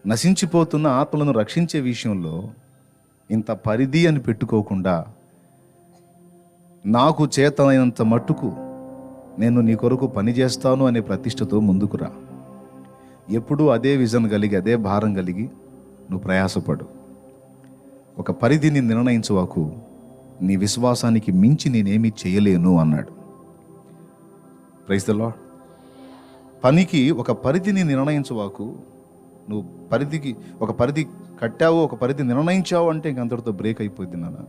నశించిపోతున్న ఆత్మలను రక్షించే విషయంలో ఇంత పరిధి అని పెట్టుకోకుండా నాకు చేతనైనంత మట్టుకు నేను నీ కొరకు పని చేస్తాను అనే ప్రతిష్టతో ముందుకురా. ఎప్పుడూ అదే విజన్ కలిగి, అదే భారం కలిగి నువ్వు ప్రయాసపడు. ఒక పరిధిని నిర్ణయించవాకు, నీ విశ్వాసానికి మించి నేనేమీ చేయలేను అన్నాడు. Praise the Lord. పనికి ఒక పరిధిని నిర్ణయించవాకు. నువ్వు ఒక పరిధి కట్టావు, ఒక పరిధి నిర్ణయించావు అంటే ఇంకంతటితో బ్రేక్ అయిపోద్ది నాన్న.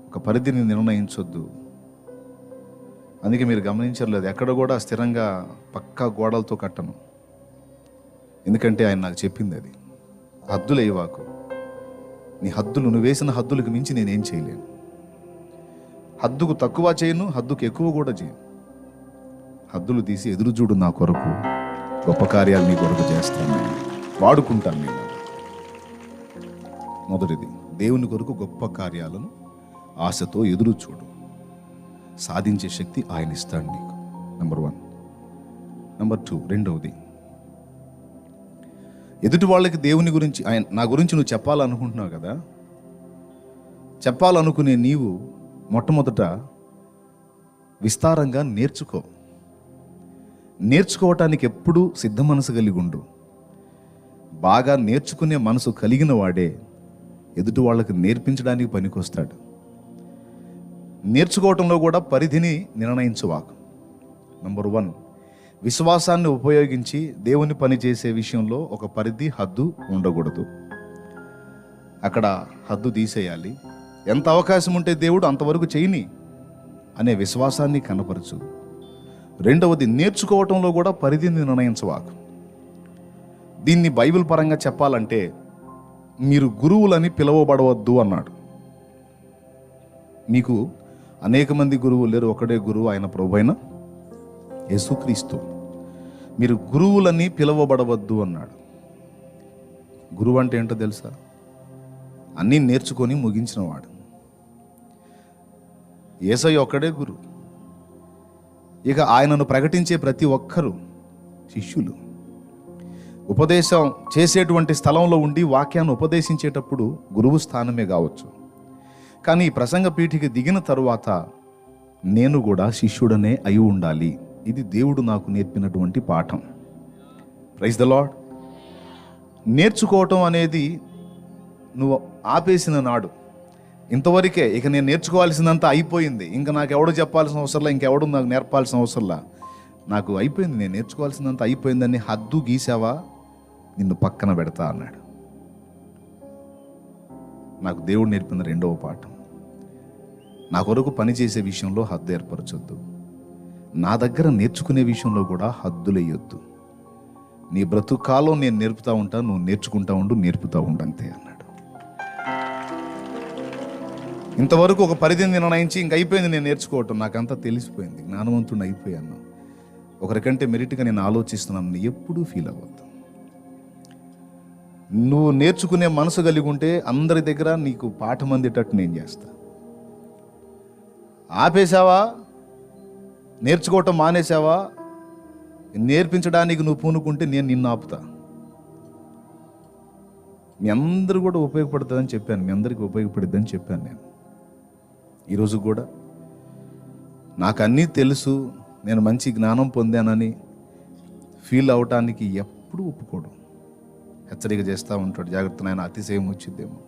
ఒక పరిధిని నిర్ణయించొద్దు. అందుకే మీరు గమనించలేదు, ఎక్కడ కూడా స్థిరంగా పక్కా గోడలతో కట్టను. ఎందుకంటే ఆయన నాకు చెప్పింది అది. హద్దులు వేయవాకు. నీ హద్దులు, నువ్వు వేసిన హద్దులకు మించి నేనేం చేయలేను. హద్దుకు తక్కువ చేయను, హద్దుకు ఎక్కువ కూడా చేయను. హద్దులు తీసి ఎదురు చూడు, నా కొరకు గొప్ప కార్యాలు నీ కొరకు చేస్తాను, వాడుకుంటాను నేను. మొదటిది, దేవుని కొరకు గొప్ప కార్యాలను ఆశతో ఎదురు చూడు. సాధించే శక్తి ఆయన ఇస్తాడు నీకు. నెంబర్ 1. నెంబర్ 2, రెండవది, ఎదుటి వాళ్ళకి దేవుని గురించి, నా గురించి నువ్వు చెప్పాలనుకుంటున్నావు కదా, చెప్పాలనుకునే నీవు మొట్టమొదట విస్తారంగా నేర్చుకో. నేర్చుకోవటానికి ఎప్పుడూ సిద్ధ మనసు కలిగి ఉండు. బాగా నేర్చుకునే మనసు కలిగిన వాడే ఎదుటి వాళ్ళకి నేర్పించడానికి పనికొస్తాడు. నేర్చుకోవటంలో కూడా పరిధిని నిర్ణయించువాకు. నెంబర్ 1, విశ్వాసాన్ని ఉపయోగించి దేవుని పని చేసే విషయంలో ఒక పరిధి, హద్దు ఉండకూడదు. అక్కడ హద్దు తీసేయాలి. ఎంత అవకాశం ఉంటే దేవుడు అంతవరకు చేయని అనే విశ్వాసాన్ని కనపరచు. రెండవది, నేర్చుకోవటంలో కూడా పరిధిని నిర్ణయించవాకు. దీన్ని బైబిల్ పరంగా చెప్పాలంటే మీరు గురువులని పిలువబడవద్దు అన్నాడు. మీకు అనేక మంది గురువులు లేరు, ఒకడే గురువు, ఆయన ప్రభువైన యేసుక్రీస్తు. మీరు గురువులని పిలువబడవద్దు అన్నాడు. గురువు అంటే ఏంటో తెలుసా? అన్నీ నేర్చుకొని ముగించినవాడు. యేసయ్య ఒక్కడే గురువు. ఇక ఆయనను ప్రకటించే ప్రతి ఒక్కరూ శిష్యులు. ఉపదేశం చేసేటువంటి స్థలంలో ఉండి వాక్యాన్ని ఉపదేశించేటప్పుడు గురువు స్థానమే కావచ్చు. కానీ ప్రసంగ పీఠికి దిగిన తరువాత నేను కూడా శిష్యుడనే అయి ఉండాలి. ఇది దేవుడు నాకు నేర్పినటువంటి పాఠం. Praise the Lord. నేర్చుకోవటం అనేది నువ్వు ఆపేసిన నాడు ఇంతవరకే, ఇక నేను నేర్చుకోవాల్సిందంతా అయిపోయింది, ఇంకా నాకు ఎవడు చెప్పాల్సిన అవసరంలా, ఇంకెవడు నాకు నేర్పాల్సిన అవసరంలా, నాకు అయిపోయింది, నేను నేర్చుకోవాల్సిందంతా అయిపోయిందని హద్దు గీసావా, నిన్ను పక్కన పెడతా అన్నాడు. నాకు దేవుడు నేర్పిన రెండవ పాఠం, నా కొరకు పనిచేసే విషయంలో హద్దు ఏర్పరచొద్దు. నా దగ్గర నేర్చుకునే విషయంలో కూడా హద్దులు వేయొద్దు. నీ బ్రతుకాలం నేను నేర్పుతా ఉంటా, నువ్వు నేర్చుకుంటా ఉండు, నేర్పుతా ఉండు, అంతే అన్నాడు. ఇంతవరకు ఒక పరిధిని నిర్ణయించి ఇంక అయిపోయింది నేను నేర్చుకోవటం, నాకంతా తెలిసిపోయింది, జ్ఞానవంతుడిని అయిపోయాను, ఒకరికంటే మెరిట్గా నేను ఆలోచిస్తున్నాను ఎప్పుడూ ఫీల్ అవ్వద్దు. నువ్వు నేర్చుకునే మనసు కలిగి ఉంటే అందరి దగ్గర నీకు పాఠం అందేటట్టు నేను చేస్తా. ఆపేశావా, నేర్చుకోవటం మానేశావా, నేర్పించడానికి నువ్వు పూనుకుంటే నేను నిన్ను ఆపుతా. మీ అందరూ కూడా ఉపయోగపడుతుందని చెప్పాను, మీ అందరికీ ఉపయోగపడుద్దని చెప్పాను నేను. ఈరోజు కూడా నాకు అన్నీ తెలుసు, నేను మంచి జ్ఞానం పొందానని ఫీల్ అవటానికి ఎప్పుడూ ఒప్పుకోడు. హెచ్చరిక చేస్తూ ఉంటాడు, జాగ్రత్త నాయన, అతిశయం వచ్చిద్దేమో.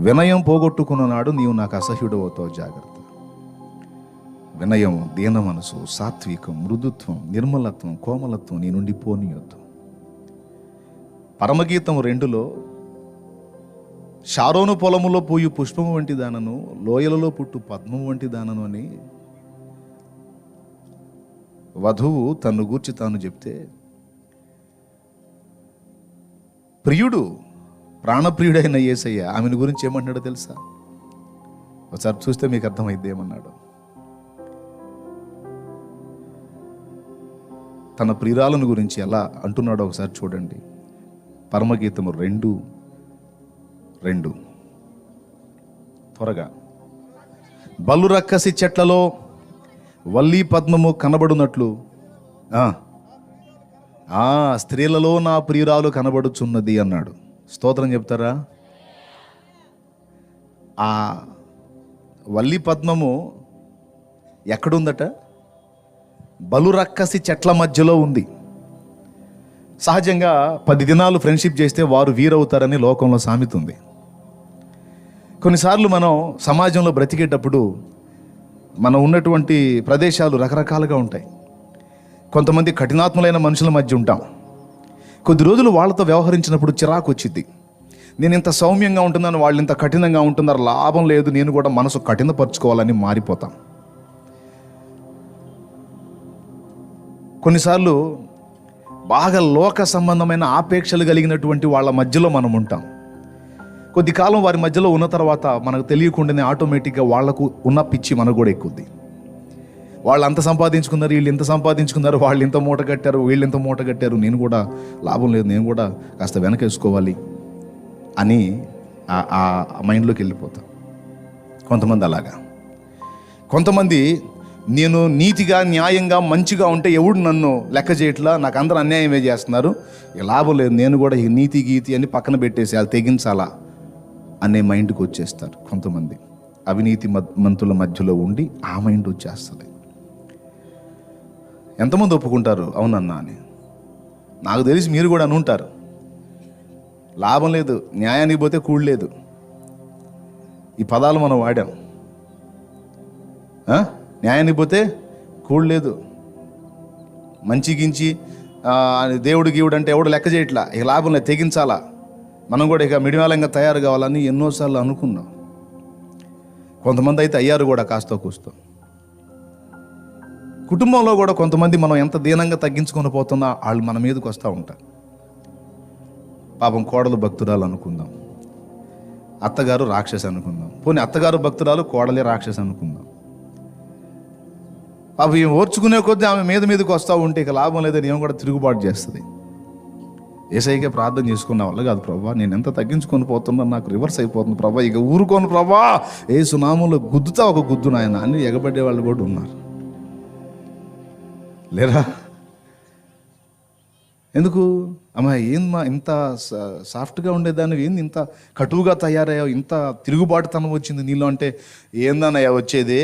వినయం పోగొట్టుకున్న నాడు నీవు నాకు అసహ్యుడు అవుతావు, జాగ్రత్త. వినయం, దీన మనసు, సాత్వికం, మృదుత్వం, నిర్మలత్వం, కోమలత్వం నీ నుండి పోనీయొద్దు. పరమగీతం 2లో షారోను పొలములో పోయి పుష్పము వంటి దానను, లోయలలో పుట్టు పద్మం వంటి దానను అని వధువు తను గూర్చి తాను చెప్తే, ప్రియుడు, ప్రాణప్రియుడైన యేసయ్య ఆమెను గురించి ఏమంటున్నాడో తెలుసా? ఒకసారి చూస్తే మీకు అర్థమైద్ది ఏమన్నాడు. తన ప్రియురాలను గురించి ఎలా అంటున్నాడో ఒకసారి చూడండి. పరమగీతము 2:2 త్వరగా. బలురక్కసి చెట్లలో వల్లి పద్మము కనబడునట్లు స్త్రీలలో నా ప్రియురాలు కనబడుచున్నది అన్నాడు. స్తోత్రం చెప్తారా? ఆ వల్లి పద్మము ఎక్కడుందట? బలురక్కసి చెట్ల మధ్యలో ఉంది. సహజంగా 10 దినాలు ఫ్రెండ్షిప్ చేస్తే వారు వీరవుతారని లోకంలో సామెత ఉంది. కొన్నిసార్లు మనం సమాజంలో బ్రతికేటప్పుడు మనం ఉన్నటువంటి ప్రదేశాలు రకరకాలుగా ఉంటాయి. కొంతమంది కఠినాత్ములైన మనుషుల మధ్య ఉంటాం. కొద్ది రోజులు వాళ్ళతో వ్యవహరించినప్పుడు చిరాకు వచ్చింది. నేను ఇంత సౌమ్యంగా ఉంటున్నాను, వాళ్ళు ఇంత కఠినంగా ఉంటున్నారు, లాభం లేదు, నేను కూడా మనసు కఠినపరుచుకోవాలని మారిపోతాం. కొన్నిసార్లు బాగా లోక సంబంధమైన ఆపేక్షలు కలిగినటువంటి వాళ్ళ మధ్యలో మనం ఉంటాం. కొద్ది కాలం వారి మధ్యలో ఉన్న తర్వాత మనకు తెలియకుండానే ఆటోమేటిక్గా వాళ్లకు ఉన్న పిచ్చి మనకు కూడా ఎక్కుద్ది. వాళ్ళు అంత సంపాదించుకున్నారు, వీళ్ళు ఇంత సంపాదించుకున్నారు, వాళ్ళు ఇంత మూట కట్టారు, వీళ్ళు ఇంత మూట కట్టారు, నేను కూడా లాభం లేదు, నేను కూడా కాస్త వెనకేసుకోవాలి అని ఆ మైండ్లోకి వెళ్ళిపోతాం. కొంతమంది అలాగా. కొంతమంది నేను నీతిగా న్యాయంగా మంచిగా ఉంటే ఎవడు నన్ను లెక్క చేయట్లా, నాకు అందరూ అన్యాయమే చేస్తున్నారు, ఇక లాభం లేదు, నేను కూడా ఈ నీతి గీతి అని పక్కన పెట్టేసి అది తెగించాలా అనే మైండ్కి వచ్చేస్తారు. కొంతమంది అవినీతి మంతుల మధ్యలో ఉండి ఆ మైండ్ వచ్చేస్తుంది. ఎంతమంది ఒప్పుకుంటారు అవునన్నా అని? నాకు తెలిసి మీరు కూడా అని ఉంటారు. లాభం లేదు, న్యాయానికి పోతే కూడు లేదు, ఈ పదాలు మనం వాడాం. న్యాయానికి పోతే కూడు లేదు, మంచి గించి దేవుడు గీవుడు అంటే ఎవడు లెక్క చేయట్లా, ఇక లాభం లేదు, తెగించాలా, మనం కూడా ఇక మిడివాలంగా తయారు కావాలని ఎన్నోసార్లు అనుకున్నాం. కొంతమంది అయితే అయ్యారు కూడా కాస్తో కూస్తో. కుటుంబంలో కూడా కొంతమంది మనం ఎంత దీనంగా తగ్గించుకొని పోతున్నా వాళ్ళు మన మీదకి వస్తూ ఉంటారు. పాపం కోడలు భక్తురాలు అనుకుందాం, అత్తగారు రాక్షసి అనుకుందాం, పోనీ అత్తగారు భక్తురాలు కోడలే రాక్షసి అనుకుందాం. పాపం ఏం ఓర్చుకునే కొద్దీ ఆమె మీదకి వస్తూ ఉంటే ఇక లాభం లేదని ఏమో కూడా తిరుగుబాటు చేస్తుంది. యేసయ్యకే ప్రార్థన చేసుకున్న వాళ్ళు కాదు, ప్రభా నేను ఎంత తగ్గించుకొని పోతున్నా, నాకు రివర్స్ అయిపోతుంది ప్రభా, ఇక ఊరుకోను ప్రభా, యేసు నామములో గుద్దుతా ఒక గుద్దు నాయన అని ఎగబడే వాళ్ళు కూడా ఉన్నారు లేరా? ఎందుకు అమ్మా ఏందమ్మా ఇంత సాఫ్ట్గా ఉండేదాన్ని, ఏంది ఇంత కటువుగా తయారయ్యావు, ఇంత తిరుగుబాటుతనం వచ్చింది నీలో అంటే, ఏందన్నయ్యా వచ్చేది,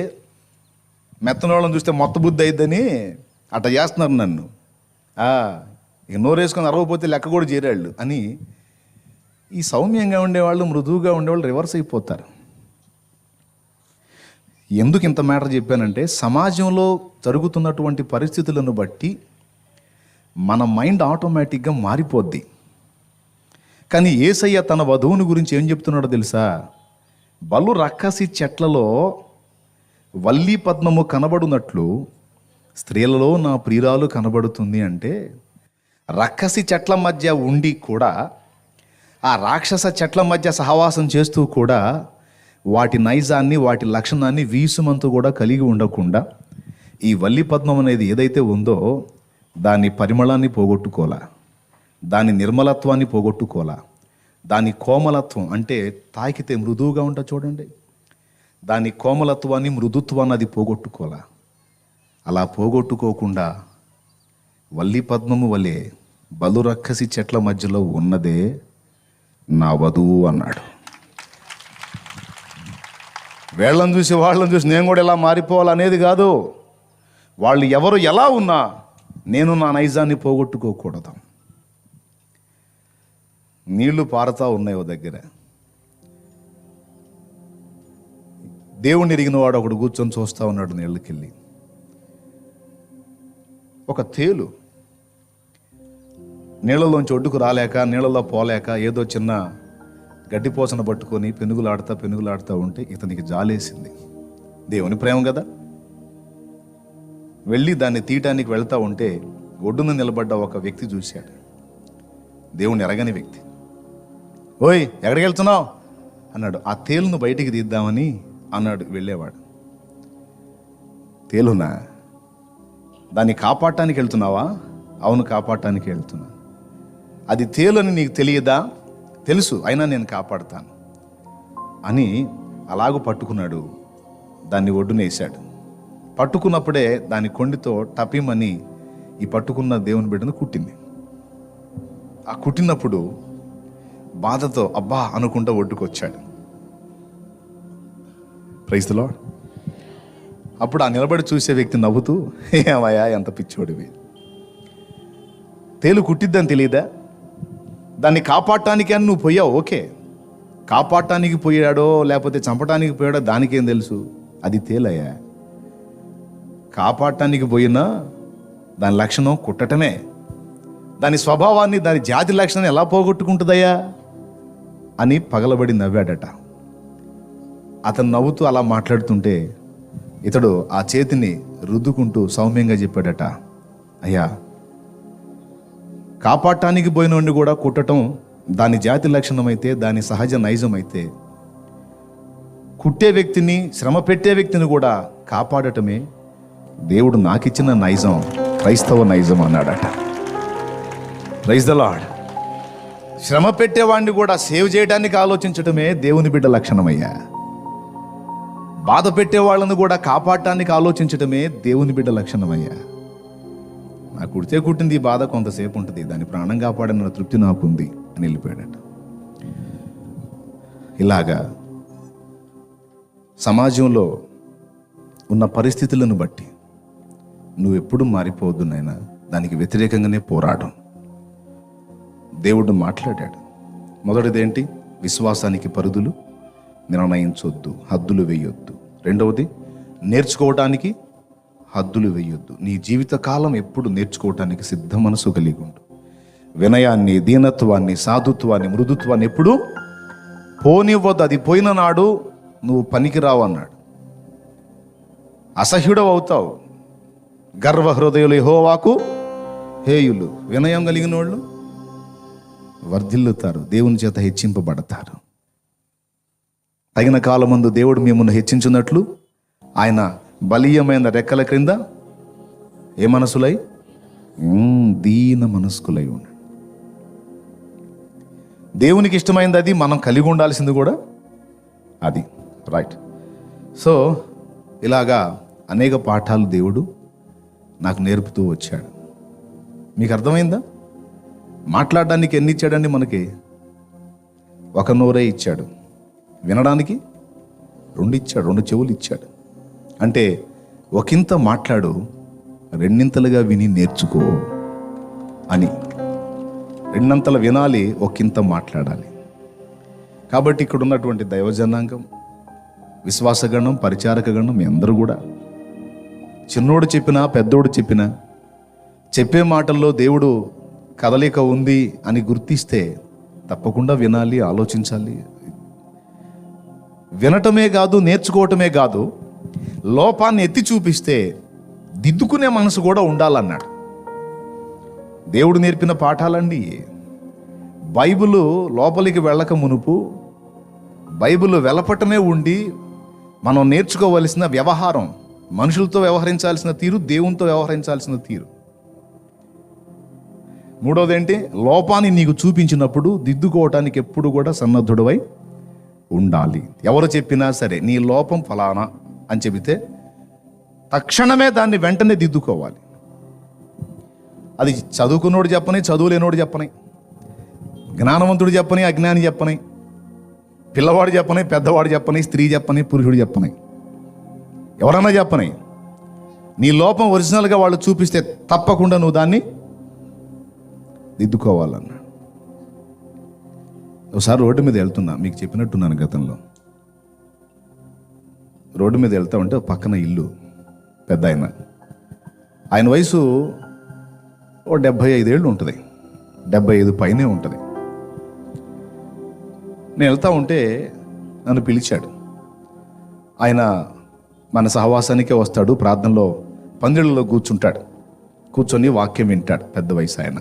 మెత్తనోళ్ళని చూస్తే మొత్త బుద్ధి అయిద్దని అట్లా చేస్తున్నారు నన్ను, ఇక నోరేసుకొని అరవపోతే లెక్క కూడా చేరాళ్ళు అని ఈ సౌమ్యంగా ఉండేవాళ్ళు, మృదువుగా ఉండేవాళ్ళు రివర్స్ అయిపోతారు. ఎందుకు ఇంత మ్యాటర్ చెప్పానంటే, సమాజంలో జరుగుతున్నటువంటి పరిస్థితులను బట్టి మన మైండ్ ఆటోమేటిక్గా మారిపోద్ది. కానీ యేసయ్య తన వధువుని గురించి ఏం చెప్తున్నాడో తెలుసా? బలు రక్కసి చెట్లలో వల్లి పద్మము కనబడునట్లు స్త్రీలలో నా ప్రియురాలు కనబడుతుంది అంటే, రక్కసి చెట్ల మధ్య ఉండి కూడా, ఆ రాక్షస చెట్ల మధ్య సహవాసం చేస్తూ కూడా వాటి నైజాన్ని, వాటి లక్షణాన్ని వీసుమంతు కూడా కలిగి ఉండకుండా ఈ వల్లి పద్మం అనేది ఏదైతే ఉందో దాని పరిమళాన్ని పోగొట్టుకోలా, దాని నిర్మలత్వాన్ని పోగొట్టుకోలా, దాని కోమలత్వం అంటే తాకితే మృదువుగా ఉంటా చూడండి, దాని కోమలత్వాన్ని, మృదుత్వాన్ని అది పోగొట్టుకోలా. అలా పోగొట్టుకోకుండా వల్లి పద్మము వలె బలురక్కసి చెట్ల మధ్యలో ఉన్నదే నా వధువు అన్నాడు. వీళ్ళని చూసి వాళ్ళని చూసి నేను కూడా ఎలా మారిపోవాలనేది కాదు. వాళ్ళు ఎవరు ఎలా ఉన్నా నేను నా నైజాన్ని పోగొట్టుకోకూడదు. నీళ్లు పారుతా ఉన్నాయి ఓ దగ్గర. దేవుణ్ణి ఎరిగిన వాడు ఒకడు కూర్చొని చూస్తూ ఉన్నాడు నీళ్ళకెళ్ళి. ఒక తేలు నీళ్ళలోంచి ఒడ్డుకు రాలేక, నీళ్ళలో పోలేక ఏదో చిన్న గడ్డిపోసన పట్టుకొని పెనుగులాడుతూ ఉంటే ఇతనికి జాలేసింది. దేవుని ప్రేమ కదా. వెళ్ళి దాన్ని తీయటానికి వెళ్తూ ఉంటే ఒడ్డున నిలబడ్డ ఒక వ్యక్తి చూశాడు, దేవుని ఎరగని వ్యక్తి. ఓయ్ ఎక్కడికి వెళ్తున్నావు అన్నాడు. ఆ తేలును బయటికి తీద్దామని అన్నాడు వెళ్ళేవాడు. తేలునా? దాన్ని కాపాడటానికి వెళ్తున్నావా? అవును, కాపాడటానికి వెళ్తున్నా. అది తేలు అని నీకు తెలియదా? తెలుసు, అయినా నేను కాపాడుతాను అని అలాగూ పట్టుకున్నాడు. దాన్ని ఒడ్డునేసాడు. పట్టుకున్నప్పుడే దాని కొండితో టపిమని ఈ పట్టుకున్న దేవుని బిడ్డను కుట్టింది. ఆ కుట్టినప్పుడు బాధతో అబ్బా అనుకుంటా ఒడ్డుకొచ్చాడు. Praise the lord. అప్పుడు ఆ నిలబడి చూసే వ్యక్తి నవ్వుతూ, ఏమయ్యా ఎంత పిచ్చోడివి, తేలు కుట్టిద్దని తెలియదా? దాన్ని కాపాడటానికి అని నువ్వు పోయావు, ఓకే, కాపాడటానికి పోయాడో లేకపోతే చంపటానికి పోయాడో దానికేం తెలుసు, అది తేలయ్యా. కాపాడటానికి పోయినా దాని లక్షణం కుట్టటమే. దాని స్వభావాన్ని, దాని జాతి లక్షణాన్ని ఎలా పోగొట్టుకుంటుందయ్యా అని పగలబడి నవ్వాడట. అతను నవ్వుతూ అలా మాట్లాడుతుంటే ఇతడు ఆ చేతిని రుద్దుకుంటూ సౌమ్యంగా చెప్పాడట, అయ్యా, కాపాడటానికి పోయినోడిని కూడా కుట్టడం దాని జాతి లక్షణం అయితే, దాని సహజ నైజం అయితే, కుట్టే వ్యక్తిని, శ్రమ పెట్టే వ్యక్తిని కూడా కాపాడటమే దేవుడు నాకిచ్చిన నైజం, క్రైస్తవ నైజం అన్నాడట. Praise the Lord. శ్రమ పెట్టేవాడిని కూడా సేవ్ చేయడానికి ఆలోచించటమే దేవుని బిడ్డ లక్షణమయ్యా. బాధ పెట్టే వాళ్ళను కూడా కాపాడటానికి ఆలోచించటమే దేవుని బిడ్డ లక్షణమయ్యా. నాకు కుడితే కుట్టింది ఈ బాధ కొంతసేపు ఉంటుంది, దాని ప్రాణం కాపాడన్న తృప్తి నాకుంది అని వెళ్ళిపోయాడట. ఇలాగా సమాజంలో ఉన్న పరిస్థితులను బట్టి నువ్వెప్పుడు మారిపోవద్దు నాయనా, దానికి వ్యతిరేకంగానే పోరాడం. దేవుడు మాట్లాడాడు. మొదటిదేంటి? విశ్వాసానికి పరిధులు నిర్ణయించొద్దు, హద్దులు వేయొద్దు. రెండవది, నేర్చుకోవటానికి హద్దులు వేయొద్దు. నీ జీవితకాలం ఎప్పుడు నేర్చుకోవటానికి సిద్ధ మనసు కలిగి ఉండు. వినయాన్ని, దీనత్వాన్ని, సాధుత్వాన్ని, మృదుత్వాన్ని ఎప్పుడు పోనివ్వద్దు. అది పోయిన నాడు నువ్వు పనికిరావు అన్నాడు. అసహ్యుడవు అవుతావు. గర్వ హృదయులు యెహోవాకు హేయులు. వినయం కలిగిన వాళ్ళు వర్ధిల్లుతారు, దేవుని చేత హెచ్చింపబడతారు. తగిన కాలమందు దేవుడు మిమ్మల్ని హెచ్చించున్నట్లు ఆయన బలీయమైన రెక్కల క్రింద ఏ మనసులై? దీన మనస్కులై ఉండండి. దేవునికి ఇష్టమైంది అది, మనం కలిగి ఉండాల్సింది కూడా అది. రైట్. సో ఇలాగా అనేక పాఠాలు దేవుడు నాకు నేర్పుతూ వచ్చాడు. మీకు అర్థమైందా? మాట్లాడడానికి ఎన్ని ఇచ్చాడండి మనకి? ఒక నోరే ఇచ్చాడు. వినడానికి 2 ఇచ్చాడు, 2 చెవులు ఇచ్చాడు. అంటే ఒకంత మాట్లాడు, రెండింతలుగా విని నేర్చుకో అని. రెండంతలు వినాలి, ఒకంత మాట్లాడాలి. కాబట్టి ఇక్కడ ఉన్నటువంటి దైవజనాంగం, విశ్వాసగణం, పరిచారకగణం, మీ అందరూ కూడా చిన్నోడు చెప్పినా పెద్దోడు చెప్పినా చెప్పే మాటల్లో దేవుడు కదలిక ఉంది అని గుర్తిస్తే తప్పకుండా వినాలి, ఆలోచించాలి. వినటమే కాదు, నేర్చుకోవటమే కాదు, లోపాన్ని ఎత్తి చూపిస్తే దిద్దుకునే మనసు కూడా ఉండాలన్నాడు. దేవుడు నేర్పిన పాఠాలండి. బైబిలు లోపలికి వెళ్ళక మునుపు బైబిల్ వెలపటమే ఉండి మనం నేర్చుకోవలసిన వ్యవహారం, మనుషులతో వ్యవహరించాల్సిన తీరు, దేవునితో వ్యవహరించాల్సిన తీరు. మూడోదేంటి? లోపాన్ని నీకు చూపించినప్పుడు దిద్దుకోవటానికి ఎప్పుడు కూడా సన్నద్ధుడవై ఉండాలి. ఎవరు చెప్పినా సరే నీ లోపం ఫలానా అని చెబితే తక్షణమే దాన్ని వెంటనే దిద్దుకోవాలి. అది చదువుకున్నోడు చెప్పని, చదువు లేనోడు చెప్పని, జ్ఞానవంతుడు చెప్పని, అజ్ఞాని చెప్పని, పిల్లవాడు చెప్పని, పెద్దవాడు చెప్పని, స్త్రీ చెప్పని, పురుషుడు చెప్పని, ఎవరన్నా చెప్పని, నీ లోపం ఒరిజినల్గా వాళ్ళు చూపిస్తే తప్పకుండా నువ్వు దాన్ని దిద్దుకోవాలన్నాడు. ఒకసారి రోడ్డు మీద వెళ్తున్నా, మీకు చెప్పినట్టున్నాను గతంలో. రోడ్డు మీద వెళ్తా ఉంటే పక్కన ఇల్లు పెద్ద ఆయన వయసు 75 ఏళ్ళు ఉంటుంది, 75 పైనే ఉంటుంది. నేను వెళ్తా ఉంటే నన్ను పిలిచాడు. ఆయన మన సహవాసానికే వస్తాడు, ప్రార్థనలో పందిళ్ళలో కూర్చొని వాక్యం వింటాడు. పెద్ద వయసు ఆయన.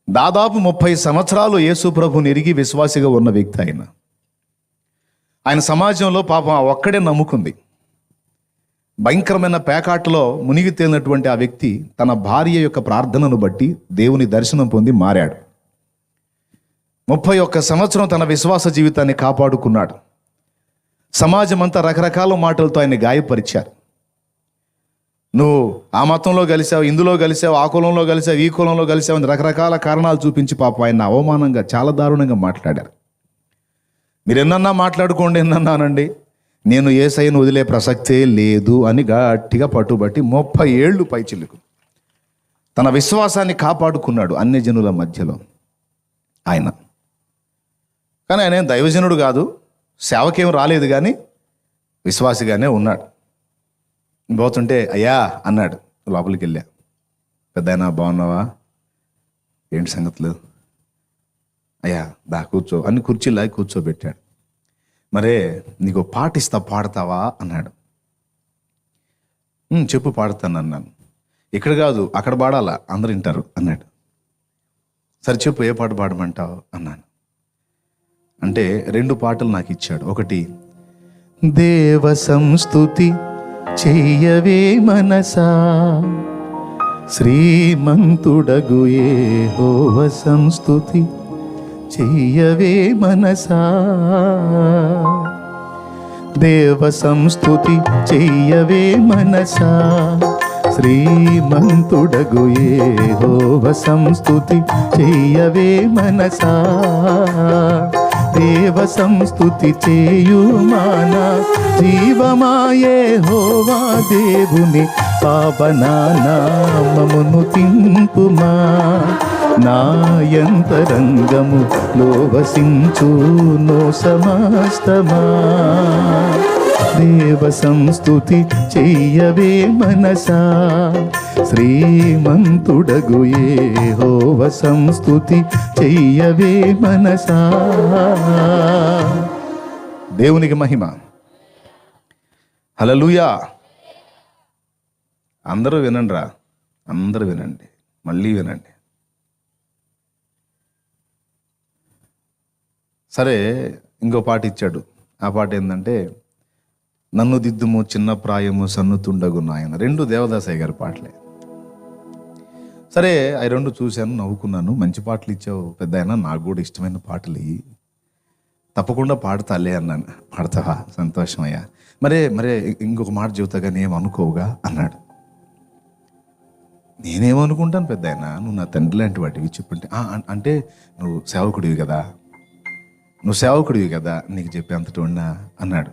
దాదాపు 30 సంవత్సరాలు యేసు ప్రభుని ఎరిగి విశ్వాసిగా ఉన్న వ్యక్తి ఆయన సమాజంలో పాపం ఒక్కడే నమ్ముకుంది. భయంకరమైన పేకాటలో మునిగి తేలినటువంటి ఆ వ్యక్తి తన భార్య యొక్క ప్రార్థనను బట్టి దేవుని దర్శనం పొంది మారాడు. 31 సంవత్సరం తన విశ్వాస జీవితాన్ని కాపాడుకున్నాడు. సమాజం అంతా రకరకాల మాటలతో ఆయన గాయపరిచారు. నువ్వు ఆ మతంలో కలిసావు, ఇందులో కలిసావు, ఆ కులంలో కలిసావు, ఈ కులంలో కలిసావు అని రకరకాల కారణాలు చూపించి పాపం ఆయన అవమానంగా చాలా దారుణంగా మాట్లాడారు. మీరు ఎన్నన్నా మాట్లాడుకోండి, ఎన్నన్నానండి, నేను యేసయ్యను వదిలే ప్రసక్తే లేదు అని గట్టిగా పట్టుబట్టి 30 ఏళ్ళు పైచిలుకు తన విశ్వాసాన్ని కాపాడుకున్నాడు అన్ని జనుల మధ్యలో ఆయన. కానీ ఆయన ఏం దైవజనుడు కాదు, సేవకేం రాలేదు, కానీ విశ్వాసిగానే ఉన్నాడు. పోతుంటే అయ్యా అన్నాడు, లోపలికి వెళ్ళా. పెద్దాయనా బాగున్నావా, ఏంటి సంగతులు, అయ్యా దా కూర్చో అని కుర్చీలాగి కూర్చోబెట్టాడు. మరే నీకు పాట ఇస్తా, పాడతావా అన్నాడు. చెప్పు పాడతాను అన్నాను. ఇక్కడ కాదు అక్కడ పాడాలా, అందరు వింటారు అన్నాడు. సరే చెప్పు, ఏ పాట పాడమంటావు అన్నాను. అంటే 2 పాటలు నాకు ఇచ్చాడు. ఒకటి, దేవ సంస్తుతి చెయ్యవే మనసా, శ్రీమంతుడగు యెహోవ సంస్తుతి చెయ్యవే మనసా, దేవ సంస్తుతి చెయ్యవే మనసా, శ్రీమంతుడగు యెహోవ సంస్తుతి చెయ్యవే మనసా, దేవ సంస్తుతి చేయుమానా, జీవమాయే యెహోవా దేవుని పావనామమును తింపుమా, నాయంతరంగము లోవసించును సమస్తమా, దేవ సంస్తుతి చెయ్యవే మనసా, శ్రీమంతుడగు యెహోవ సంస్తుతి చెయ్యవే మనసా. దేవునికి మహిమ. హల్లెలూయా. అందరూ వినండి రా, అందరూ వినండి, మళ్ళీ వినండి. సరే, ఇంకో పాట ఇచ్చాడు. ఆ పాట ఏంటంటే, నన్ను దిద్దుము చిన్న ప్రాయము సన్నుతుండగు నాయన. 2 దేవదాసయ్య గారి పాటలే. సరే, అవి 2 చూశాను, నవ్వుకున్నాను. మంచి పాటలు ఇచ్చావు పెద్దాయన, నాకు కూడా ఇష్టమైన పాటలు ఇవి, తప్పకుండా పాడతాలే అన్నాను. పాడతావా, సంతోషమయ్యా. మరే ఇంకొక మాట చెబుతా కానీ ఏమనుకోవుగా అన్నాడు. నేనేమనుకుంటాను పెద్దాయన, నువ్వు నా తండ్రి లాంటి వాటివి, చెప్పంటే అంటే నువ్వు సేవకుడివి కదా, నీకు చెప్పేంతటి ఉన్నా అన్నాడు.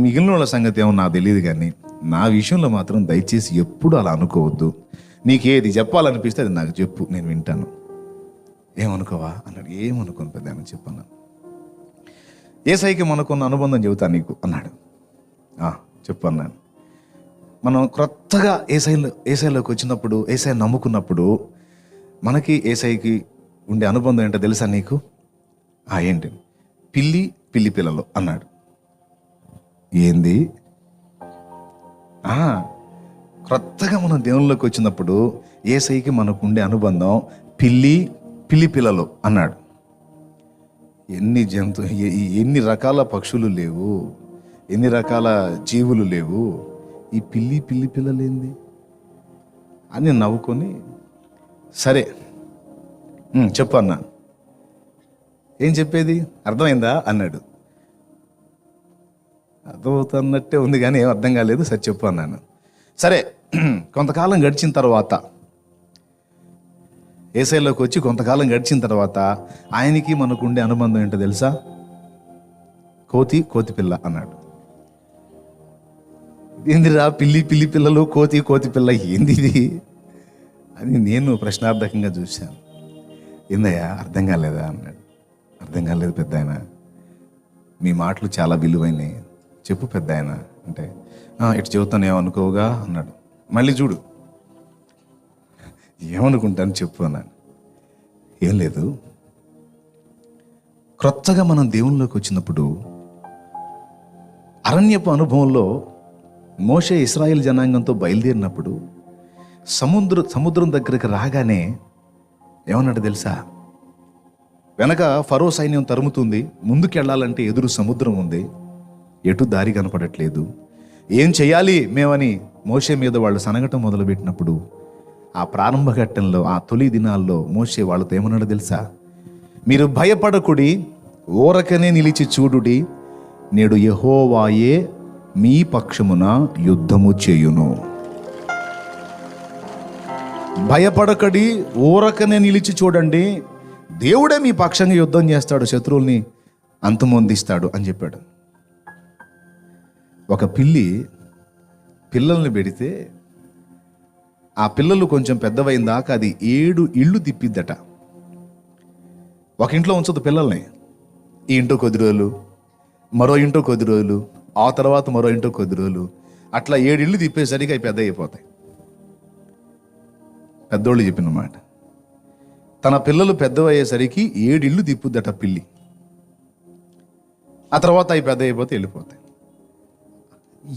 మిగిలిన వాళ్ళ సంగతి ఏమో నాకు తెలియదు, కానీ నా విషయంలో మాత్రం దయచేసి ఎప్పుడు అలా అనుకోవద్దు. నీకేది చెప్పాలనిపిస్తే అది నాకు చెప్పు, నేను వింటాను. ఏమనుకోవా అన్నాడు. ఏమనుకోను పెద్దాయన, చెప్పన్నా. యేసయ్యకి మనకున్న అనుబంధం చెబుతా నీకు అన్నాడు. చెప్పు అన్నాను. మనం క్రొత్తగా యేసయ్యలోకి వచ్చినప్పుడు, యేసయ్య నమ్ముకున్నప్పుడు మనకి యేసయ్యకి ఉండే అనుబంధం ఏంటో తెలుసా నీకు? ఏంటి? పిల్లి పిల్లలు అన్నాడు. ఏంది? క్రొత్తగా మనం దేవుళ్ళలోకి వచ్చినప్పుడు యేసయ్యకి మనకు ఉండే అనుబంధం పిల్లి పిల్లలు అన్నాడు. ఎన్ని రకాల పక్షులు లేవు, ఎన్ని రకాల జీవులు లేవు, ఈ పిల్లి పిల్లలేంది అని నవ్వుకొని, సరే చెప్పు అన్నా. ఏం చెప్పేది, అర్థమైందా అన్నాడు. అర్థమవుతున్నట్టే ఉంది కానీ ఏం అర్థం కాలేదు. సరే చెప్పు అన్నాను. సరే, కొంతకాలం గడిచిన తర్వాత, యేసయ్యలోకి వచ్చి కొంతకాలం గడిచిన తర్వాత ఆయనకి మనకు ఉండే అనుబంధం ఏంటో తెలుసా? కోతి పిల్ల అన్నాడు. ఏందిరా పిల్లి పిల్లలు, కోతి పిల్ల, ఏంది ఇది అని నేను ప్రశ్నార్థకంగా చూశాను. ఏందయ్యా అర్థం కాలేదా అన్నాడు. అర్థం కాలేదు పెద్దాయన, మీ మాటలు చాలా విలువైనవి, చెప్పు పెద్దాయన అంటే, ఇటు చెబుతాను ఏమనుకోవుగా అన్నాడు. మళ్ళీ చూడు, ఏమనుకుంటాను చెప్పు అన్నాను. ఏం లేదు, క్రొత్తగా మనం దేవునిలోకి వచ్చినప్పుడు అరణ్యపు అనుభవంలో మోషే ఇశ్రాయేల్ జనాంగంతో బయలుదేరినప్పుడు సముద్రం దగ్గరికి రాగానే ఏమన్నాడు తెలుసా? వెనక ఫరో సైన్యం తరుముతుంది, ముందుకు వెళ్ళాలంటే ఎదురు సముద్రం ఉంది, ఎటు దారి కనపడట్లేదు, ఏం చెయ్యాలి మేమని మోషే మీద వాళ్ళు సనగటం మొదలుపెట్టినప్పుడు, ఆ ప్రారంభ ఘట్టంలో, ఆ తొలి దినాల్లో మోషే వాళ్ళతో ఏమన్నాడు తెలుసా? మీరు భయపడకుడి, ఓరకనే నిలిచి చూడుడి, నేడు యెహోవాయే మీ పక్షమున యుద్ధము చేయును. భయపడకడి, ఊరకనే నిలిచి చూడండి, దేవుడే మీ పక్షంగా యుద్ధం చేస్తాడు, శత్రువుల్ని అంతమొందిస్తాడు అని చెప్పాడు. ఒక పిల్లల్ని పెడితే ఆ పిల్లలు కొంచెం పెద్దవైన దాకా అది 7 ఇళ్ళు తిప్పిద్దట. ఒక ఇంట్లో ఉంచదు పిల్లల్ని. ఈ ఇంట్లో కొద్ది రోజులు, మరో ఇంట్లో కొద్ది రోజులు, ఆ తర్వాత మరో ఇంట్లో కొద్ది రోజులు, అట్లా 7 ఇళ్ళు తిప్పేసరికి అవి పెద్ద అయిపోతాయి. పెద్దోళ్ళు చెప్పిన మాట. తన పిల్లలు పెద్దవయ్యేసరికి 7 ఇళ్ళు తిప్పుద్దట పిల్లి. ఆ తర్వాత అవి పెద్ద అయిపోతే వెళ్ళిపోతాయి.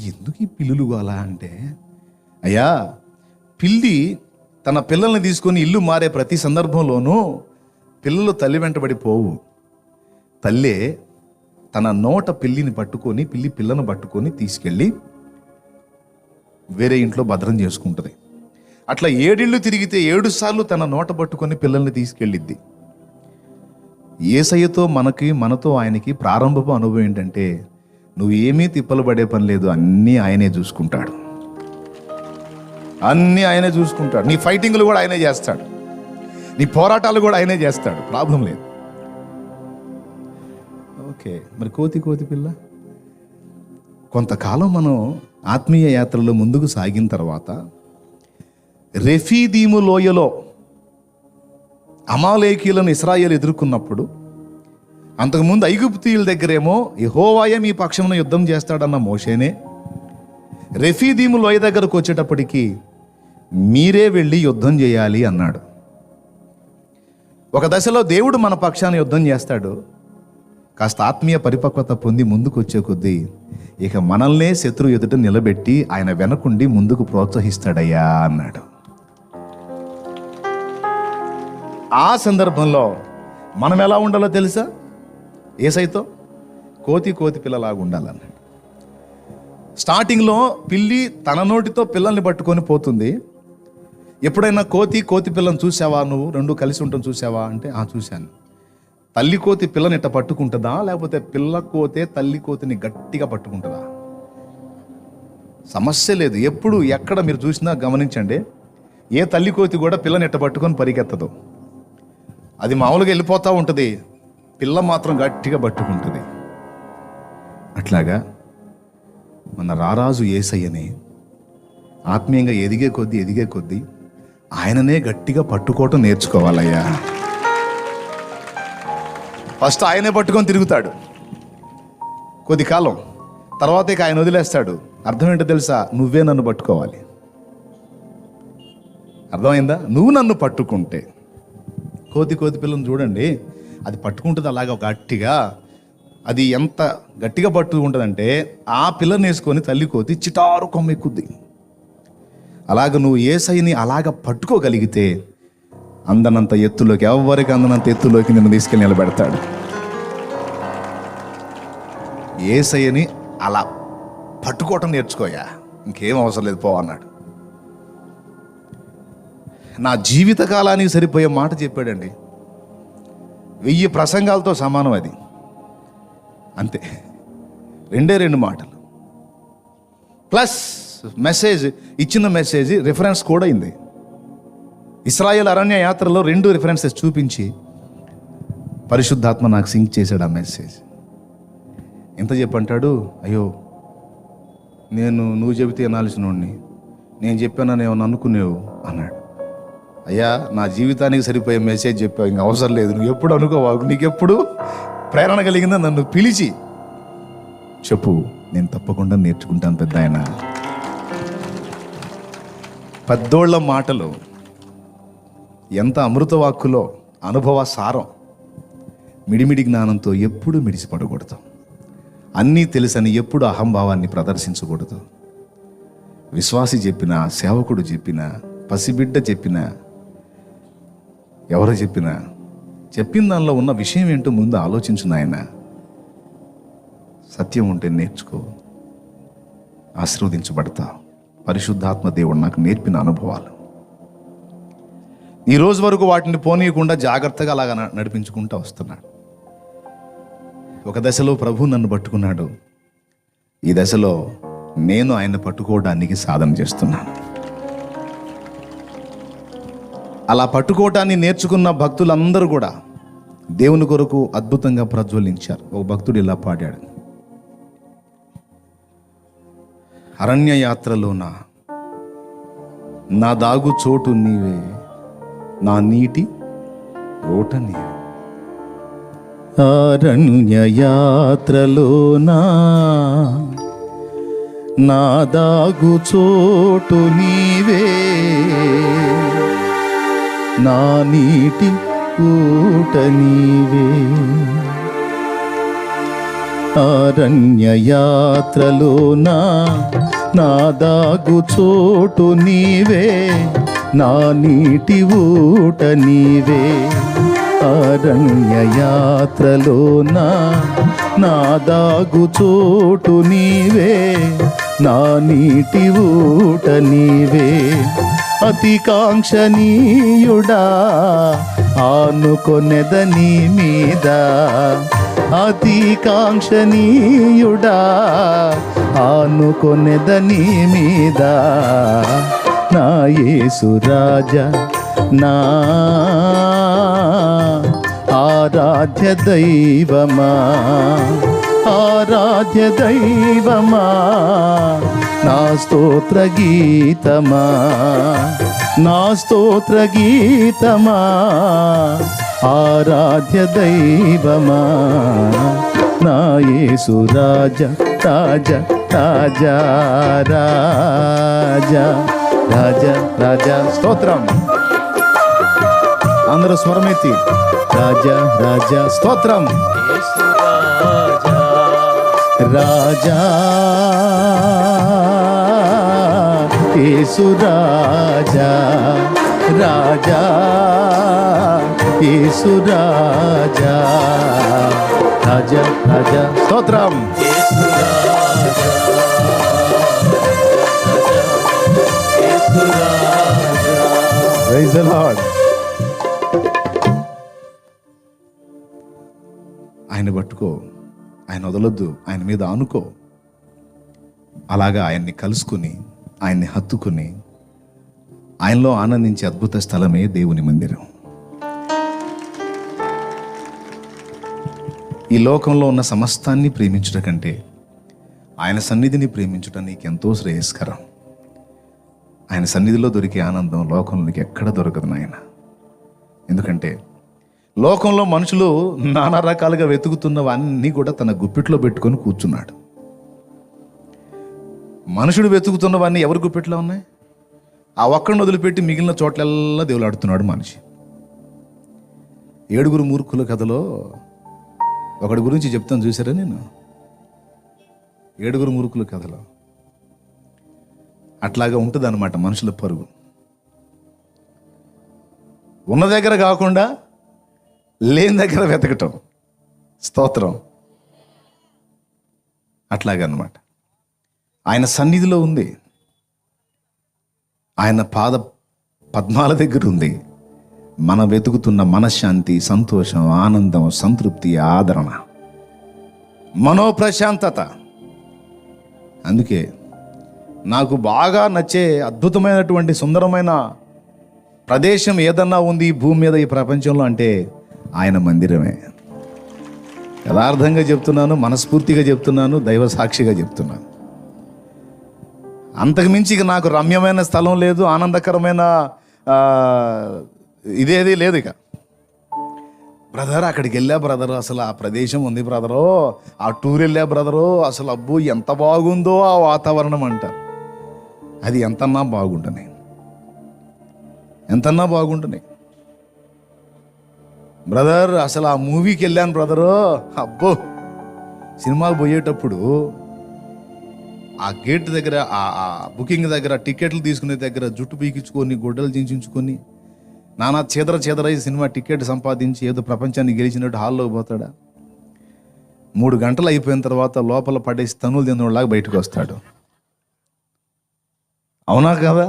ఎందుకు ఈ పిల్లులు అలా అంటే, అయ్యా, పిల్లి తన పిల్లల్ని తీసుకొని ఇల్లు మారే ప్రతి సందర్భంలోనూ పిల్లలు తల్లి వెంటబడి పోవు. తల్లే తన నోట పిల్లిని పట్టుకొని, పిల్లను పట్టుకొని తీసుకెళ్ళి వేరే ఇంట్లో భద్రం చేసుకుంటుంది. అట్లా 7 ఇళ్ళు తిరిగితే 7 సార్లు తన నోట పట్టుకొని పిల్లల్ని తీసుకెళ్ళిద్ది. యేసయ్యతో మనతో ఆయనకి ప్రారంభపు అనుభవం ఏంటంటే, నువ్వు ఏమీ తిప్పలు పడే పని లేదు, అన్నీ ఆయనే చూసుకుంటాడు. అన్నీ ఆయనే చూసుకుంటాడు. నీ ఫైటింగ్లు కూడా ఆయనే చేస్తాడు, నీ పోరాటాలు కూడా ఆయనే చేస్తాడు, ప్రాబ్లం లేదు. ఓకే, మరి కోతి పిల్ల కొంతకాలం మనం ఆత్మీయ యాత్రలో ముందుకు సాగిన తర్వాత రెఫీదీము లోయలో అమాలేకీలను ఇశ్రాయేలు ఎదుర్కొన్నప్పుడు, అంతకుముందు ఐగుప్తీయుల దగ్గరేమో యెహోవాయే మీ పక్షమున యుద్ధం చేస్తాడన్న మోషేనే రెఫీదీము లోయ దగ్గరకు వచ్చేటప్పటికి మీరే వెళ్ళి యుద్ధం చేయాలి అన్నాడు. ఒక దశలో దేవుడు మన పక్షాన యుద్ధం చేస్తాడు. కాస్త ఆత్మీయ పరిపక్వత పొంది ముందుకు వచ్చే కొద్దీ ఇక మనల్నే శత్రువు ఎదుట నిలబెట్టి ఆయన వెనకుండి ముందుకు ప్రోత్సహిస్తాడయ్యా అన్నాడు. ఆ సందర్భంలో మనం ఎలా ఉండాలో తెలుసా? యేసయ్యతో కోతి పిల్లలాగా ఉండాలన్నాడు. స్టార్టింగ్లో పిల్లి తన నోటితో పిల్లల్ని పట్టుకొని పోతుంది. ఎప్పుడైనా కోతి పిల్లని చూసావా, నువ్వు 2 కలిసి ఉంటాం చూసావా అంటే, చూశాను. తల్లి కోతి పిల్లని ఇట్ట పట్టుకుంటుందా, లేకపోతే పిల్ల కోతే తల్లి కోతిని గట్టిగా పట్టుకుంటుందా? సమస్య లేదు. ఎప్పుడు ఎక్కడ మీరు చూసినా గమనించండి, ఏ తల్లి కోతి కూడా పిల్లని ఇట్ట పట్టుకొని పరిగెత్తదు. అది మామూలుగా వెళ్ళిపోతూ ఉంటుంది, పిల్ల మాత్రం గట్టిగా పట్టుకుంటుంది. అట్లాగా మన రారాజు యేసయ్యని ఆత్మీయంగా ఎదిగే కొద్దీ ఆయననే గట్టిగా పట్టుకోవటం నేర్చుకోవాలయ్యా. ఫస్ట్ ఆయనే పట్టుకొని తిరుగుతాడు కొద్ది కాలం, తర్వాత ఇక ఆయన వదిలేస్తాడు. అర్థం ఏంటో తెలుసా? నువ్వే నన్ను పట్టుకోవాలి. అర్థమైందా? నువ్వు నన్ను పట్టుకుంటే. కోతి పిల్లని చూడండి, అది పట్టుకుంటుంది అలాగా గట్టిగా. అది ఎంత గట్టిగా పట్టుకుంటుందంటే ఆ పిల్లని వేసుకొని తల్లి కోతి చిటారు కొమ్మ ఎక్కుద్ది. అలాగ నువ్వు యేసయ్యని అలాగ పట్టుకోగలిగితే అందనంత ఎత్తులోకి, ఎవరికి అందనంత ఎత్తులోకి నిన్ను తీసుకెళ్ళి నిలబెడతాడు. యేసయ్యని అలా పట్టుకోవటం నేర్చుకోయా, ఇంకేం అవసరం లేదు, పో అన్నాడు. నా జీవిత కాలానికి సరిపోయే మాట చెప్పాడండి. 1000 ప్రసంగాలతో సమానం అది. అంతే, 2 మాటలు ప్లస్ మెసేజ్. ఇచ్చిన మెసేజ్ రిఫరెన్స్ కూడా అయింది. ఇశ్రాయేల్ అరణ్య యాత్రలో 2 రిఫరెన్సెస్ చూపించి పరిశుద్ధాత్మ నాకు సింక్ చేశాడు ఆ మెసేజ్. ఎంత చెప్పంటాడు, అయ్యో నువ్వు చెబితే వినాల్సినోడిని, నేను చెప్పానని ఏమన్నా అనుకునేవు అన్నాడు. అయ్యా, నా జీవితానికి సరిపోయే మెసేజ్ చెప్పావు, ఇంక అవసరం లేదు, నువ్వు ఎప్పుడు అనుకోవాకు, నీకెప్పుడు ప్రేరణ కలిగిందా నన్ను పిలిచి చెప్పు, నేను తప్పకుండా నేర్చుకుంటాను పెద్ద ఆయన. పెద్దోళ్ల మాటలు ఎంత అమృత వాక్కులో అనుభవ సారం. మిడిమిడి జ్ఞానంతో ఎప్పుడు మిడిసిపడకూడదు. అన్నీ తెలుసని ఎప్పుడు అహంభావాన్ని ప్రదర్శించకూడదు. విశ్వాసి చెప్పినా, సేవకుడు చెప్పినా, పసిబిడ్డ చెప్పినా, ఎవరు చెప్పిన దానిలో ఉన్న విషయం ఏంటో ముందు ఆలోచించు నాయన. సత్యం ఉంటే నేర్చుకో, ఆశీర్వదించబడతా. పరిశుద్ధాత్మ దేవుడు నాకు నేర్పిన అనుభవాలు ఈ రోజు వరకు వాటిని పోనీయకుండా జాగ్రత్తగా అలాగా నడిపించుకుంటూ వస్తున్నాడు. ఒక దశలో ప్రభు నన్ను పట్టుకున్నాడు, ఈ దశలో నేను ఆయన పట్టుకోవడానికి సాధన చేస్తున్నాను. అలా పట్టుకోవటాన్ని నేర్చుకున్న భక్తులందరూ కూడా దేవుని కొరకు అద్భుతంగా ప్రజ్వలించారు. ఒక భక్తుడు ఇలా పాడాడు: అరణ్య యాత్రలోన నా దాగు చోటు నీవే, నా నీటి ఓట నీవే. అరణ్య యాత్రలోన నా దాగు చోటు నీవే, నా నీటి ఊట నీవే. అరణ్య యాత్రలోన నా దాగు చోటు నీవే, నా నీటి ఊట నీవే. అరణ్య యాత్రలోన నా దాగు చోటు నీవే, నా నీటి ఊట నీవే. అతి కాంక్షణీయుడా ఆనుకొనెద నీ మీద, అతి కాంక్షణీయుడా ఆనుకొనెద నీ మీద. నా యేసు రాజా, నా ఆరాధ్య దైవమా, ఆరాధ్య దైవమా, నా స్తోత్ర గీతమా, నా స్తోత్ర గీతమా, ఆరాధ్య దైవమా. నా యేసు రాజా, రాజా, రాజా, రాజా, రాజా, రాజా. స్తోత్రం. అందరూ స్వరమెత్తి రాజా, రాజా. స్తోత్రం. రాజా యేసు రాజా, రాజా యేసు రాజా, రాజా, రాజా. స్తోత్రం. Praise the Lord. ఆయన పట్టుకో, ఆయన వదలొద్దు, ఆయన మీద ఆనుకో. అలాగా ఆయన్ని కలుసుకుని, ఆయన్ని హత్తుకుని, ఆయనలో ఆనందించే అద్భుత స్థలమే దేవుని మందిరం. ఈ లోకంలో ఉన్న సమస్తాన్ని ప్రేమించుట కంటే ఆయన సన్నిధిని ప్రేమించుట నీకెంతో శ్రేయస్కరం. ఆయన సన్నిధిలో దొరికే ఆనందం లోకంలోనికి ఎక్కడ దొరకదు నాయన. ఎందుకంటే లోకంలో మనుషులు నానా రకాలుగా వెతుకుతున్నవన్నీ కూడా తన గుప్పిట్లో పెట్టుకొని కూర్చున్నాడు. మనుషుడు వెతుకుతున్నవన్నీ ఎవరి గుప్పిట్లో ఉన్నాయి? ఆ ఒక్కడిని వదిలిపెట్టి మిగిలిన చోట్లల్లా దేవులాడుతున్నాడు మనిషి. 7 మూర్ఖుల కథలో ఒకడి గురించి చెప్తాను, చూసారా? నేను 7 మూర్ఖుల కథలో అట్లాగా ఉంటుంది అన్నమాట మనుషుల పరుగు. ఉన్న దగ్గర కాకుండా లేని దగ్గర వెతకటం. స్తోత్రం. అట్లాగన్నమాట. ఆయన సన్నిధిలో ఉంది, ఆయన పాద పద్మాల దగ్గర ఉంది మనం వెతుకుతున్న మనశ్శాంతి, సంతోషం, ఆనందం, సంతృప్తి, ఆదరణ, మనోప్రశాంతత. అందుకే నాకు బాగా నచ్చే అద్భుతమైనటువంటి సుందరమైన ప్రదేశం ఏదన్నా ఉంది ఈ భూమి మీద, ఈ ప్రపంచంలో అంటే ఆయన మందిరమే. యథార్థంగా చెప్తున్నాను, మనస్ఫూర్తిగా చెప్తున్నాను, దైవ సాక్షిగా చెప్తున్నాను. అంతకుమించి ఇక నాకు రమ్యమైన స్థలం లేదు, ఆనందకరమైన ఇదేది లేదు. ఇక బ్రదర్ అక్కడికి వెళ్ళా బ్రదరు, అసలు ఆ ప్రదేశం ఉంది బ్రదరు, ఆ టూర్ వెళ్ళా బ్రదరు, అసలు అబ్బో ఎంత బాగుందో ఆ వాతావరణం అంట. అది ఎంతన్నా బాగుంటున్నాయి, ఎంతన్నా బాగుంటున్నాయి బ్రదర్. అసలు ఆ మూవీకి వెళ్ళాను బ్రదరు, అబ్బో సినిమాకి పోయేటప్పుడు ఆ గేట్ దగ్గర, ఆ బుకింగ్ దగ్గర, టికెట్లు తీసుకునే దగ్గర జుట్టు పీకించుకొని, గుడ్డలు దించుకొని, నానా చెదరై సినిమా టికెట్ సంపాదించి ఏదో ప్రపంచాన్ని గెలిచినట్టు హాల్లోకి పోతాడా? 3 గంటలు అయిపోయిన తర్వాత లోపల పడేసి తనులు తిన్నోళ్ళలాగా బయటకు వస్తాడు. అవునా కదా?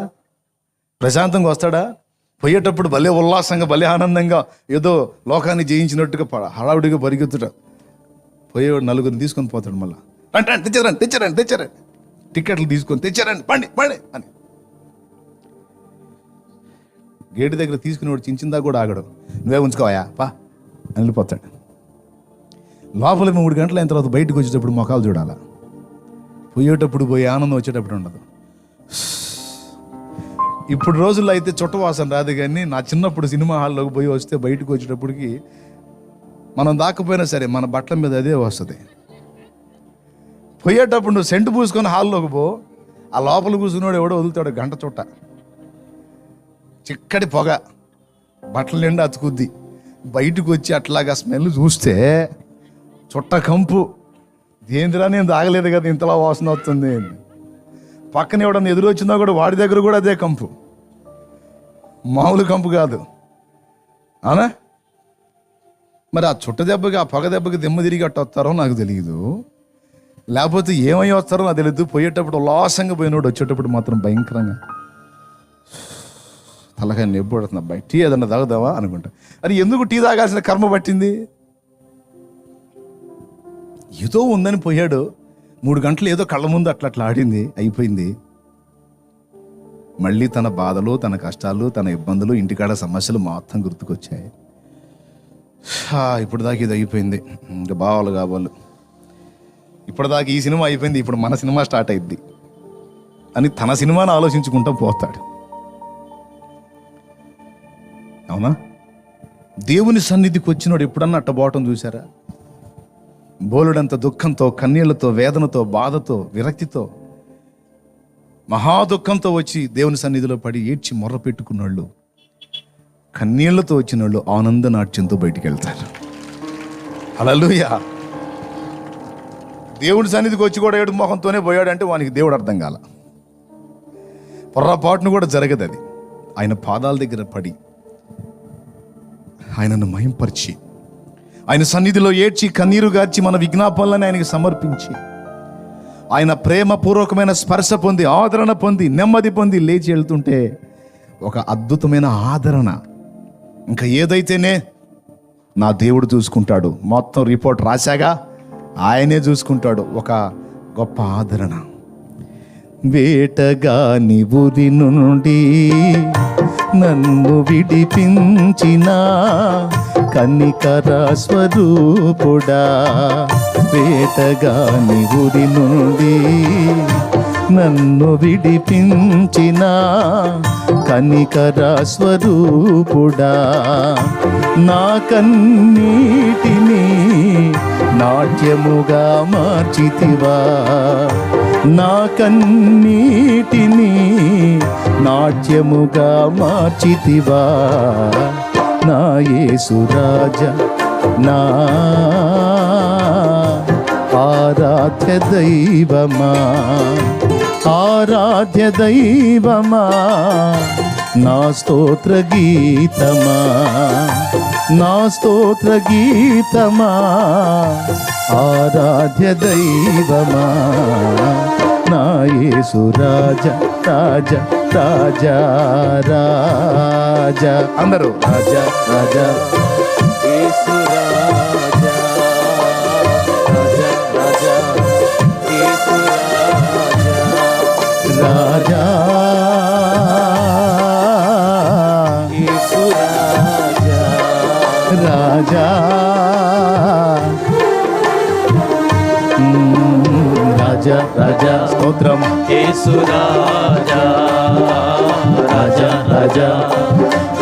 ప్రశాంతంగా వస్తాడా? పోయేటప్పుడు భలే ఉల్లాసంగా, భలే ఆనందంగా, ఏదో లోకాన్ని జయించినట్టుగా హడావుడిగా పరిగెత్తుట. పోయేవాడు 4 తీసుకొని పోతాడు. మళ్ళీ తెచ్చారండి టికెట్లు తీసుకొని తెచ్చారండి, పండి అని. గేటు దగ్గర తీసుకునేవాడు చించిందా కూడా ఆగడు. నువ్వే ఉంచుకోవా పా అని వెళ్ళిపోతాడు. లోపల 3 గంటలు అయిన తర్వాత బయటకు వచ్చేటప్పుడు మొఖాలు చూడాలా. పోయేటప్పుడు పోయి ఆనందం వచ్చేటప్పుడు ఉండదు. ఇప్పుడు రోజుల్లో అయితే చుట్టవాసన రాదు, కానీ నా చిన్నప్పుడు సినిమా హాల్లోకి పోయి వస్తే బయటకు వచ్చేటప్పటికి మనం దాకపోయినా సరే మన బట్టల మీద అదే వస్తుంది. పోయేటప్పుడు నువ్వు సెంటు పూసుకొని హాల్లోకి పో, ఆ లోపల కూర్చున్నాడు ఎవడో వదులుతాడు గంట చుట్ట, చిక్కటి పొగ బట్టల నిండా అతుకుద్ది. బయటకు వచ్చి అట్లాగా స్మెల్ చూస్తే చుట్ట కంపు. ఏందిరా నేను తాగలేదు కదా ఇంతలా వాసన వస్తుంది. పక్కన ఎవడన్నా ఎదురు వచ్చినా కూడా వాడి దగ్గర కూడా అదే కంపు, మామూలు కంపు కాదు. అవునా? మరి ఆ చుట్ట దెబ్బకి ఆ పొగ దెబ్బకి దిమ్మ తిరిగి అట్ట వస్తారో నాకు తెలియదు, లేకపోతే ఏమై వస్తారో నాకు తెలియదు. పోయేటప్పుడు ఉల్లాసంగా పోయినోడు వచ్చేటప్పుడు మాత్రం భయంకరంగా తలకాయ నొప్పి పడుతుంది. అబ్బాయి టీ ఏదన్నా తాగుదావా అనుకుంటా. అది ఎందుకు టీ తాగాల్సిన కర్మ పట్టింది? ఏదో ఉందని పోయాడు, 3 గంటలు ఏదో కళ్ళ ముందు అట్లా ఆడింది, అయిపోయింది. మళ్ళీ తన బాధలు, తన కష్టాలు, తన ఇబ్బందులు, ఇంటికాడ సమస్యలు మొత్తం గుర్తుకొచ్చాయి. ఇప్పుడు దాకా ఇది అయిపోయింది, ఇంకా బావాలు కావాలి, ఇప్పటిదాకా ఈ సినిమా అయిపోయింది, ఇప్పుడు మన సినిమా స్టార్ట్ అయింది అని తన సినిమాను ఆలోచించుకుంటూ పోతాడు. అవునా? దేవుని సన్నిధికి వచ్చినోడు ఎప్పుడన్నా అట్టబోవటం చూసారా? బోలుడంత దుఃఖంతో, కన్నీళ్లతో, వేదనతో, బాధతో, విరక్తితో, మహా దుఃఖంతో వచ్చి దేవుని సన్నిధిలో పడి ఏడ్చి మొర్ర పెట్టుకున్నోళ్ళు, కన్నీళ్లతో వచ్చిన వాళ్ళు ఆనంద నాట్యంతో బయటికి వెళ్తారు. హల్లెలూయా. దేవుడి సన్నిధికి వచ్చి కూడా ఏడు మొహంతోనే పోయాడంటే వానికి దేవుడు అర్థం కాల. పొర్రపాటును కూడా జరగదు అది. ఆయన పాదాల దగ్గర పడి ఆయనను మహింపరిచి, ఆయన సన్నిధిలో ఏడ్చి కన్నీరు గార్చి మన విజ్ఞాపనలను ఆయనకి సమర్పించి, ఆయన ప్రేమపూర్వకమైన స్పర్శ పొంది, ఆదరణ పొంది, నెమ్మది పొంది లేచి వెళ్తుంటే ఒక అద్భుతమైన ఆదరణ. ఇంకా ఏదైతేనే నా దేవుడు చూసుకుంటాడు, మొత్తం రిపోర్ట్ రాశాగా ఆయనే చూసుకుంటాడు. ఒక గొప్ప ఆదరణ. వేటగాని ఊరి నుండి నన్ను విడిపించిన కనికర స్వరూపుడా, వేటగాని ఊరి నుండి నన్ను విడిపించిన కనికర స్వరూపుడా, నా కన్నీటిని నాట్యముగా మార్చితివా, నా కన్నీటిని నాట్యముగా మార్చితివా, నా యేసు రాజా, నా ఆరాధ్య దైవమా, ఆరాధ్య దైవమా, నా స్తోత్ర గీతమా, నా స్తోత్ర గీతమా, ఆరాధ్య దైవమా, నా యేసు రాజా, రాజా, రాజా, రాజా. అందరూ రాజా, రాజా, యేసు రాజా, రాజా, రాజా, యేసు రాజా, రాజా, యేసు రాజా, రాజా, రాజా, రాజా, స్తోత్రం, యేసు రాజా, రాజా, రాజా,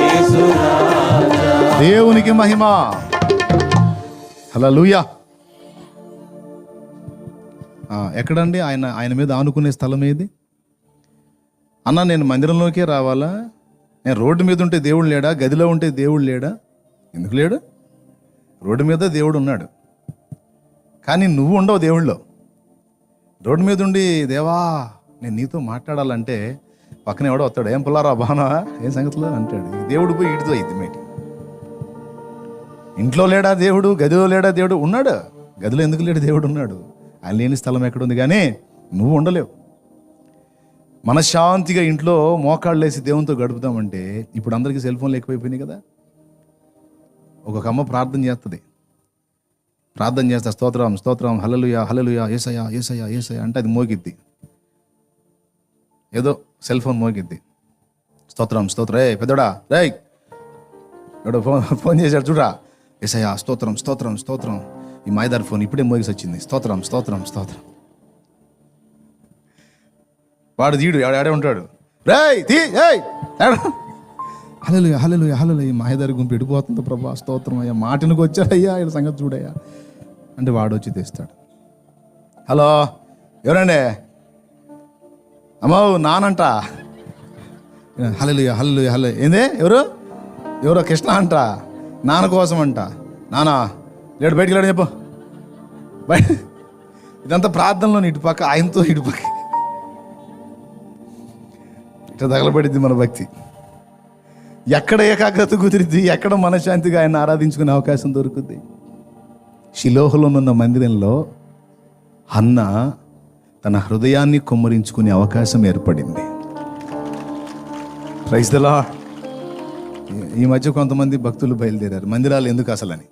యేసు రాజా. దేవునికి మహిమ. హల్లెలూయా. ఎక్కడండి ఆయన మీద ఆనుకునే స్థలం ఏది అన్న? నేను మందిరంలోకే రావాలా? నేను రోడ్డు మీద ఉంటే దేవుడు లేడా? గదిలో ఉంటే దేవుడు లేడా? ఎందుకు లేడు? రోడ్డు మీద దేవుడు ఉన్నాడు, కానీ నువ్వు ఉండవు దేవుళ్ళో. రోడ్డు మీద ఉండి దేవా నేను నీతో మాట్లాడాలంటే పక్కన ఎవడో వస్తాడు, ఏం పుల్లారా బానా, ఏం సంగతిలో అంటాడు. దేవుడు పోయి ఇటుతో అయింది మేటి. ఇంట్లో లేడా దేవుడు? గదిలో లేడా దేవుడు? ఉన్నాడు. గదిలో ఎందుకు లేడు? దేవుడు ఉన్నాడు. ఆయన లేని స్థలం ఎక్కడుంది? కానీ నువ్వు ఉండలేవు. మనశ్శాంతిగా ఇంట్లో మోకాళ్ళు వేసి దేవునితో గడుపుతామంటే ఇప్పుడు అందరికీ సెల్ ఫోన్లు ఎక్కువైపోయినాయి కదా. ఒక్కొక్క అమ్మ ప్రార్థన చేస్తుంది, ప్రార్థన చేస్తా స్తోత్రం, స్తోత్రం, హల్లెలూయా, హల్లెలూయా, యేసయ్యా, యేసయ్యా, యేసయ్యా అంటే అది మోగిద్ది, ఏదో సెల్ ఫోన్ మోగిద్ది. స్తోత్రం స్తోత్రం. రే పెద్దోడా, రే ఎవడో ఫోన్ చేశాడు చూడరా. యేసయ్యా స్తోత్రం స్తోత్రం స్తోత్రం. ఈ మాయదారి ఫోన్ ఇప్పుడే మోగిసి వచ్చింది. స్తోత్రం స్తోత్రం స్తోత్రం. వాడు తీడు ఆడే ఉంటాడు. రేయ్ తీ, ఏయ్ హల్లెలూయా హల్లెలూయా హల్లెలూయా. ఈ మాయదారి గుంపు ఎడిపోతుంది ప్రభా, స్తోత్రం అయ్యా, మాటనికి వచ్చాడయ్యా, ఇక్కడ సంగతి చూడయ్యా అంటే వాడు వచ్చి తెస్తాడు. హలో ఎవరండి? అమ్మో నానంట. హల్లెలూయా హల్లెలూయా హల్లెలూయా. ఏందే ఎవరో కృష్ణ అంట, నాన్న కోసం అంట. నానా లేడు, బయటికి లేడు చెప్పు. బయట ఇదంతా ప్రార్థనలో ఇటుపక్క ఆయనతో ఇటుపక్క ఇట్లా తగలబడిద్ది మన భక్తి. ఎక్కడ ఏకాగ్రత కుదిరిద్ది, ఎక్కడ మనశ్శాంతిగా ఆయన ఆరాధించుకునే అవకాశం దొరుకుద్ది. షిలోహులోనున్న మందిరంలో హన్న తన హృదయాన్ని కుమ్మరించుకునే అవకాశం ఏర్పడింది. Praise the Lord. ఈ మధ్య కొంతమంది భక్తులు బయలుదేరారు మందిరాలు ఎందుకు అసలని.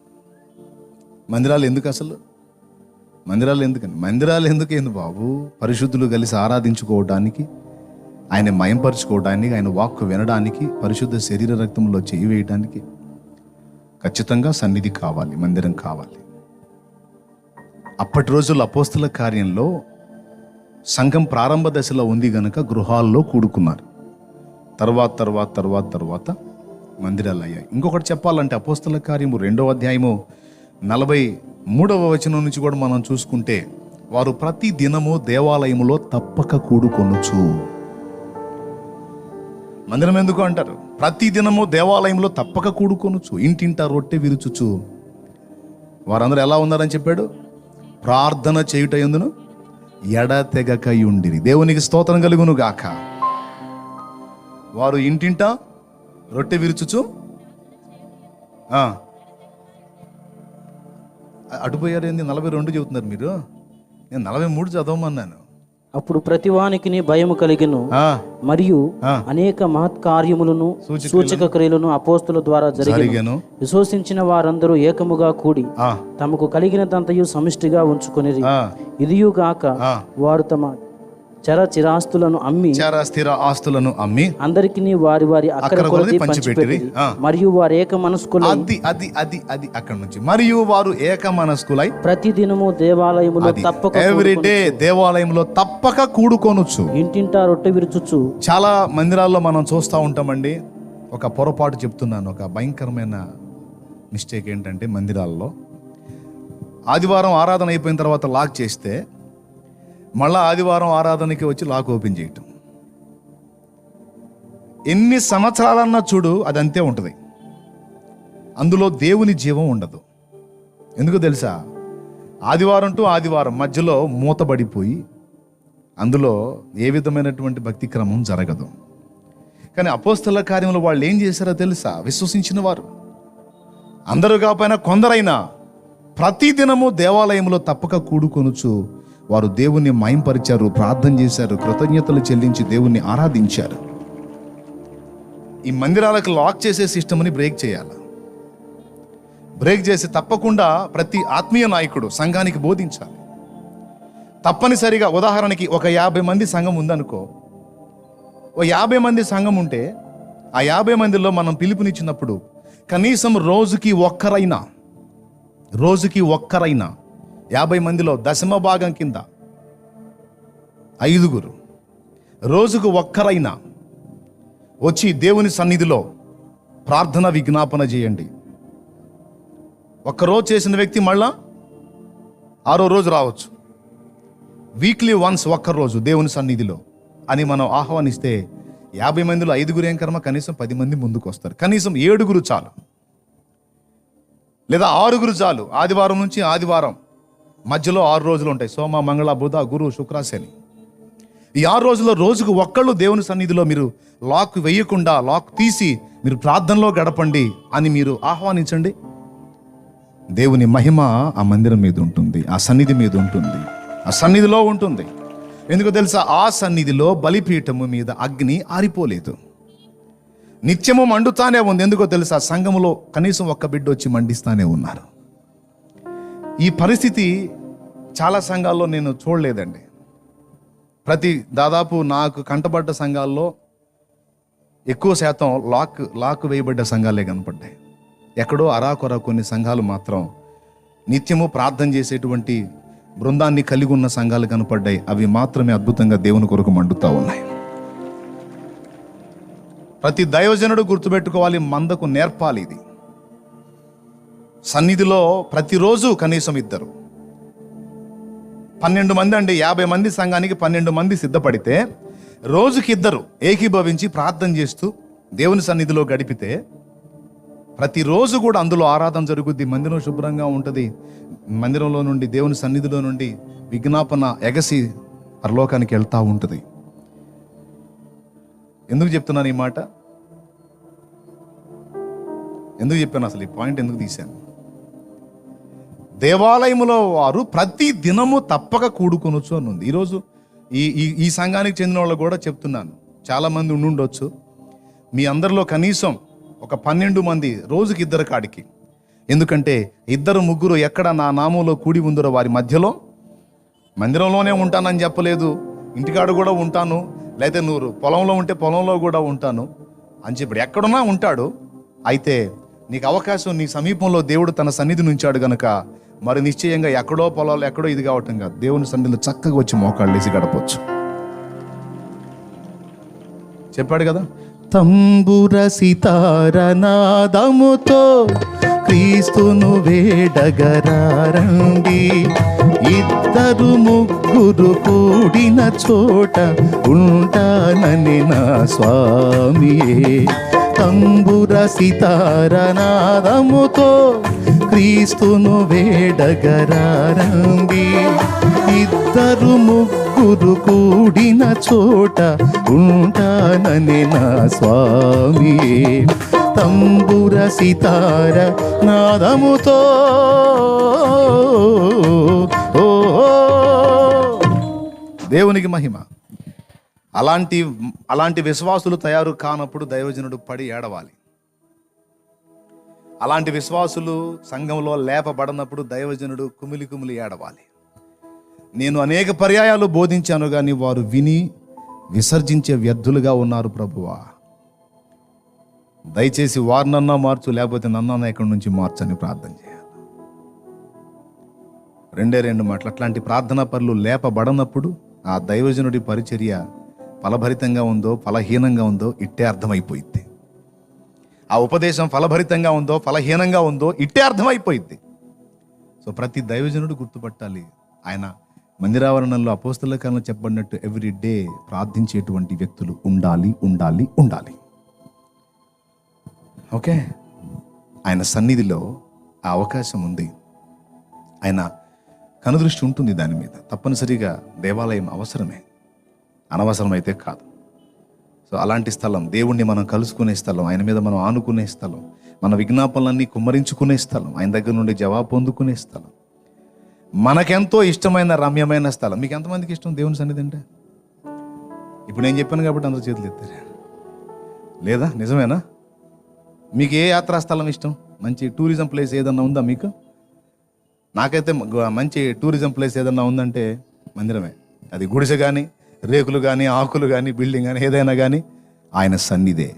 మందిరాలు ఎందుకని మందిరాలు ఎందుకు బాబు? పరిశుద్ధులు కలిసి ఆరాధించుకోవడానికి, ఆయన మయంపరుచుకోవడానికి, ఆయన వాక్కు వినడానికి, పరిశుద్ధ శరీర రక్తంలో చేయి వేయడానికి ఖచ్చితంగా సన్నిధి కావాలి, మందిరం కావాలి. అప్పటి రోజుల్లో అపోస్తల కార్యంలో సంఘం ప్రారంభ దశలో ఉంది గనక గృహాల్లో కూడుకున్నారు. తర్వాత మందిరాలు అయ్యాయి. ఇంకొకటి చెప్పాలంటే అపోస్తల కార్యము 2వ అధ్యాయము 43వ వచనం నుంచి కూడా మనం చూసుకుంటే, వారు ప్రతి దినము దేవాలయములో తప్పక కూడుకొనుచు. మందిరం ఎందుకు అంటారు? ప్రతి దినము దేవాలయంలో తప్పక కూడుకొనుచు, ఇంటింటా రొట్టె విరుచుచు. వారందరూ ఎలా ఉన్నారని చెప్పాడు? ప్రార్థన చేయుట యందును ఎడతెగకయుండిరి. దేవునికి స్తోత్రం కలుగును గాక. వారు ఇంటింటా రొట్టె విరుచుచు అటుపోయారు. ఏంది 42 చెబుతున్నారు మీరు? నేను 43 చదవమన్నాను. అప్పుడు ప్రతివానికి భయము కలిగెను, మరియు అనేక మహత్కార్యములను సూచక క్రియలను అపోస్తుల ద్వారా జరిగెను. విశ్వసించిన వారందరూ ఏకముగా కూడి తమకు కలిగినదంతయు సమిష్టిగా ఉంచుకొనిరి. ఇదియుగాక వారు తమ స్థిర ఆస్తులను అమ్మి అందరికి వారి వారి అక్కర కొలది పంచిపెట్టిరి. మరియు వారు ఏక మనస్కులై అక్కడ నుంచి మరియు వారు ఏక మనస్కులై ప్రతి దినము దేవాలయములో తప్పక ఎవ్రీడే దేవాలయంలో తప్పక కూడుకొనుచు, ఇంటింటా రొట్టె విరుచుచు. చాలా మందిరాల్లో మనం చూస్తూ ఉంటామండి. ఒక పొరపాటు చెప్తున్నాను, ఒక భయంకరమైన మిస్టేక్ ఏంటంటే, మందిరాల్లో ఆదివారం ఆరాధన అయిపోయిన తర్వాత లాక్ చేస్తే మళ్ళా ఆదివారం ఆరాధనకి వచ్చి లాక్ ఓపెన్ చేయటం. ఎన్ని సంవత్సరాలన్నా చూడు, అది అంతే ఉంటుంది. అందులో దేవుని జీవం ఉండదు. ఎందుకు తెలుసా? ఆదివారం టు ఆదివారం మధ్యలో మూతబడిపోయి అందులో ఏ విధమైనటువంటి భక్తి క్రమం జరగదు. కానీ అపోస్తల కార్యంలో వాళ్ళు ఏం చేశారో తెలుసా? విశ్వసించిన వారు అందరూ కాకపోయినా కొందరైనా ప్రతిదినము దేవాలయంలో తప్పక కూడుకొనుచు వారు దేవుణ్ణి మయంపరిచారు, ప్రార్థన చేశారు, కృతజ్ఞతలు చెల్లించి దేవుణ్ణి ఆరాధించారు. ఈ మందిరాలకు లాక్ చేసే సిస్టమ్ని బ్రేక్ చేయాలి. బ్రేక్ చేసి తప్పకుండా ప్రతి ఆత్మీయ నాయకుడు సంఘానికి బోధించాలి. తప్పనిసరిగా ఉదాహరణకి ఒక 50 మంది సంఘం ఉందనుకో, ఓ 50 మంది సంఘం ఉంటే ఆ 50 మందిలో మనం పిలుపునిచ్చినప్పుడు కనీసం రోజుకి ఒక్కరైనా 50 మందిలో దశమ భాగం కింద 5 రోజుకు ఒక్కరైనా వచ్చి దేవుని సన్నిధిలో ప్రార్థన విజ్ఞాపన చేయండి. ఒక్కరోజు చేసిన వ్యక్తి మళ్ళా 6వ రోజు రావచ్చు. వీక్లీ వన్స్ ఒక్కరోజు దేవుని సన్నిధిలో అని మనం ఆహ్వానిస్తే 50 మందిలో 5 ఏం కర్మ, కనీసం 10 మంది ముందుకు వస్తారు. కనీసం 7 చాలు, లేదా 6 చాలు. ఆదివారం నుంచి ఆదివారం మధ్యలో 6 రోజులు ఉంటాయి. సోమ, మంగళ, బుధ, గురు, శుక్ర, శని. ఈ 6 రోజుల్లో రోజుకు ఒక్కళ్ళు దేవుని సన్నిధిలో మీరు లాక్ వేయకుండా, లాక్ తీసి మీరు ప్రార్థనలో గడపండి అని మీరు ఆహ్వానించండి. దేవుని మహిమ ఆ మందిరం మీద ఉంటుంది, ఆ సన్నిధి మీద ఉంటుంది, ఆ సన్నిధిలో ఉంటుంది. ఎందుకు తెలుసా? ఆ సన్నిధిలో బలిపీఠము మీద అగ్ని ఆరిపోలేదు, నిత్యము మండుతానే ఉంది. ఎందుకో తెలుసా? సంఘములో కనీసం ఒక్క బిడ్డ వచ్చి మండిస్తానే ఉన్నారు. ఈ పరిస్థితి చాలా సంఘాల్లో నేను చూడలేదండి. దాదాపు నాకు కంటపడ్డ సంఘాల్లో ఎక్కువ శాతం లాక్ వేయబడ్డ సంఘాలే కనపడ్డాయి. ఎక్కడో అరాకొర కొన్ని సంఘాలు మాత్రం నిత్యము ప్రార్థన చేసేటువంటి బృందాన్ని కలిగి ఉన్న సంఘాలు కనపడ్డాయి. అవి మాత్రమే అద్భుతంగా దేవుని కొరకు మండుతూ ఉన్నాయి. ప్రతి దైవజనుడు గుర్తుపెట్టుకోవాలి, మందకు నేర్పాలి. ఇది సన్నిధిలో ప్రతిరోజు కనీసం 2, 12 మంది అండి, 50 మంది సంఘానికి 12 మంది సిద్ధపడితే రోజుకి 2 ఏకీభవించి ప్రార్థన చేస్తూ దేవుని సన్నిధిలో గడిపితే ప్రతిరోజు కూడా అందులో ఆరాధన జరుగుద్ది. మందిరం శుభ్రంగా ఉంటుంది. మందిరంలో నుండి దేవుని సన్నిధిలో నుండి విజ్ఞాపన ఎగసి పరలోకానికి వెళ్తూ ఉంటుంది. ఎందుకు చెప్తున్నాను ఈ మాట? ఎందుకు చెప్పాను అసలు ఈ పాయింట్ ఎందుకు తీశాను? దేవాలయములో వారు ప్రతి దినము తప్పక కూడుకొనొచ్చు అని ఉంది. ఈరోజు ఈ సంఘానికి చెందిన వాళ్ళు కూడా చెప్తున్నాను, చాలామంది ఉండుండొచ్చు. మీ అందరిలో కనీసం ఒక 12 మంది రోజుకి 2 కాడికి. ఎందుకంటే 2, 3 ఎక్కడ నా నామంలో కూడి ఉందరో వారి మధ్యలో, మందిరంలోనే ఉంటానని చెప్పలేదు, ఇంటికాడ కూడా ఉంటాను, లేకపోతే నువ్వు పొలంలో ఉంటే పొలంలో కూడా ఉంటాను అని చెప్పాడు. ఎక్కడున్నా ఉంటాడు. అయితే నీకు అవకాశం, నీ సమీపంలో దేవుడు తన సన్నిధిని ఉంచాడు గనక మరి నిశ్చయంగా ఎక్కడో పొలాలు ఎక్కడో ఇది కావటం కాదు, దేవుని సన్నిధిలో చక్కగా వచ్చి మోకాళ్ళు వేసి గడపవచ్చు. చెప్పాడు కదా, తంబుర సితార నాదముతో క్రీస్తును వేడగరారండి, 2, 3 కూడిన చోట ఉంటానని నా స్వామియే. తంబుర సితార నాదముతో క్రీస్తును వేడగరారండి, 2, 3 కూడిన చోట ఉంటానని నా స్వామియే. తంబుర సితార నాదముతో దేవునికి మహిమ. అలాంటి విశ్వాసులు తయారు కానప్పుడు దైవజనుడు పడి ఏడవాలి. అలాంటి విశ్వాసులు సంఘంలో లేపబడినప్పుడు దైవజనుడు కుమిలి కుమిలి ఏడవాలి. నేను అనేక పర్యాయాలు బోధించాను, కానీ వారు విని విసర్జించే వ్యర్థులుగా ఉన్నారు ప్రభువా, దయచేసి వారినన్నా మార్చు, లేకపోతే నన్నన్నా ఇక్కడి నుంచి మార్చని ప్రార్థన చేయాలి. 2 మాటలు. అట్లాంటి ప్రార్థనా పరులు లేపబడనప్పుడు ఆ దైవజనుడి పరిచర్య ఫలభరితంగా ఉందో ఫలహీనంగా ఉందో ఇట్టే అర్థమైపోయింది. ఆ ఉపదేశం ఫలభరితంగా ఉందో ఫలహీనంగా ఉందో ఇట్టే అర్థమైపోయింది. సో ప్రతి దైవజనుడు గుర్తుపట్టాలి, ఆయన మందిరావరణంలో అపోస్తలుల కాలంలో చెప్పబడినట్టు ఎవ్రీ డే ప్రార్థించేటువంటి వ్యక్తులు ఉండాలి ఉండాలి ఉండాలి. ఓకే, ఆయన సన్నిధిలో ఆ అవకాశం ఉంది, ఆయన కనుదృష్టి ఉంటుంది దాని మీద. తప్పనిసరిగా దేవాలయం అవసరమే, అనవసరమైతే కాదు. సో అలాంటి స్థలం, దేవుణ్ణి మనం కలుసుకునే స్థలం, ఆయన మీద మనం ఆనుకునే స్థలం, మన విజ్ఞాపనలన్నీ కుమ్మరించుకునే స్థలం, ఆయన దగ్గర నుండి జవాబు పొందుకునే స్థలం, మనకెంతో ఇష్టమైన రమ్యమైన స్థలం. మీకు ఎంతమందికి ఇష్టం దేవుని సన్నిధి అంటే? ఇప్పుడు నేను చెప్పాను కాబట్టి అందరూ చేతులు ఎత్తారు, లేదా? నిజమేనా? మీకు ఏ యాత్రా స్థలం ఇష్టం? మంచి టూరిజం ప్లేస్ ఏదన్నా ఉందా మీకు? నాకైతే మంచి టూరిజం ప్లేస్ ఏదన్నా ఉందంటే మందిరమే. అది గుడిసె కానీ, రేకులు కానీ, ఆకులు కానీ, బిల్డింగ్ కానీ, ఏదైనా కానీ ఆయన సన్నిధే.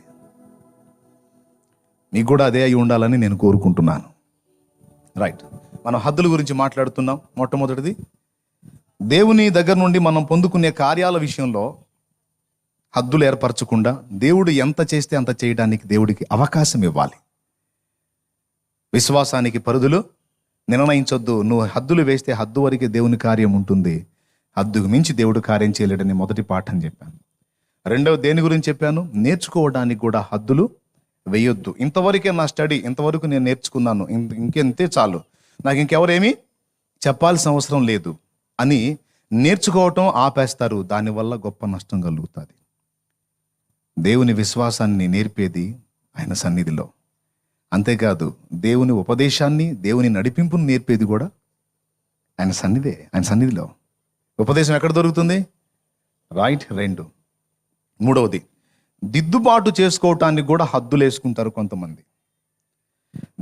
మీకు కూడా అదే అయి ఉండాలని నేను కోరుకుంటున్నాను. రైట్, మనం హద్దుల గురించి మాట్లాడుతున్నాం. మొట్టమొదటిది, దేవుని దగ్గర నుండి మనం పొందుకునే కార్యాల విషయంలో హద్దులు ఏర్పరచకుండా దేవుడు ఎంత చేస్తే అంత చేయడానికి దేవుడికి అవకాశం ఇవ్వాలి. విశ్వాసానికి పరిధులు నిర్ణయించొద్దు. నువ్వు హద్దులు వేస్తే హద్దు వరకే దేవుని కార్యం ఉంటుంది, హద్దుకు మించి దేవుడు కార్యం చేయలేడని మొదటి పాఠం చెప్పాను. రెండవ దేని గురించి చెప్పాను? నేర్చుకోవడానికి కూడా హద్దులు వేయొద్దు. ఇంతవరకే నా స్టడీ, ఇంతవరకు నేను నేర్చుకున్నాను, ఇంకెంతే చాలు, నాకు ఇంకెవరేమీ చెప్పాల్సిన అవసరం లేదు అని నేర్చుకోవటం ఆపేస్తారు. దానివల్ల గొప్ప నష్టం కలుగుతుంది. దేవుని విశ్వాసాన్ని నేర్పేది ఆయన సన్నిధిలో. అంతేకాదు దేవుని ఉపదేశాన్ని, దేవుని నడిపింపును నేర్పేది కూడా ఆయన సన్నిధే, ఆయన సన్నిధిలో. ఉపదేశం ఎక్కడ దొరుకుతుంది? రైట్. 2, మూడవది, దిద్దుబాటు చేసుకోవటానికి కూడా హద్దులు వేసుకుంటారు కొంతమంది.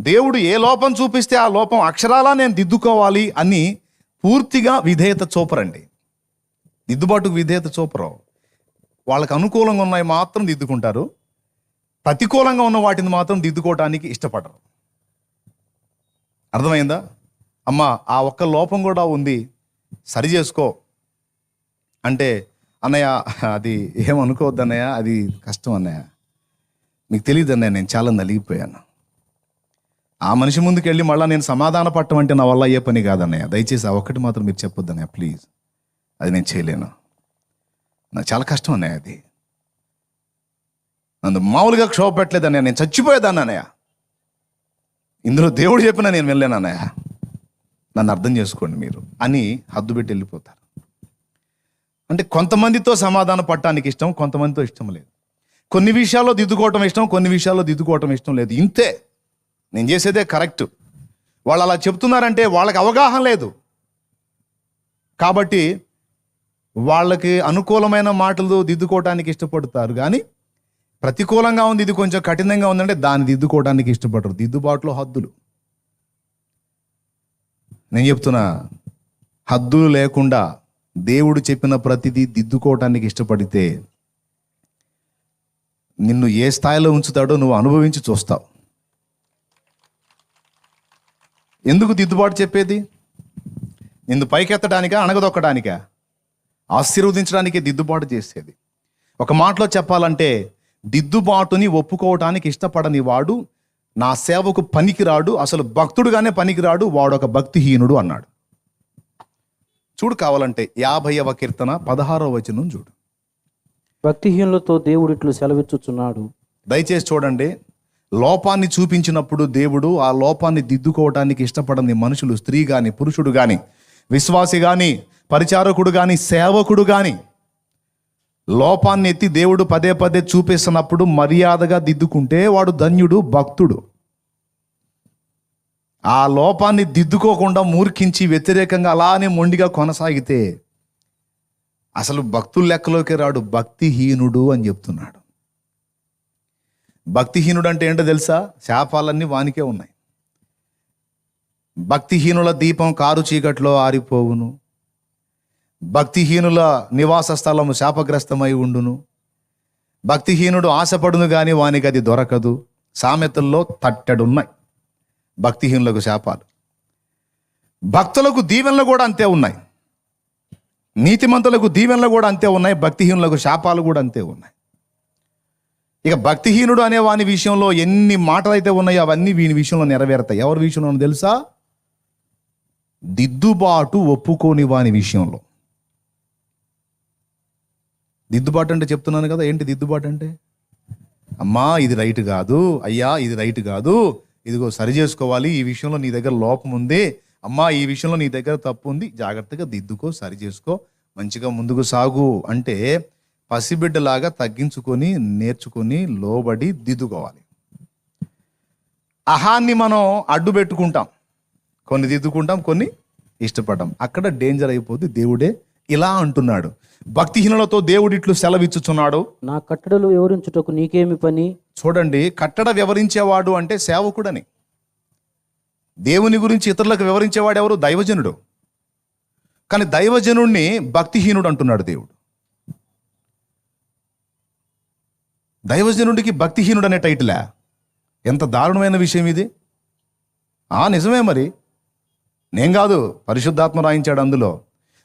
దేవుడు ఏ లోపం చూపిస్తే ఆ లోపం అక్షరాలా నేను దిద్దుకోవాలి అని పూర్తిగా విధేయత చూపరండి. దిద్దుబాటుకు విధేయత చూపరు. వాళ్ళకు అనుకూలంగా ఉన్నాయి మాత్రం దిద్దుకుంటారు, ప్రతికూలంగా ఉన్న వాటిని మాత్రం దిద్దుకోవటానికి ఇష్టపడరు. అర్థమైందా? అమ్మా, ఆ ఒక్క లోపం కూడా ఉంది, సరి చేసుకో అంటే, అన్నయ్య అది ఏమనుకోవద్దు అన్నయ్య, అది కష్టం అన్నయ్య, మీకు తెలియదు అన్నయ్య, నేను చాలా నలిగిపోయాను. ఆ మనిషి ముందుకు వెళ్ళి మళ్ళీ నేను సమాధాన పట్టం అంటే నా వల్ల అయ్యే పని కాదన్నయ్య. దయచేసి ఆ ఒక్కటి మాత్రం మీరు చెప్పొద్దు అన్నయ్య ప్లీజ్, అది నేను చేయలేను, నాకు చాలా కష్టం అన్నయ్య, అది నన్ను మామూలుగా క్షోభ పెట్టలేదు అన్నయ్య, నేను చచ్చిపోయేదాన్ని అన్నయ్య, ఇందులో దేవుడు చెప్పినా నేను వెళ్ళాను అన్నయ్య, నన్ను అర్థం చేసుకోండి మీరు అని హద్దు పెట్టి వెళ్ళిపోతారు. అంటే కొంతమందితో సమాధానం పట్టడానికి ఇష్టం, కొంతమందితో ఇష్టం లేదు. కొన్ని విషయాల్లో దిద్దుకోవటం ఇష్టం, కొన్ని విషయాల్లో దిద్దుకోవటం ఇష్టం లేదు. ఇంతే, నేను చేసేదే కరెక్ట్. వాళ్ళు అలా చెప్తున్నారంటే వాళ్ళకి అవగాహన లేదు కాబట్టి వాళ్ళకి అనుకూలమైన మాటలు దిద్దుకోవటానికి ఇష్టపడతారు, కానీ ప్రతికూలంగా ఉంది, ఇది కొంచెం కఠినంగా ఉందంటే దాన్ని దిద్దుకోవడానికి ఇష్టపడరు. దిద్దుబాటులో హద్దులు. నేను చెప్తున్నా, హద్దులు లేకుండా దేవుడు చెప్పిన ప్రతిదీ దిద్దుకోవటానికి ఇష్టపడితే నిన్ను ఏ స్థాయిలో ఉంచుతాడో నువ్వు అనుభవించి చూస్తావు. ఎందుకు దిద్దుబాటు చెప్పేది? నిన్ను పైకెత్తడానికా, అణగదొక్కడానికా? ఆశీర్వదించడానికి దిద్దుబాటు చేసేది. ఒక మాటలో చెప్పాలంటే, దిద్దుబాటుని ఒప్పుకోవటానికి ఇష్టపడని వాడు నా సేవకు పనికిరాడు, అసలు భక్తుడుగానే పనికిరాడు, వాడు ఒక భక్తిహీనుడు అన్నాడు. చూడు కావాలంటే 50వ కీర్తన 16వ వచనం చూడు. భక్తిహీనులతో దేవుడిట్లు సెలవిచ్చుచున్నాడు. దయచేసి చూడండి. లోపాన్ని చూపించినప్పుడు దేవుడు ఆ లోపాన్ని దిద్దుకోవటానికి ఇష్టపడని మనుషులు, స్త్రీ కానీ పురుషుడు కానీ, విశ్వాసి కానీ, పరిచారకుడు కానీ, సేవకుడు కానీ, లోపాన్ని ఎత్తి దేవుడు పదే పదే చూపిస్తున్నప్పుడు మర్యాదగా దిద్దుకుంటే వాడు ధన్యుడు, భక్తుడు. ఆ లోపాన్ని దిద్దుకోకుండా మూర్ఖించి వ్యతిరేకంగా అలానే మొండిగా కొనసాగితే అసలు భక్తుల లెక్కలోకి రాడు, భక్తిహీనుడు అని చెప్తున్నాడు. భక్తిహీనుడు అంటే ఏంటో తెలుసా? శాపాలన్నీ వానికే ఉన్నాయి. భక్తిహీనుల దీపం కారు చీకట్లో ఆరిపోవును, భక్తిహీనుల నివాస స్థలము శాపగ్రస్తమై ఉండును, భక్తిహీనుడు ఆశపడును కానీ వానికి అది దొరకదు. సామెతల్లో తట్టడున్నాయి భక్తిహీనులకు శాపాలు. భక్తులకు దీవెనలు కూడా అంతే ఉన్నాయి, నీతిమంతులకు దీవెనలు కూడా అంతే ఉన్నాయి, భక్తిహీనులకు శాపాలు కూడా అంతే ఉన్నాయి. ఇక భక్తిహీనుడు అనే వాని విషయంలో ఎన్ని మాటలు అయితే ఉన్నాయో అవన్నీ వీని విషయంలో నెరవేరుతాయి. ఎవరి విషయంలో తెలుసా? దిద్దుబాటు ఒప్పుకోని వాని విషయంలో. దిద్దుబాటు అంటే చెప్తున్నాను కదా, ఏంటి దిద్దుబాటు అంటే? అమ్మా ఇది రైట్ కాదు, అయ్యా ఇది రైట్ కాదు, ఇదిగో సరి చేసుకోవాలి, ఈ విషయంలో నీ దగ్గర లోపం ఉంది, అమ్మా ఈ విషయంలో నీ దగ్గర తప్పు ఉంది, జాగ్రత్తగా దిద్దుకో, సరి చేసుకో, మంచిగా ముందుకు సాగు అంటే పసిబిడ్డలాగా తగ్గించుకొని నేర్చుకొని లోబడి దిద్దుకోవాలి. అహాన్ని మనం అడ్డు పెట్టుకుంటాం, కొన్ని దిద్దుకుంటాం, కొన్ని ఇష్టపడ్డాం. అక్కడ డేంజర్ అయిపోతుంది. దేవుడే ఇలా అంటున్నాడు, భక్తిహీనులతో దేవుడు ఇట్లు సెలవిచ్చుచున్నాడు, నా కట్టడలు వివరించుటకు నీకేమి పని? చూడండి, కట్టడ వివరించేవాడు అంటే సేవకుడని. దేవుని గురించి ఇతరులకు వివరించేవాడు ఎవరు? దైవజనుడు. కానీ దైవజనుడిని భక్తిహీనుడు అంటున్నాడు దేవుడు. దైవజనుడికి భక్తిహీనుడు అనే టైటిలా? ఎంత దారుణమైన విషయం ఇది. నిజమే, మరి నేను కాదు, పరిశుద్ధాత్మ రాయించాడు అందులో.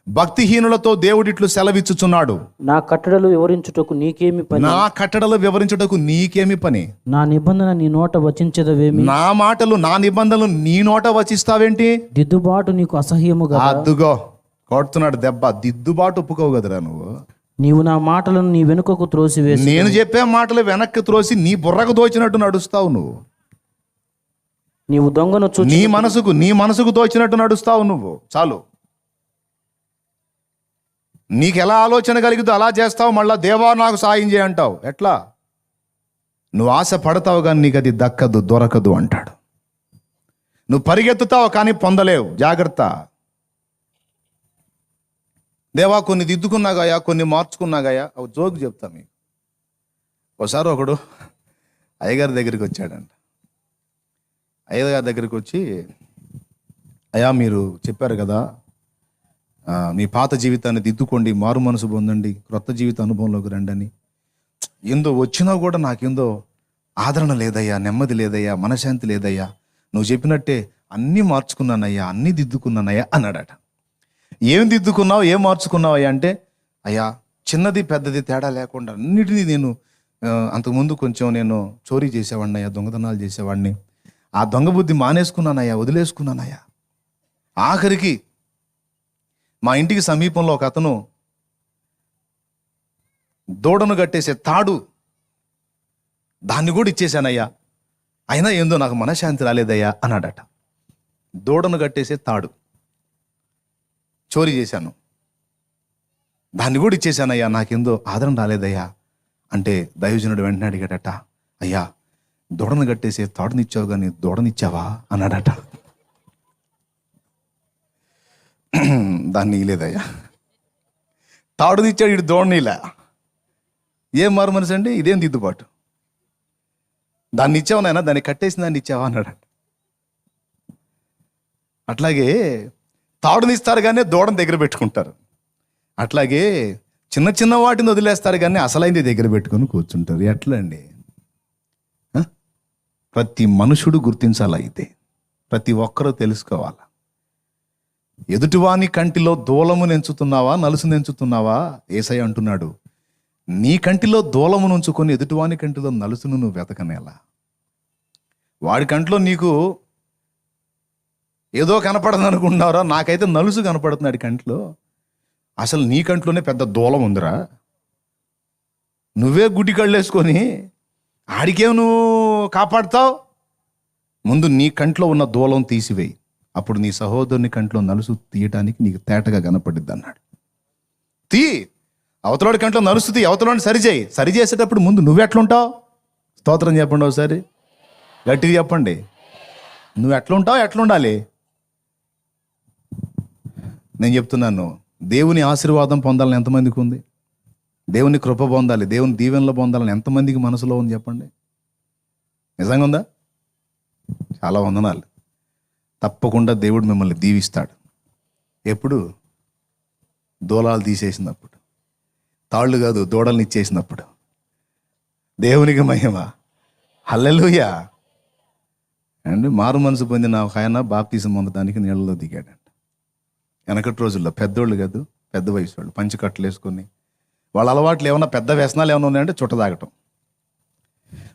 భక్తిహీనులతో దేవుడిట్లు సెలవిచ్చుచున్నాడు, నా కట్టడలు వివరించుటకు నీకేమి పని? నా కట్టడలు వివరించుటకు నీకేమి పని? నా నిబంధన నీ నోట వచించదవేమి? నా మాటలు, నా నిబంధనలు నీ నోట వచిస్తావేంటి? దిద్దుబాటు నీకు అసహ్యము కదా. అద్దుగో కొడుతున్నాడు దెబ్బ. దిద్దుబాటు ఒప్పుకోవు కదరా నువ్వు. నీవు నా మాటలను నీ వెనుకకు త్రోసివేసి, నేను చెప్పే మాటలు వెనక్కి త్రోసి నీ బుర్రకు దోచినట్టు నడుస్తావు నువ్వు. నీవు దొంగను చూచి నీ మనసుకు దోచినట్టు నడుస్తావు నువ్వు. చాలు, నీకు ఎలా ఆలోచన కలిగితే అలా చేస్తావు. మళ్ళా దేవా నాకు సాయం చేయంటావు. ఎట్లా? నువ్వు ఆశ పడతావు కానీ నీకు అది దక్కదు, దొరకదు అంటాడు. నువ్వు పరిగెత్తుతావు కానీ పొందలేవు. జాగ్రత్త. దేవా కొన్ని దిద్దుకున్నాగాయా, కొన్ని మార్చుకున్నాగాయా. ఒక జోక్ చెప్తా మీకు. ఒకసారి ఒకడు అయ్యగారి దగ్గరికి వచ్చాడంట. అయ్యగారి దగ్గరికి వచ్చి, అయ్యా మీరు చెప్పారు కదా మీ పాత జీవితాన్ని దిద్దుకోండి, మారు మనసు పొందండి, క్రొత్త జీవిత అనుభవంలోకి రండి అని. ఏందో వచ్చినా కూడా నాకేందో ఆదరణ లేదయ్యా, నెమ్మది లేదయ్యా, మనశ్శాంతి లేదయ్యా, నువ్వు చెప్పినట్టే అన్నీ మార్చుకున్నానయ్యా, అన్నీ దిద్దుకున్నానయ్యా అన్నాడట. ఏం దిద్దుకున్నావు, ఏం మార్చుకున్నావు అయ్యా అంటే, అయ్యా చిన్నది పెద్దది తేడా లేకుండా అన్నిటినీ నేను అంతకుముందు కొంచెం నేను చోరీ చేసేవాడిని అయ్యా, దొంగతనాలు చేసేవాడిని, ఆ దొంగ బుద్ధి మానేసుకున్నానయ్యా, వదిలేసుకున్నానయ్యా. ఆఖరికి మా ఇంటికి సమీపంలో ఒక అతను దూడను కట్టేసే తాడు, దాన్ని కూడా ఇచ్చేశానయ్యా, అయినా ఏందో నాకు మనశ్శాంతి రాలేదయ్యా అన్నాడట. దూడను కట్టేసే తాడు చోరీ చేశాను, దాన్ని కూడా ఇచ్చేశానయ్యా, నాకేందో ఆదరణ రాలేదయ్యా అంటే దైవజనుడు వెంటనే అడిగాడట, అయ్యా దూడను కట్టేసే తాడునిచ్చావు కానీ దూడనిచ్చావా అన్నాడట. దాన్ని ఇలేదయ్యా, తాడునిచ్చాడు, ఇటు దూడనిలా. ఏం మారు మనసు అండి, ఇదేం దిద్దుబాటు? దాన్ని ఇచ్చావు నాయనా, దాన్ని కట్టేసిన దాన్ని ఇచ్చావా అన్నాడట. అట్లాగే తాడునిస్తారు కానీ దూడని దగ్గర పెట్టుకుంటారు. అట్లాగే చిన్న చిన్న వాటిని వదిలేస్తారు కానీ అసలైంది దగ్గర పెట్టుకొని కూర్చుంటారు. ఎట్లా అండి? ప్రతి మనుషుడు గుర్తించాలా, అయితే ప్రతి ఒక్కరూ తెలుసుకోవాలా. ఎదుటివాని కంటిలో దూలము నెంచుతున్నావా, నలుసు నెంచుతున్నావా? యేసయ్య అంటున్నాడు, నీ కంటిలో దూలము నుంచుకొని ఎదుటివాని కంటిలో నలుసును నువ్వు వెతకనేలా. వాడి కంట్లో నీకు ఏదో కనపడదు అనుకుంటున్నారా? నాకైతే నలుసు కనపడుతున్నాడు కంట్లో. అసలు నీ కంట్లోనే పెద్ద దూలం ఉందిరా. నువ్వే గుడ్డి కళ్ళు వేసుకొని ఆడికేం నువ్వు కాపాడుతావు? ముందు నీ కంట్లో ఉన్న దూలం తీసివేయి, అప్పుడు నీ సహోదరుని కంట్లో నలుసు తీయటానికి నీకు తేటగా కనపడిద్ది అన్నాడు. అవతలోడి కంట్లో నలుసు తీ, అవతలోని సరిచేయి. సరిచేసేటప్పుడు ముందు నువ్వెట్లుంటావు? స్తోత్రం చెప్పండి ఒకసారి, గట్టిగా చెప్పండి. నువ్వు ఎట్లుంటావు, ఎట్లుండాలి? నేను చెప్తున్నాను, దేవుని ఆశీర్వాదం పొందాలని ఎంతమందికి ఉంది? దేవుని కృప పొందాలి, దేవుని దీవెనలో పొందాలని ఎంతమందికి మనసులో ఉంది చెప్పండి? నిజంగా ఉందా? చాలా వందనాలు. తప్పకుండా దేవుడు మిమ్మల్ని దీవిస్తాడు. ఎప్పుడు? దూలాలు తీసేసినప్పుడు, తాళ్ళు కాదు దూడల్ని ఇచ్చేసినప్పుడు. దేవునికి మహిమ, హల్లెలూయా. అండ్ మారు మనసు పొందిన ఒక ఆయన బాప్తీసం పొందడానికి నీళ్ళలో దిగాడంట. వెనకటి రోజుల్లో పెద్దోళ్ళు కాదు, పెద్ద వయసు వాళ్ళు పంచి కట్టలు వేసుకొని, వాళ్ళ అలవాట్లు ఏమన్నా పెద్ద వ్యసనాలు ఏమైనా ఉన్నాయంటే చుట్ట తాగటం.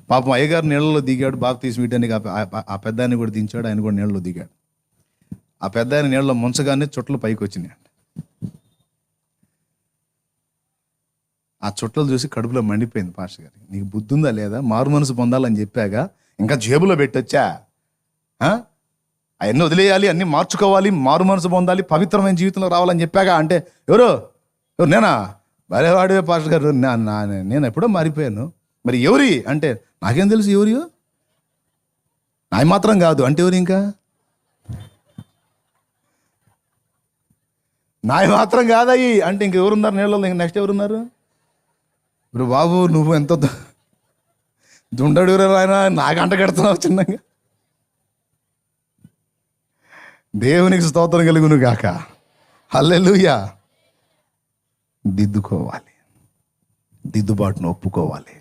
పాపం అయ్యగారు నీళ్ళలో దిగాడు, బాప్తీసం ఇవ్వడానికి ఆ పెద్ద ఆయన కూడా దించాడు, ఆయన కూడా నీళ్ళలో దిగాడు. ఆ పెద్ద ఆయన నీళ్ళలో ముంచగానే చుట్టలు పైకి వచ్చినాయి అంట. ఆ చుట్టలు చూసి కడుపులో మండిపోయింది పాస్టర్ గారికి. నీకు బుద్ధి ఉందా లేదా? మారు మనసు పొందాలని చెప్పాక ఇంకా జేబులో పెట్టొచ్చా? అవన్నీ వదిలేయాలి, అన్నీ మార్చుకోవాలి, మారు మనసు పొందాలి, పవిత్రమైన జీవితంలో రావాలని చెప్పాగా అంటే ఎవరు నేనా? భలేవాడే పాస్టర్ గారు, నేను ఎప్పుడో మారిపోయాను. మరి ఎవరి అంటే నాకేం తెలుసు ఎవరి? నాయ మాత్రం కాదు అంటే ఎవరు? ఇంకా నాయ మాత్రం కాదయ్యి అంటే ఇంకెవరున్నారు నీళ్ళలో? ఇంక నెక్స్ట్ ఎవరున్నారు? ఇప్పుడు బాబు నువ్వు ఎంత దుండడు ఆయన, నాకంట కడుతున్నావు చిన్నగా. దేవునికి స్తోత్రం కలుగును గాక, హల్లెలూయా. దిద్దుకోవాలి, దిద్దుబాటును ఒప్పుకోవాలి.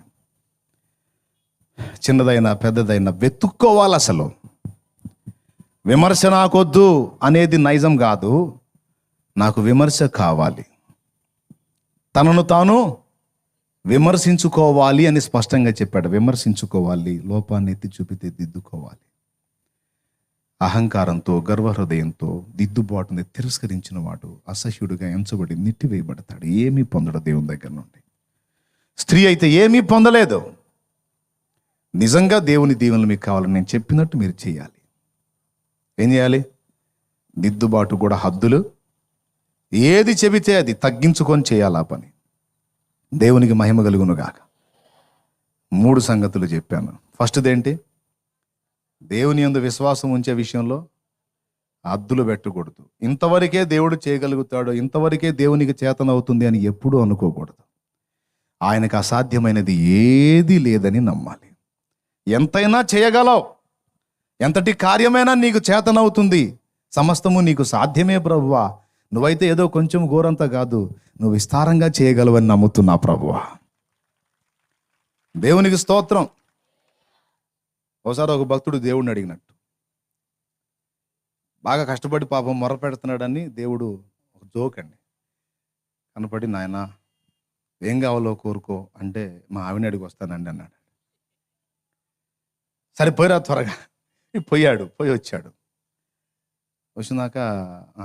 చిన్నదైనా పెద్దదైనా వెతుక్కోవాలి. అసలు విమర్శ నాకొద్దు అనేది నైజం కాదు, నాకు విమర్శ కావాలి. తనను తాను విమర్శించుకోవాలి అని స్పష్టంగా చెప్పాడు. విమర్శించుకోవాలి, లోపాన్ని ఎత్తి చూపితే దిద్దుకోవాలి. అహంకారంతో గర్వహృదయంతో దిద్దుబాటుని తిరస్కరించిన వాడు అసహ్యుడిగా ఎంచబడి నెట్టివేయబడతాడు. ఏమీ పొందడు దేవుని దగ్గర నుండి. స్త్రీ అయితే ఏమీ పొందలేదు. నిజంగా దేవుని దీవెనలు మీకు కావాలని నేను చెప్పినట్టు మీరు చేయాలి. ఏం చేయాలి? దిద్దుబాటు కూడా హద్దులు, ఏది చెబితే అది తగ్గించుకొని చేయాలి ఆ పని. దేవునికి మహిమ కలుగును గాక. 3 సంగతులు చెప్పాను. ఫస్ట్ది ఏంటి? దేవుని యందు విశ్వాసం ఉంచే విషయంలో హద్దులు పెట్టకూడదు. ఇంతవరకే దేవుడు చేయగలుగుతాడు, ఇంతవరకే దేవునికి చేతనవుతుంది అని ఎప్పుడూ అనుకోకూడదు. ఆయనకు అసాధ్యమైనది ఏదీ లేదని నమ్మాలి. ఎంతైనా చేయగలవు, ఎంతటి కార్యమైనా నీకు చేతనవుతుంది, సమస్తము నీకు సాధ్యమే ప్రభువా. నువ్వైతే ఏదో కొంచెం ఘోరంతా కాదు, నువ్వు విస్తారంగా చేయగలవని నమ్ముతున్నా ప్రభువా. దేవునికి స్తోత్రం. ఒకసారి ఒక భక్తుడు దేవుడిని అడిగినట్టు, బాగా కష్టపడి పాపం మొర పెడుతున్నాడని దేవుడు ఒక జోక్ అండి కనపడి, నాయన ఏం కావాలో కోరుకో అంటే, మా ఆవిడని అడిగి వస్తానండి అన్నాడు. సరే పోయిరా త్వరగా. పోయాడు, పోయి వచ్చాడు. వచ్చినాక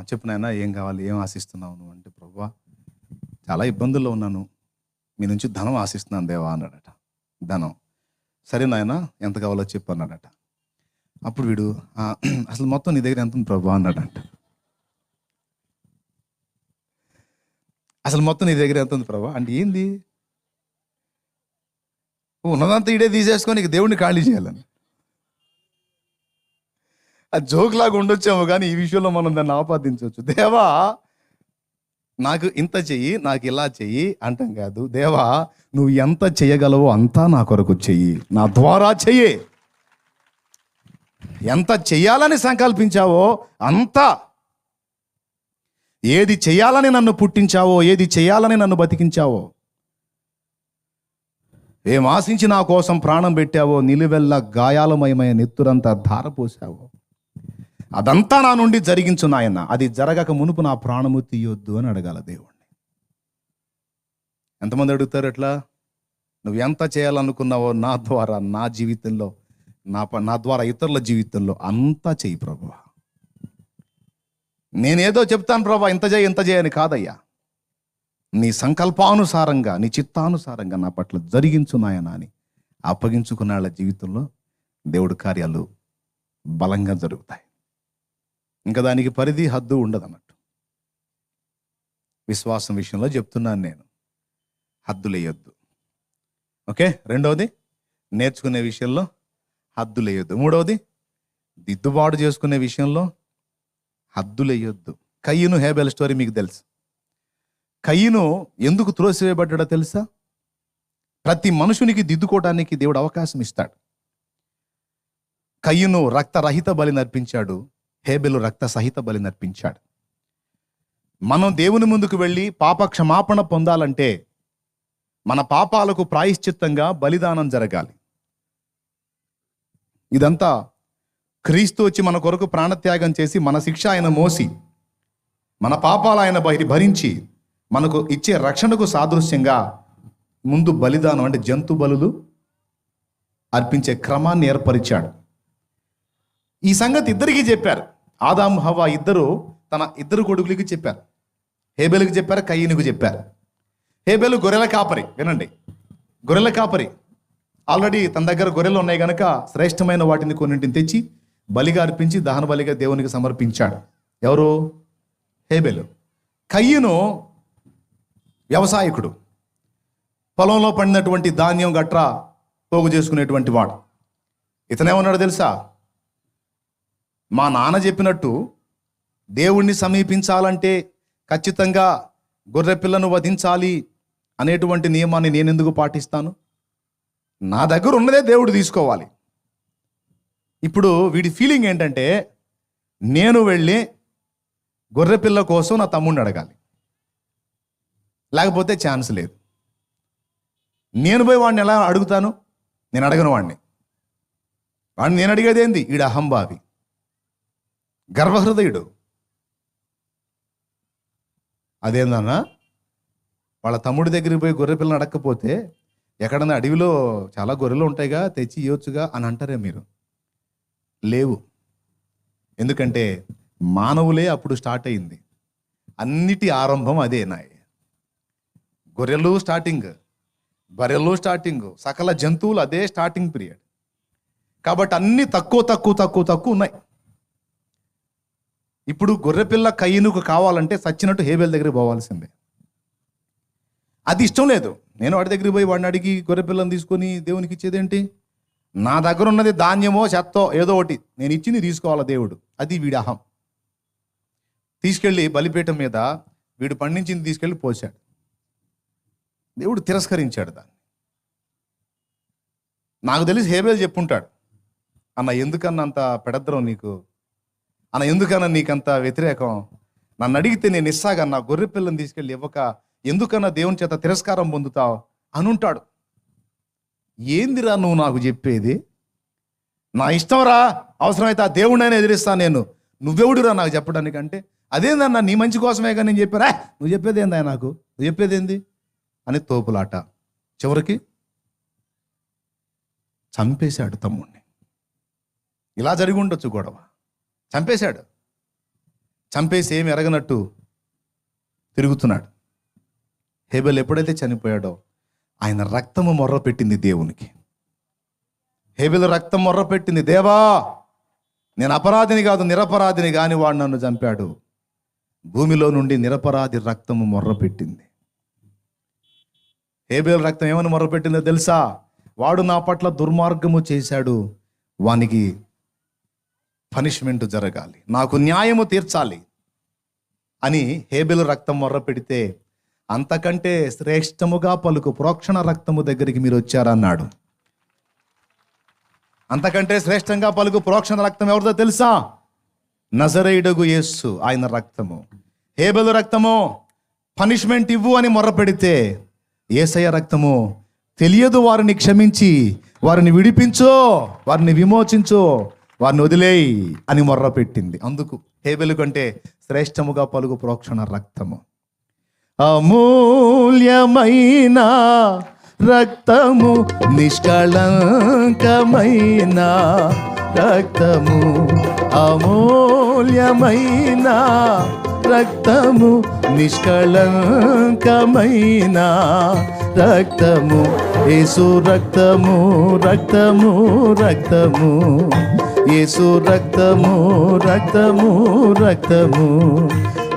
చెప్పు నాయన ఏం కావాలి, ఏం ఆశిస్తున్నావు నువ్వు అంటే, ప్రభువా చాలా ఇబ్బందుల్లో ఉన్నాను, మీ నుంచి ధనం ఆశిస్తున్నాను దేవా అన్నాడట. ధనం. సరే నాయన ఎంత కావాలో చెప్పు అన్నాడట. అప్పుడు వీడు అసలు మొత్తం నీ దగ్గర ఎంత ఉంది ప్రభు అన్నాడంట. అసలు మొత్తం నీ దగ్గర ఎంత ఉంది ప్రభు అంటే, ఏంది ఉన్నదంతా ఇడే తీసేసుకొని ఇక దేవుడిని ఖాళీ చేయాలని. అది జోక్ లాగా ఉండొచ్చాము, కానీ ఈ విషయంలో మనం దాన్ని ఆపాదించవచ్చు. దేవా నాకు ఇంత చెయ్యి, నాకు ఇలా చెయ్యి అంటాం కాదు. దేవా నువ్వు ఎంత చెయ్యగలవో అంతా నా కొరకు చెయ్యి, నా ద్వారా చెయ్యి. ఎంత చెయ్యాలని సంకల్పించావో అంతా, ఏది చెయ్యాలని నన్ను పుట్టించావో, ఏది చెయ్యాలని నన్ను బతికించావో, ఏం ఆశించి నా కోసం ప్రాణం పెట్టావో, నిలువెల్ల గాయాలమయమైన నెత్తురంతా ధారపోసావో, అదంతా నా నుండి జరిగించు నాయన. అది జరగక మునుపు నా ప్రాణము తీయొద్దు అని అడగాల దేవుణ్ణి. ఎంతమంది అడుగుతారు అట్లా? నువ్వు ఎంత చేయాలనుకున్నావో నా ద్వారా, నా జీవితంలో, నా ద్వారా ఇతరుల జీవితంలో అంతా చెయ్యి ప్రభువా. నేనేదో చెప్తాను ప్రభా ఇంత చేయి ఇంత చేయని కాదయ్యా, నీ సంకల్పానుసారంగా, నీ చిత్తానుసారంగా నా పట్ల జరిగించు నాయన అని అప్పగించుకున్న వాళ్ళ జీవితంలో దేవుడి కార్యాలు బలంగా జరుగుతాయి. ఇంకా దానికి పరిధి, హద్దు ఉండదు అన్నట్టు. విశ్వాసం విషయంలో చెప్తున్నాను నేను, హద్దులేయొద్దు. ఓకే. రెండవది, నేర్చుకునే విషయంలో హద్దులేయొద్దు. మూడవది, దిద్దుబాటు చేసుకునే విషయంలో హద్దులేయొద్దు. కయ్యను హేబెల్ స్టోరీ మీకు తెలుసు. కయ్యను ఎందుకు త్రోసివేయబడ్డాడో తెలుసా? ప్రతి మనుషునికి దిద్దుకోవడానికి దేవుడు అవకాశం ఇస్తాడు. కయ్యను రక్తరహిత బలి నర్పించాడు, హేబెలు రక్త సహిత బలి నర్పించాడు. మనం దేవుని ముందుకు వెళ్ళి పాప క్షమాపణ పొందాలంటే మన పాపాలకు ప్రాయశ్చిత్తంగా బలిదానం జరగాలి. ఇదంతా క్రీస్తు వచ్చి మన కొరకు ప్రాణత్యాగం చేసి, మన శిక్ష ఆయన మోసి, మన పాపాలు ఆయన భరించి మనకు ఇచ్చే రక్షణకు సాదృశ్యంగా ముందు బలిదానం అంటే జంతు బలులు అర్పించే క్రమాన్ని ఏర్పరిచాడు. ఈ సంగతి ఇద్దరికీ చెప్పారు. ఆదాము హవ్వ ఇద్దరు తన ఇద్దరు కొడుకులకి చెప్పారు. హేబెలుకి చెప్పారు, కయ్యనుకు చెప్పారు. హేబెలు గొర్రెల కాపరి. వినండి, గొర్రెల కాపరి. ఆల్రెడీ తన దగ్గర గొర్రెలు ఉన్నాయి కనుక శ్రేష్టమైన వాటిని కొన్నింటిని తెచ్చి బలిగా అర్పించి దహన బలిగా దేవునికి సమర్పించాడు. ఎవరు? హేబెలు. కయ్యను వ్యవసాయకుడు, పొలంలో పండినటువంటి ధాన్యం గట్రా పోగు చేసుకునేటువంటి వాడు. ఇతనేమన్నాడు తెలుసా? మా నాన్న చెప్పినట్టు దేవుణ్ణి సమీపించాలంటే ఖచ్చితంగా గొర్రె పిల్లను వధించాలి అనేటువంటి నియమాన్ని నేనెందుకు పాటిస్తాను? నా దగ్గర ఉన్నదే దేవుడు తీసుకోవాలి. ఇప్పుడు వీడి ఫీలింగ్ ఏంటంటే, నేను వెళ్ళి గొర్రెపిల్ల కోసం నా తమ్ముడిని అడగాలి, లేకపోతే ఛాన్స్ లేదు. నేను పోయి వాడిని ఎలా అడుగుతాను? నేను అడగను వాడిని నేను అడిగేది ఏంది? ఈడు అహంభావి, గర్వహృదయుడు. అదేందన్నా, వాళ్ళ తమ్ముడి దగ్గరికి పోయి గొర్రె పిల్లని అడగకపోతే ఎక్కడన్నా అడవిలో చాలా గొర్రెలు ఉంటాయిగా, తెచ్చి ఇవ్వచ్చుగా అని అంటారే మీరు. లేవు. ఎందుకంటే మానవులే అప్పుడు స్టార్ట్ అయింది. అన్నిటి ఆరంభం అదే. గొర్రెలు స్టార్టింగ్, బర్రెలు స్టార్టింగ్, సకల జంతువులు అదే స్టార్టింగ్ పీరియడ్. కాబట్టి అన్ని తక్కువ ఉన్నాయి. ఇప్పుడు గొర్రెపిల్ల కయ్యనుకు కావాలంటే సచ్చినట్టు హేబెల్ దగ్గరికి పోవాల్సిందే. అది ఇష్టం లేదు. నేను వాడి దగ్గరికి పోయి వాడిని అడిగి గొర్రెపిల్లని తీసుకొని దేవునికి ఇచ్చేదేంటి? నా దగ్గర ఉన్నది ధాన్యమో చెత్తో ఏదో ఒకటి, నేను ఇచ్చింది తీసుకోవాలా దేవుడు. అది వీడి అహం. తీసుకెళ్ళి బలిపీఠం మీద వీడు పండించింది తీసుకెళ్ళి పోసాడు. దేవుడు తిరస్కరించాడు దాన్ని. నాకు తెలిసి హేబెల్ చెప్పుంటాడు, అన్న ఎందుకన్నా అంత పెడద్రం నీకు, అన్న ఎందుకన్నా నీకంత వ్యతిరేకం, నన్ను అడిగితే నేను ఇస్తాగన్నా, గొర్రె పిల్లని తీసుకెళ్ళి ఇవ్వక ఎందుకన్నా దేవుని చేత తిరస్కారం పొందుతావు అని ఉంటాడు. ఏందిరా నువ్వు నాకు చెప్పేది? నా ఇష్టం రా, అవసరమైతే ఆ దేవుడినైనా ఎదిరిస్తాను నేను, నువ్వెవడురా నాకు చెప్పడానికి అంటే, అదేందన్నా నీ మంచి కోసమే కానీ నేను చెప్పారా, నువ్వు చెప్పేది ఏందా నాకు, నువ్వు చెప్పేది ఏంది అని తోపులాట. చివరికి చంపేశాడు తమ్ముడిని. ఇలా జరిగి ఉండొచ్చు గొడవ. చంపేశాడు. చంపేసి ఏమి ఎరగనట్టు తిరుగుతున్నాడు. హేబెల్ ఎప్పుడైతే చనిపోయాడో ఆయన రక్తము మొర్ర పెట్టింది దేవునికి. హేబెల్ రక్తం మొర్ర పెట్టింది, దేవా నేను అపరాధిని కాదు నిరపరాధిని కానీ వాడు నన్ను చంపాడు. భూమిలో నుండి నిరపరాధి రక్తము మొర్ర పెట్టింది. హేబెల్ రక్తం ఏమని మొర్ర పెట్టిందో తెలుసా? వాడు నా పట్ల దుర్మార్గము చేశాడు, వానికి పనిష్మెంట్ జరగాలి, నాకు న్యాయము తీర్చాలి అని హేబెల్ రక్తం మొర్ర పెడితే, అంతకంటే శ్రేష్టముగా పలుకు ప్రోక్షణ రక్తము దగ్గరికి మీరు వచ్చారన్నాడు. అంతకంటే శ్రేష్టంగా పలుకు ప్రోక్షణ రక్తం ఎవరిదో తెలుసా? నజరేయుడగు యేసు, ఆయన రక్తము. హేబెలు రక్తము పనిష్మెంట్ ఇవ్వు అని మొర్ర పెడితే, యేసయ్య రక్తము తెలియదు వారిని క్షమించి వారిని విడిపించో, వారిని విమోచించో, వారిని వదిలేయి అని మొర్ర పెట్టింది. అందుకు హేబెలు కంటే శ్రేష్టముగా పలుకు ప్రోక్షణ రక్తము. అమూల్యమైన రక్తము, నిష్కళంకమైన రక్తము, అమూల్యమైన రక్తము, నిష్కళంకమైన రక్తము, యేసు రక్తము, రక్తము, రక్తము, యేసు రక్తము, రక్తము, రక్తము,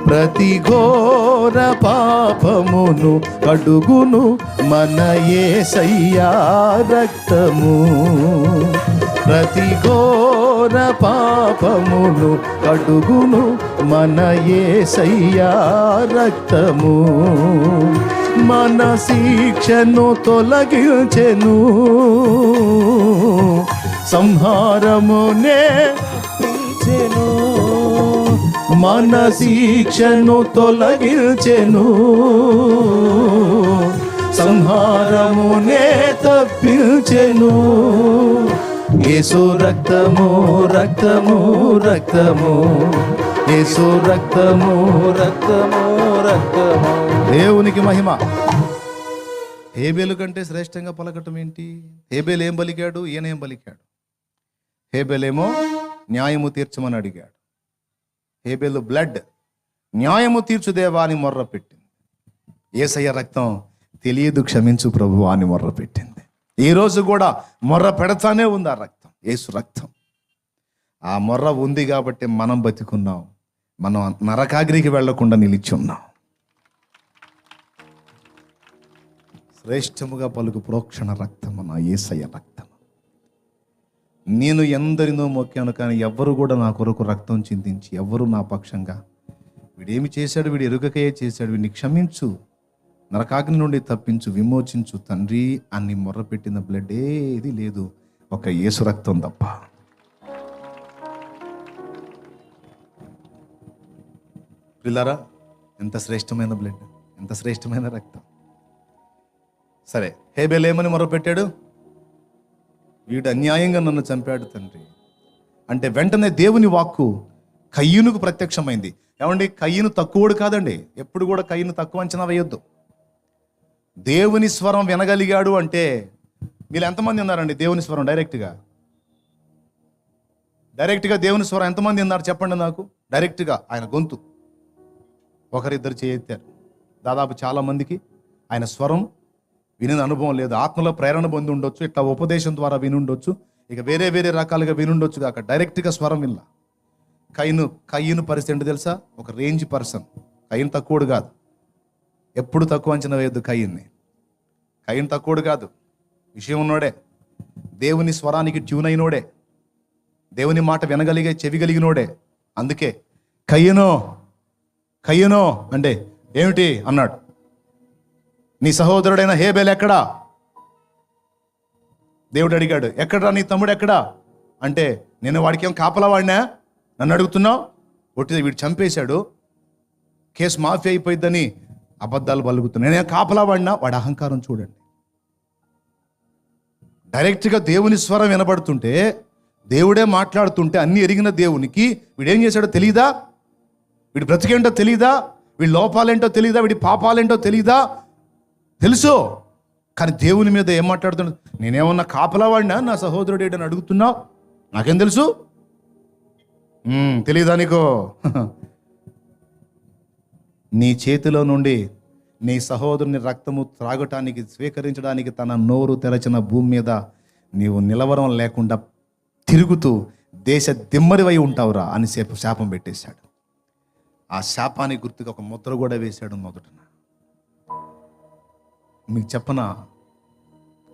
ప్రతి ఘోర పాపమును కడుగును మన యేసయ్యా రక్తము. ప్రతి ఘోర పాపమును కడుగును మన యేసయ్యా రక్తము. మన శిక్షను తొలగించెను, సంహారమునే తీర్చెను. మన శిక్షను తొలగించెను, సంహారమునే తప్పించెను. యేసు రక్తము, రక్తము, రక్తము, యేసు రక్తము, రక్తము, రక్తము. దేవునికి మహిమ. హేబెలు కంటే శ్రేష్టంగా పలకటం ఏంటి? హేబెలు ఏం పలికాడు, ఈయన ఏం పలికాడు? హేబెలేమో న్యాయము తీర్చమని అడిగాడు. హేబెలు బ్లడ్, న్యాయము తీర్చుదేవా అని మొర్ర పెట్టింది. యేసయ్య రక్తం తెలియదు క్షమించు ప్రభు అని మొర్ర పెట్టింది. ఈ రోజు కూడా మొర్ర పెడతానే ఉంది ఆ రక్తం, యేసు రక్తం. ఆ మొర్ర ఉంది కాబట్టి మనం బతికున్నాం, మనం నరకాగ్రికి వెళ్లకుండా నిలిచి ఉన్నాం. శ్రేష్టముగా పలుకు ప్రోక్షణ రక్తము నా యేసయ్య రక్తం. నేను ఎందరినో మొక్కాను కానీ ఎవ్వరు కూడా నా కొరకు రక్తం చిందించి, ఎవ్వరు నా పక్షంగా వీడేమి చేశాడు, వీడు ఎరుగకయే చేశాడు, వీడిని క్షమించు, నరకాగ్ని నుండి తప్పించు, విమోచించు తండ్రి అని మొర్రపెట్టిన బ్లడ్ ఏది లేదు, ఒక యేసు రక్తం తప్ప. పిల్లరా, ఎంత శ్రేష్టమైన బ్లడ్, ఎంత శ్రేష్టమైన రక్తం. సరే, హేబెల్ ఏమని మొర్రపెట్టాడు? వీడు అన్యాయంగా నన్ను చంపాడు తండ్రి అంటే వెంటనే దేవుని వాక్కు కయ్యూనుకు ప్రత్యక్షమైంది. ఏమండి, కయ్యూను తక్కువడు కాదండి. ఎప్పుడు కూడా కయ్యూను తక్కువ అంచనా వేయొద్దు. దేవుని స్వరం వినగలిగాడు అంటే, మీరు ఎంతమంది ఉన్నారండి దేవుని స్వరం డైరెక్ట్గా దేవుని స్వరం ఎంతమంది ఉన్నారు చెప్పండి నాకు. డైరెక్ట్గా ఆయన గొంతు ఒకరిద్దరు చేయెత్తారు. దాదాపు చాలా మందికి ఆయన స్వరం వినిన అనుభవం లేదు. ఆత్మలో ప్రేరణ పొంది ఉండొచ్చు, ఇట్లా ఉపదేశం ద్వారా వినుండొచ్చు, ఇక వేరే వేరే రకాలుగా వినుండొచ్చు కాక డైరెక్ట్గా స్వరం వినలా. కయ్యూను పరిస్థితి ఏంటి తెలుసా? ఒక రేంజ్ పర్సన్. కయ్యూను తక్కువడు కాదు, ఎప్పుడు తక్కువ అంచనా వేయద్దు కయ్యూన్ని. కయ్యూను తక్కువడు కాదు, విషయం ఉన్నోడే, దేవుని స్వరానికి ట్యూన్ అయినోడే, దేవుని మాట వినగలిగే చెవి కలిగినోడే. అందుకే కయ్యూను అంటే ఏమిటి అన్నాడు. నీ సహోదరుడైన హేబెల్ ఎక్కడా? దేవుడు అడిగాడు, ఎక్కడా నీ తమ్ముడు ఎక్కడా అంటే, నేను వాడికి ఏం కాపలా వాడినా నన్ను అడుగుతున్నావు? ఒట్టిది వీడు చంపేశాడు, కేసు మాఫీ అయిపోయిద్దని అబద్ధాలు పలుకుతున్నా, నేనేం కాపలా వాడినా? వాడి అహంకారం చూడండి. డైరెక్ట్గా దేవుని స్వరం వినబడుతుంటే దేవుడే మాట్లాడుతుంటే అన్ని ఎరిగిన దేవునికి వీడేం చేశాడో తెలియదా? వీడి బ్రతికేంటో తెలియదా? వీడి లోపాలేంటో తెలియదా? వీడి పాపాలేంటో తెలియదా? తెలుసు. కానీ దేవుని మీద ఏం మాట్లాడుతున్నాడు? నేనేమన్నా కాపలా వాడినా నా సహోదరుడు ఏంటని అడుగుతున్నావు? నాకేం తెలుసు? తెలీదా నీకో? నీ చేతిలో నుండి నీ సహోదరుని రక్తము త్రాగటానికి స్వీకరించడానికి తన నోరు తెరచిన భూమి మీద నీవు నిలవరం లేకుండా తిరుగుతూ దేశ దిమ్మరివై ఉంటావురా అని శాపం పెట్టేశాడు. ఆ శాపానికి గుర్తుగా ఒక ముద్ర కూడా వేశాడు మొదటన. మీకు చెప్పనా,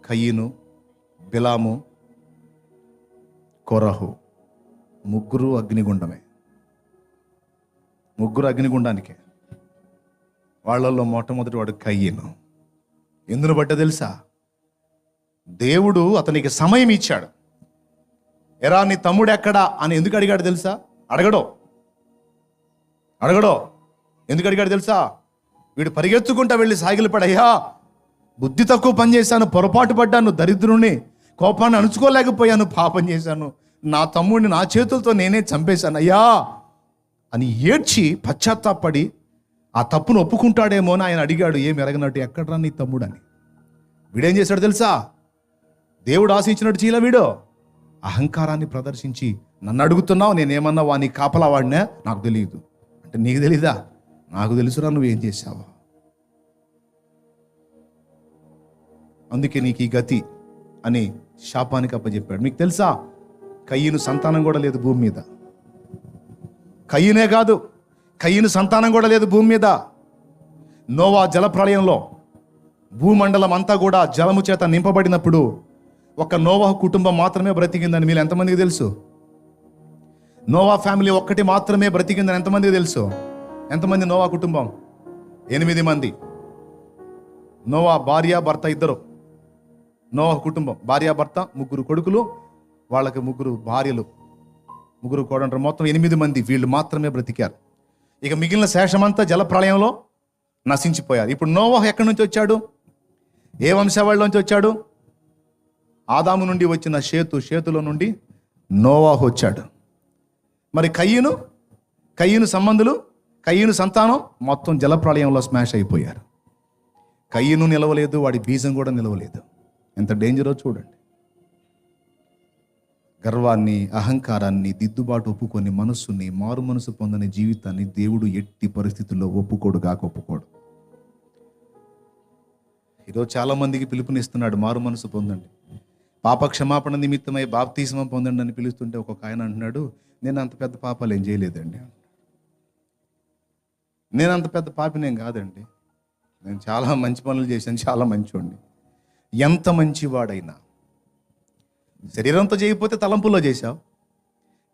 కయీను, బిలాము, కొరహు ముగ్గురు అగ్నిగుండమే. ముగ్గురు అగ్నిగుండానికే. వాళ్ళల్లో మొట్టమొదటి వాడు కయీను. ఎందును బట్ట తెలుసా? దేవుడు అతనికి సమయం ఇచ్చాడు. ఎరా నీ తమ్ముడు ఎక్కడా అని ఎందుకు అడిగాడు తెలుసా? అడగడో ఎందుకు అడిగాడు తెలుసా? వీడు పరిగెత్తుకుంటా వెళ్ళి సాగిలపడయ్యా, బుద్ధి తక్కువ పని చేశాను, పొరపాటు పడ్డాను, దరిద్రుని, కోపాన్ని అణుచుకోలేకపోయాను, పాపం చేశాను, నా తమ్ముడిని నా చేతులతో నేనే చంపేశాను అయ్యా అని ఏడ్చి పశ్చాత్తాపడి ఆ తప్పును ఒప్పుకుంటాడేమో అని ఆయన అడిగాడు. ఏమి ఎరగనట్టు, ఎక్కడ్రా నీ తమ్ముడు అని. వీడేం చేశాడు తెలుసా? దేవుడు ఆశించినట్టు చీల వీడు అహంకారాన్ని ప్రదర్శించి నన్ను అడుగుతున్నావు, నేనేమన్నా వాని కాపలా వాడినా? నాకు తెలియదు అంటే నీకు తెలీదా? నాకు తెలుసురా నువ్వేం చేశావు. అందుకే నీకు ఈ గతి అని శాపానికి అప్పచెప్పాడు. మీకు తెలుసా, కయ్యను సంతానం కూడా లేదు భూమి మీద. కయ్యనే కాదు, కయ్యను సంతానం కూడా లేదు భూమి మీద. నోవా జలప్రళయంలో భూమండలం అంతా కూడా జలము చేత నింపబడినప్పుడు ఒక నోవాహు కుటుంబం మాత్రమే బ్రతికిందని మీరు ఎంతమందికి తెలుసు? నోవా ఫ్యామిలీ ఒక్కటి మాత్రమే బ్రతికిందని ఎంతమందికి తెలుసు? ఎంతమంది నోవా కుటుంబం? 8 మంది. నోవా భార్య భర్త ఇద్దరు. నోవా కుటుంబం భార్య భర్త, 3 కొడుకులు, వాళ్ళకి 3 భార్యలు, 3 కోడంటారు, మొత్తం 8 మంది. వీళ్ళు మాత్రమే బ్రతికారు. ఇక మిగిలిన శేషమంతా జలప్రళయంలో నశించిపోయారు. ఇప్పుడు నోవాహు ఎక్కడి నుంచి వచ్చాడు? ఏ వంశావళిలోంచి వచ్చాడు? ఆదాము నుండి వచ్చిన షేతులో నుండి నోవాహు వచ్చాడు. మరి కయ్యను సంబంధులు, కయ్యను సంతానం మొత్తం జలప్రళయంలో స్మాష్ అయిపోయారు. కయ్యను నిలవలేదు, వాడి బీజం కూడా నిలవలేదు. ఎంత డేంజరో చూడండి. గర్వాన్ని, అహంకారాన్ని, దిద్దుబాటు ఒప్పుకొని మనస్సుని, మారు మనసు పొందని జీవితాన్ని దేవుడు ఎట్టి పరిస్థితుల్లో ఒప్పుకోడు. ఈరోజు చాలా మందికి పిలుపునిస్తున్నాడు, మారు మనసు పొందండి, పాప క్షమాపణ నిమిత్తమై బాప్తిస్మం పొందండి అని పిలుస్తుంటే ఒక్కొక్క ఆయన అంటున్నాడు, నేను అంత పెద్ద పాపాలు ఏం చేయలేదండి, నేను అంత పెద్ద పాపినేం కాదండి, నేను చాలా మంచి పనులు చేశాను, చాలా మంచివాడిని. ఎంత మంచివాడైనా శరీరంతో చేయకపోతే తలంపులో చేశావు.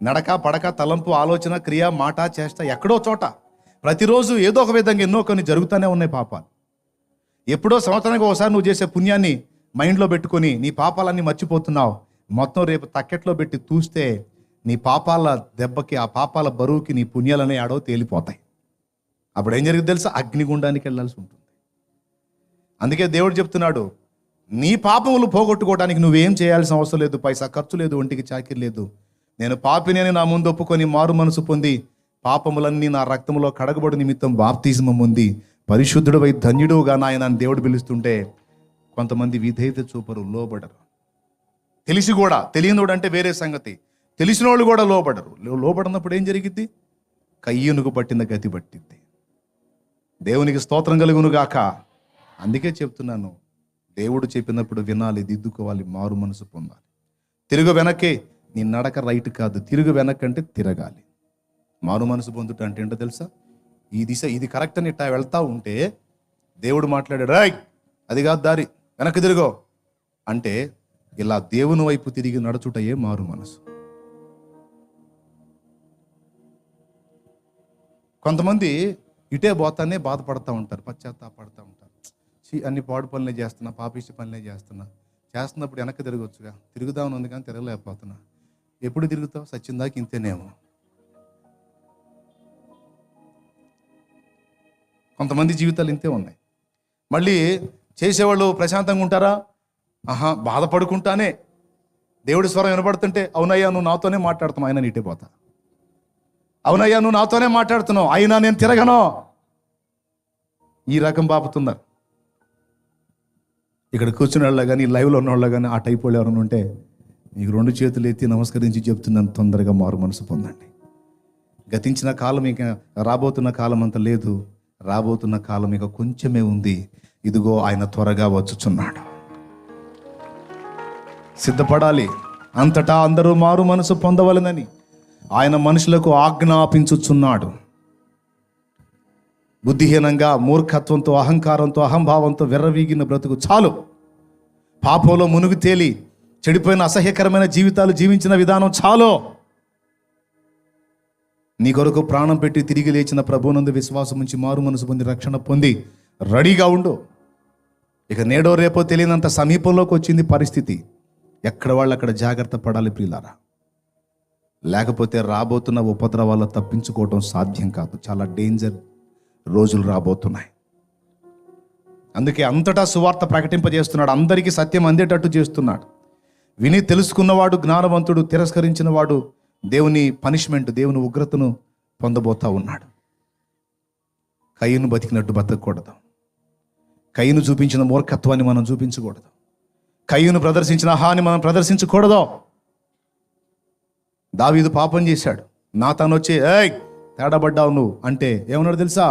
నడక, పడక, తలంపు, ఆలోచన, క్రియ, మాట, చేష్ట ఎక్కడో చోట ప్రతిరోజు ఏదో ఒక విధంగా ఎన్నో కొన్ని జరుగుతూనే ఉన్నాయి పాపాలు. ఎప్పుడో సంవత్సరానికి ఒకసారి నువ్వు చేసే పుణ్యాన్ని మైండ్లో పెట్టుకొని నీ పాపాలన్నీ మర్చిపోతున్నావు. మొత్తం రేపు తక్కెట్లో పెట్టి చూస్తే నీ పాపాల దెబ్బకి, ఆ పాపాల బరువుకి నీ పుణ్యాలనే ఆడో తేలిపోతాయి. అప్పుడు ఏం జరిగింది తెలుసా? అగ్నిగుండానికి వెళ్ళాల్సి ఉంటుంది. అందుకే దేవుడు చెప్తున్నాడు, నీ పాపములు పోగొట్టుకోవడానికి నువ్వేం చేయాల్సిన అవసరం లేదు, పైసా ఖర్చు లేదు, ఒంటికి చాకిరి లేదు. నేను పాపిని అని నా ముందు ఒప్పుకొని మారు మనసు పొంది పాపములన్నీ నా రక్తంలో కడగబడి నిమిత్తం బాప్తిజమం పొంది పరిశుద్ధుడు వై ధన్యుడుగా నాయన అని దేవుడు పిలుస్తుంటే కొంతమంది విధేయత చూపరు, లోబడరు. తెలిసి కూడా, తెలియనోడు అంటే వేరే సంగతి, తెలిసిన వాళ్ళు కూడా లోబడరు. లోబడినప్పుడు ఏం జరిగిద్ది? కయ్యనుకు పట్టిన గతి పట్టిద్ది. దేవునికి స్తోత్రం కలుగును గాక. అందుకే చెప్తున్నాను, దేవుడు చెప్పినప్పుడు వినాలి, దిద్దుకోవాలి, మారు మనసు పొందాలి. తిరుగు వెనక్కి నీ నడక రైట్ కాదు, తిరుగు వెనక్కంటే తిరగాలి. మారు మనసు పొందుట అంటే ఏంటో తెలుసా? ఈ దిశ ఇది కరెక్ట్ అని ఇట్టా వెళ్తా ఉంటే దేవుడు మాట్లాడాడు, రాయ్ అది కాదు దారి, వెనక్కి తిరుగో అంటే ఇలా దేవుని వైపు తిరిగి నడుచుటయే మారు మనసు. కొంతమంది ఇటే పోతానే బాధపడతా ఉంటారు, పశ్చాత్తాపడతా ఉంటారు. అన్ని పాడు పనులే చేస్తున్నా, పాపిష్టి పనులే చేస్తున్నప్పుడు వెనక్కి తిరగొచ్చుగా, తిరుగుదామని ఉంది కానీ తిరగలేకపోతున్నా. ఎప్పుడు తిరుగుతావు? సచ్చిందాక ఇంతేనేమో. కొంతమంది జీవితాలు ఇంతే ఉన్నాయి. మళ్ళీ చేసేవాళ్ళు ప్రశాంతంగా ఉంటారా? బాధపడుకుంటానే దేవుడి స్వరం వినపడుతుంటే అవునయ్యా నువ్వు నాతోనే మాట్లాడుతున్నావు, అయినా నీటే పోతా. అవునయ్యా నువ్వు నాతోనే మాట్లాడుతున్నావు, అయినా నేను తిరగను. ఈ రకం బాపుతున్నారు. ఇక్కడ కూర్చునే వాళ్ళ కానీ లైవ్లో ఉన్న వాళ్ళ కానీ ఆ టైప్ వాళ్ళు ఎవరైనా ఉంటే మీకు 2 చేతులు ఎత్తి నమస్కరించి చెప్తున్నాను, తొందరగా మారు మనసు పొందండి. గతించిన కాలం ఇక రాబోతున్న కాలం అంత లేదు, రాబోతున్న కాలం ఇక కొంచెమే ఉంది. ఇదిగో ఆయన త్వరగా వచ్చుచున్నాడు. సిద్ధపడాలి. అంతటా అందరూ మారు మనసు పొందవలెనని ఆయన మనుషులకు ఆజ్ఞాపించుచున్నాడు. బుద్ధిహీనంగా మూర్ఖత్వంతో అహంకారంతో అహంభావంతో విర్రవీగిన బ్రతుకు చాలు. పాపంలో మునుగు తేలి చెడిపోయిన అసహ్యకరమైన జీవితాలు జీవించిన విధానం చాలు. నీ కొరకు ప్రాణం పెట్టి తిరిగి లేచిన ప్రభువునందు విశ్వాసం ఉంచి మారు మనసు పొంది రక్షణ పొంది రెడీగా ఉండు. ఇక నేడో రేపో తెలియనంత సమీపంలోకి వచ్చింది పరిస్థితి. ఎక్కడ వాళ్ళు అక్కడ జాగ్రత్త పడాలి ప్రియులారా. లేకపోతే రాబోతున్న ఉపద్రవాల్లో తప్పించుకోవటం సాధ్యం కాదు. చాలా డేంజర్ రోజులు రాబోతున్నాయి. అందుకే అంతటా సువార్త ప్రకటింపజేస్తున్నాడు. అందరికీ సత్యం అందేటట్టు చేస్తున్నాడు. విని తెలుసుకున్నవాడు జ్ఞానవంతుడు, తిరస్కరించిన వాడు దేవుని పనిష్మెంట్, దేవుని ఉగ్రతను పొందబోతా ఉన్నాడు. కయ్యను బతికినట్టు బతకూడదు. కయ్యను చూపించిన మూర్ఖత్వాన్ని మనం చూపించకూడదు. కయ్యను ప్రదర్శించిన అహాన్ని మనం ప్రదర్శించకూడదు. దావీదు పాపం చేశాడు. నాతాను వచ్చి ఏయ్ తేడాబడ్డావు నువ్వు అంటే ఏమన్నాడు తెలుసా?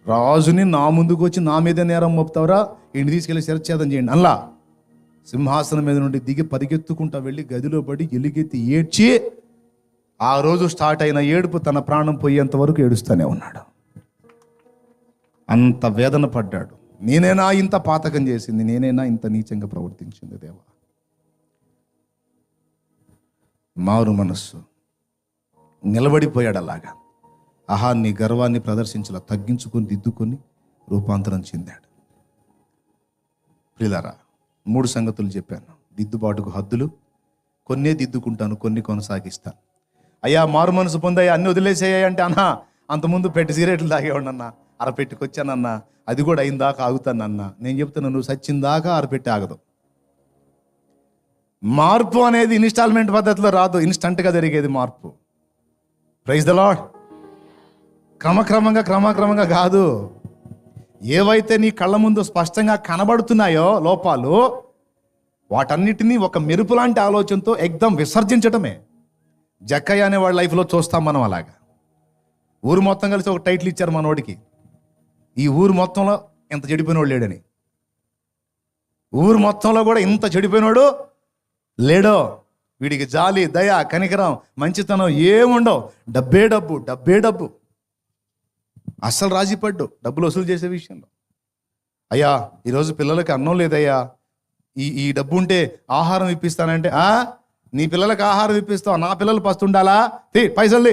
రాజుని నా ముందుకు వచ్చి నా మీద నేరం మోపుతావురా, ఇంటి తీసుకెళ్ళి శిరచ్ఛేదం చేయండి అల్లా. సింహాసనం మీద నుండి దిగి పరిగెత్తుకుంటా వెళ్ళి గదిలో పడి ఎలుగెత్తి ఏడ్చి ఆ రోజు స్టార్ట్ అయిన ఏడుపు తన ప్రాణం పోయేంత వరకు ఏడుస్తూనే ఉన్నాడు. అంత వేదన పడ్డాడు. నేనేనా ఇంత పాతకం చేసింది, నేనేనా ఇంత నీచంగా ప్రవర్తించింది దేవా. మారు మనస్సు నిలబడిపోయాడు. అలాగా అహాన్ని గర్వాన్ని ప్రదర్శించలా తగ్గించుకొని దిద్దుకొని రూపాంతరం చెందాడు. ప్రియులారా, 3 సంగతులు చెప్పాను. దిద్దుబాటుకు హద్దులు, కొన్నే దిద్దుకుంటాను, కొన్ని కొనసాగిస్తాను. అయ్యా మారు మనసు పొందయ్యా అన్ని వదిలేసేయ్యా అంటే అన్నా అంతకుముందు పెట్టి సిగరెట్లు తాగేవాడినన్నా, అరపెట్టుకొచ్చానన్నా, అది కూడా అయిందాకా ఆగుతానన్నా. నేను చెప్తున్నా నువ్వు సచ్చిందాకా అరపెట్టి ఆగదు. మార్పు అనేది ఇన్స్టాల్మెంట్ పద్ధతిలో రాదు, ఇన్స్టంట్గా జరిగేది మార్పు. Praise the Lord. క్రమక్రమంగా కాదు. ఏవైతే నీ కళ్ళ ముందు స్పష్టంగా కనబడుతున్నాయో లోపాలు, వాటన్నిటినీ ఒక మెరుపు లాంటి ఆలోచనతో ఎగ్దం విసర్జించటమే. జక్కయ్య అనే వాళ్ళ లైఫ్లో చూస్తాం మనం. అలాగా ఊరు మొత్తం కలిసి ఒక టైటిల్ ఇచ్చారు మనోడికి, ఈ ఊరు మొత్తంలో ఇంత చెడిపోయినోడు లేడని. ఊరు మొత్తంలో కూడా ఇంత చెడిపోయినోడు లేడో. వీడికి జాలి, దయ, కనికరం, మంచితనం ఏముండవు. డబ్బే డబ్బు, డబ్బే డబ్బు. అస్సలు రాజీపడ్డు డబ్బులు వసూలు చేసే విషయంలో. అయ్యా ఈరోజు పిల్లలకి అన్నం లేదయ్యా, ఈ డబ్బు ఉంటే ఆహారం ఇప్పిస్తానంటే నీ పిల్లలకి ఆహారం ఇప్పిస్తావు, నా పిల్లలు పస్తుండాలా, పైసలు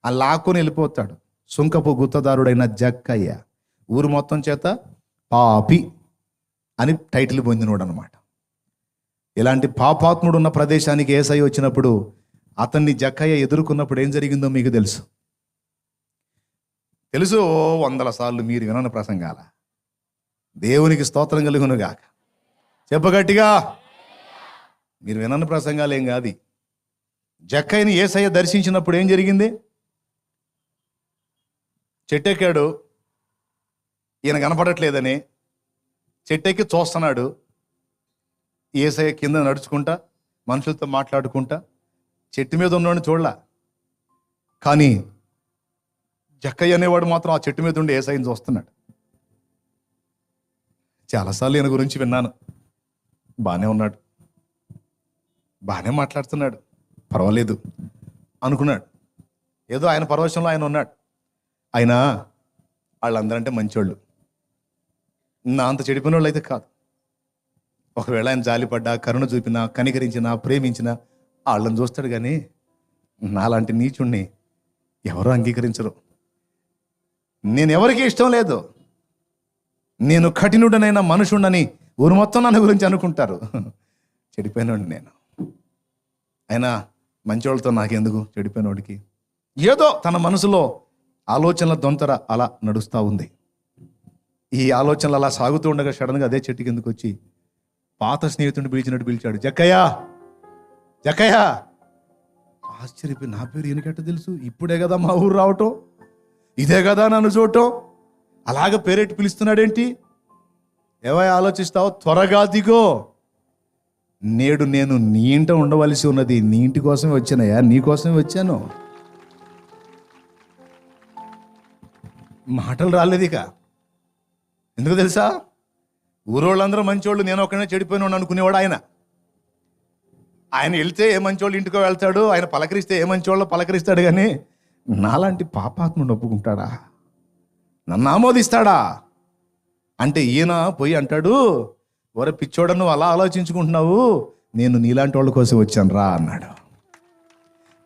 ఆ లాక్కొని వెళ్ళిపోతాడు. సుంకపు గుత్తదారుడైన జక్కయ్య ఊరు మొత్తం చేత పాపి అని టైటిల్ పొందినోడు అనమాట. ఇలాంటి పాపాత్ముడు ఉన్న ప్రదేశానికి యేసయ్య వచ్చినప్పుడు అతన్ని జక్కయ్య ఎదుర్కొన్నప్పుడు ఏం జరిగిందో మీకు తెలుసు. 100 సార్లు మీరు వినని ప్రసంగాల. దేవునికి స్తోత్రం కలుగును గాక. చెప్పగట్టిగా. మీరు వినని ప్రసంగాలు ఏం కాదు. జక్కయ్యని యేసయ్య దర్శించినప్పుడు ఏం జరిగింది? చెట్టెక్కాడు, ఈయన కనపడట్లేదని చెట్టెక్కి చూస్తున్నాడు. యేసయ్య కింద నడుచుకుంటా మనుషులతో మాట్లాడుకుంటా చెట్టు మీద ఉన్నవాడిని చూడలా. కానీ జక్కయ్య అనేవాడు మాత్రం ఆ చెట్టు మీద ఉండి యేసయ్యని చూస్తున్నాడు. చాలాసార్లు ఈయన గురించి విన్నాను. బాగానే ఉన్నాడు, బాగానే మాట్లాడుతున్నాడు, పర్వాలేదు అనుకున్నాడు. ఏదో ఆయన పరవశంలో ఆయన ఉన్నాడు. ఆయన వాళ్ళందరంటే మంచోళ్ళు, నా అంత చెడిపోయిన వాళ్ళు అయితే కాదు. ఒకవేళ ఆయన జాలిపడ్డా, కరుణ చూపినా, కనికరించినా, ప్రేమించినా వాళ్ళని చూస్తాడు. కానీ నాలాంటి నీచుణ్ణి ఎవరూ అంగీకరించరు. నేను ఎవరికి ఇష్టం లేదు, నేను కఠినుడనైన మనుషుడని ఊరు మొత్తం నన్ను గురించి అనుకుంటారు. చెడిపోయినోడు నేను. అయినా మంచివాళ్ళతో నాకెందుకు? చెడిపోయినోడికి ఏదో తన మనసులో ఆలోచనల దొంతర అలా నడుస్తూ ఉంది. ఈ ఆలోచనలు అలా సాగుతూ ఉండగా సడన్గా అదే చెట్టు కిందకు వచ్చి పాత స్నేహితుడిని పిలిచినట్టు పిలిచాడు. జక్కయ్య జక్కయ్య ఆశ్చర్యపోయి, నా పేరు ఈయనకెట్ట తెలుసు? ఇప్పుడే కదా మా ఊరు రావటం, ఇదే కదా నన్ను చూడటం, అలాగ పేరెట్టి పిలుస్తున్నాడేంటి? ఏవై ఆలోచిస్తావు? త్వరగా దిగో, నేడు నేను నీ ఇంట ఉండవలసి ఉన్నది. నీ ఇంటి కోసమే వచ్చానయ్యా, నీ కోసమే వచ్చాను. మాటలు రాలేదు ఇక. ఎందుకు తెలుసా? ఊరోళ్ళందరూ మంచోళ్ళు, నేను ఒక్కనే చెడిపోయినాడు అనుకునేవాడు ఆయన. ఆయన వెళ్తే ఏ మంచోళ్ళు ఇంటికో వెళ్తాడు, ఆయన పలకరిస్తే ఏ మంచోళ్ళు పలకరిస్తాడు. కానీ నాలాంటి పాపాత్ముడు ఒప్పుకుంటాడా? నన్ను ఆమోదిస్తాడా? అంటే ఈయన పోయి అంటాడు, ఒరే పిచ్చోడ, నువ్వు అలా ఆలోచించుకుంటున్నావు, నేను నీలాంటి వాళ్ళ కోసం వచ్చాను రా అన్నాడు.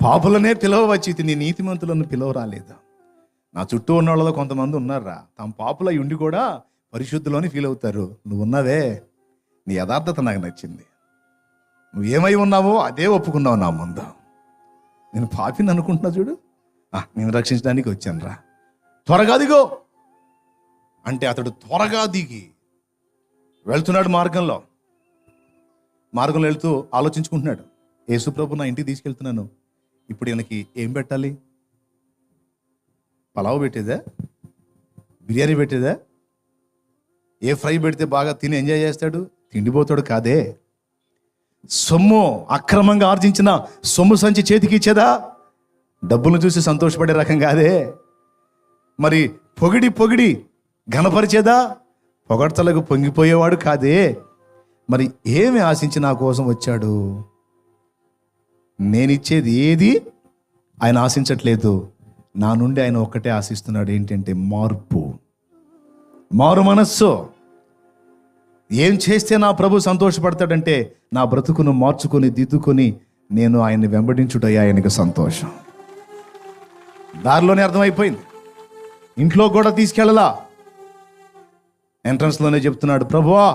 పాపులనే పిలవచ్చి నీ నీతిమంతులను పిలవ రాలేదు. నా చుట్టూ ఉన్న వాళ్ళలో కొంతమంది ఉన్నారా, తాము పాపులై ఉండి కూడా పరిశుద్ధులోని ఫీల్ అవుతారు. నువ్వు ఉన్నావే, నీ యథార్థత నాకు నచ్చింది. నువ్వు ఏమై ఉన్నావో అదే ఒప్పుకున్నావు నా ముందు. నేను పాపిని అనుకుంటున్నా చూడు, నేను రక్షించడానికి వచ్చాను రా, త్వరగా దిగో అంటే అతడు త్వరగా దిగి వెళ్తున్నాడు. మార్గంలో వెళ్తూ ఆలోచించుకుంటున్నాడు, యేసుప్రభు నా ఇంటికి తీసుకెళ్తున్నాను, ఇప్పుడు ఈయనకి ఏం పెట్టాలి? పలావ్ పెట్టేదా? బిర్యానీ పెట్టేదా? ఏ ఫ్రై పెడితే బాగా తిని ఎంజాయ్ చేస్తాడు? తిండిపోతాడు కాదే. సొమ్ము, అక్రమంగా ఆర్జించిన సొమ్ము సంచి చేతికి ఇచ్చేదా? డబ్బులను చూసి సంతోషపడే రకం కాదే. మరి పొగిడి ఘనపరిచేదా? పొగడ్తలకు పొంగిపోయేవాడు కాదే. మరి ఏమి ఆశించి నా కోసం వచ్చాడు? నేనిచ్చేది ఏది ఆయన ఆశించట్లేదు, నా నుండి ఆయన ఒక్కటే ఆశిస్తున్నాడు. ఏంటంటే మారు మనస్సు. ఏం చేస్తే నా ప్రభు సంతోషపడతాడంటే, నా బ్రతుకును మార్చుకొని దిద్దుకొని నేను ఆయన్ని వెంబడించుటయ్యా ఆయనకు సంతోషం. దారిలోనే అర్థమైపోయింది, ఇంట్లో కూడా తీసుకెళ్ళలా. ఎంట్రన్స్లోనే చెప్తున్నాడు, ప్రభువా.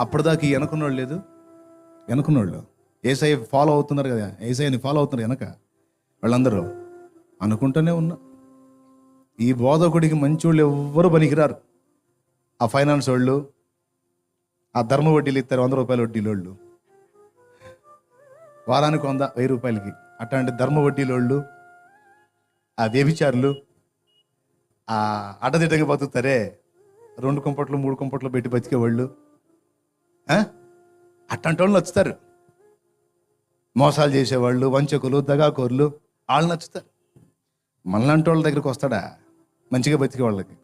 అప్పటిదాకా వెనకున్నోళ్ళు లేదు, వెనకున్నోళ్ళు ఏసఐ ఫాలో అవుతున్నారు కదా, ఏసఐని ఫాలో అవుతున్నారు వెనక వాళ్ళందరూ. అనుకుంటూనే ఉన్నా, ఈ బోధకుడికి మంచోళ్ళు ఎవ్వరు పనికిరారు. ఆ ఫైనాన్స్ వాళ్ళు, ఆ ధర్మ వడ్డీలు ఇస్తారు 100 రూపాయల వడ్డీలోళ్ళు, వారానికి 100-1000 రూపాయలకి. అట్లాంటి ధర్మ వడ్డీలోళ్ళు, ఆ వ్యభిచారులు, ఆ అడ్డదిడ్డగా బతుకుతారే, 2 కుంపట్లు 3 కుంపట్లు పెట్టి బతికేవాళ్ళు, అట్లాంటి వాళ్ళు నచ్చుతారు. మోసాలు చేసేవాళ్ళు, వంచకులు, దగాకోర్లు, వాళ్ళు నచ్చుతారు. మనలాంటి వాళ్ళ దగ్గరికి వస్తాడా మంచిగా బతికే వాళ్ళకి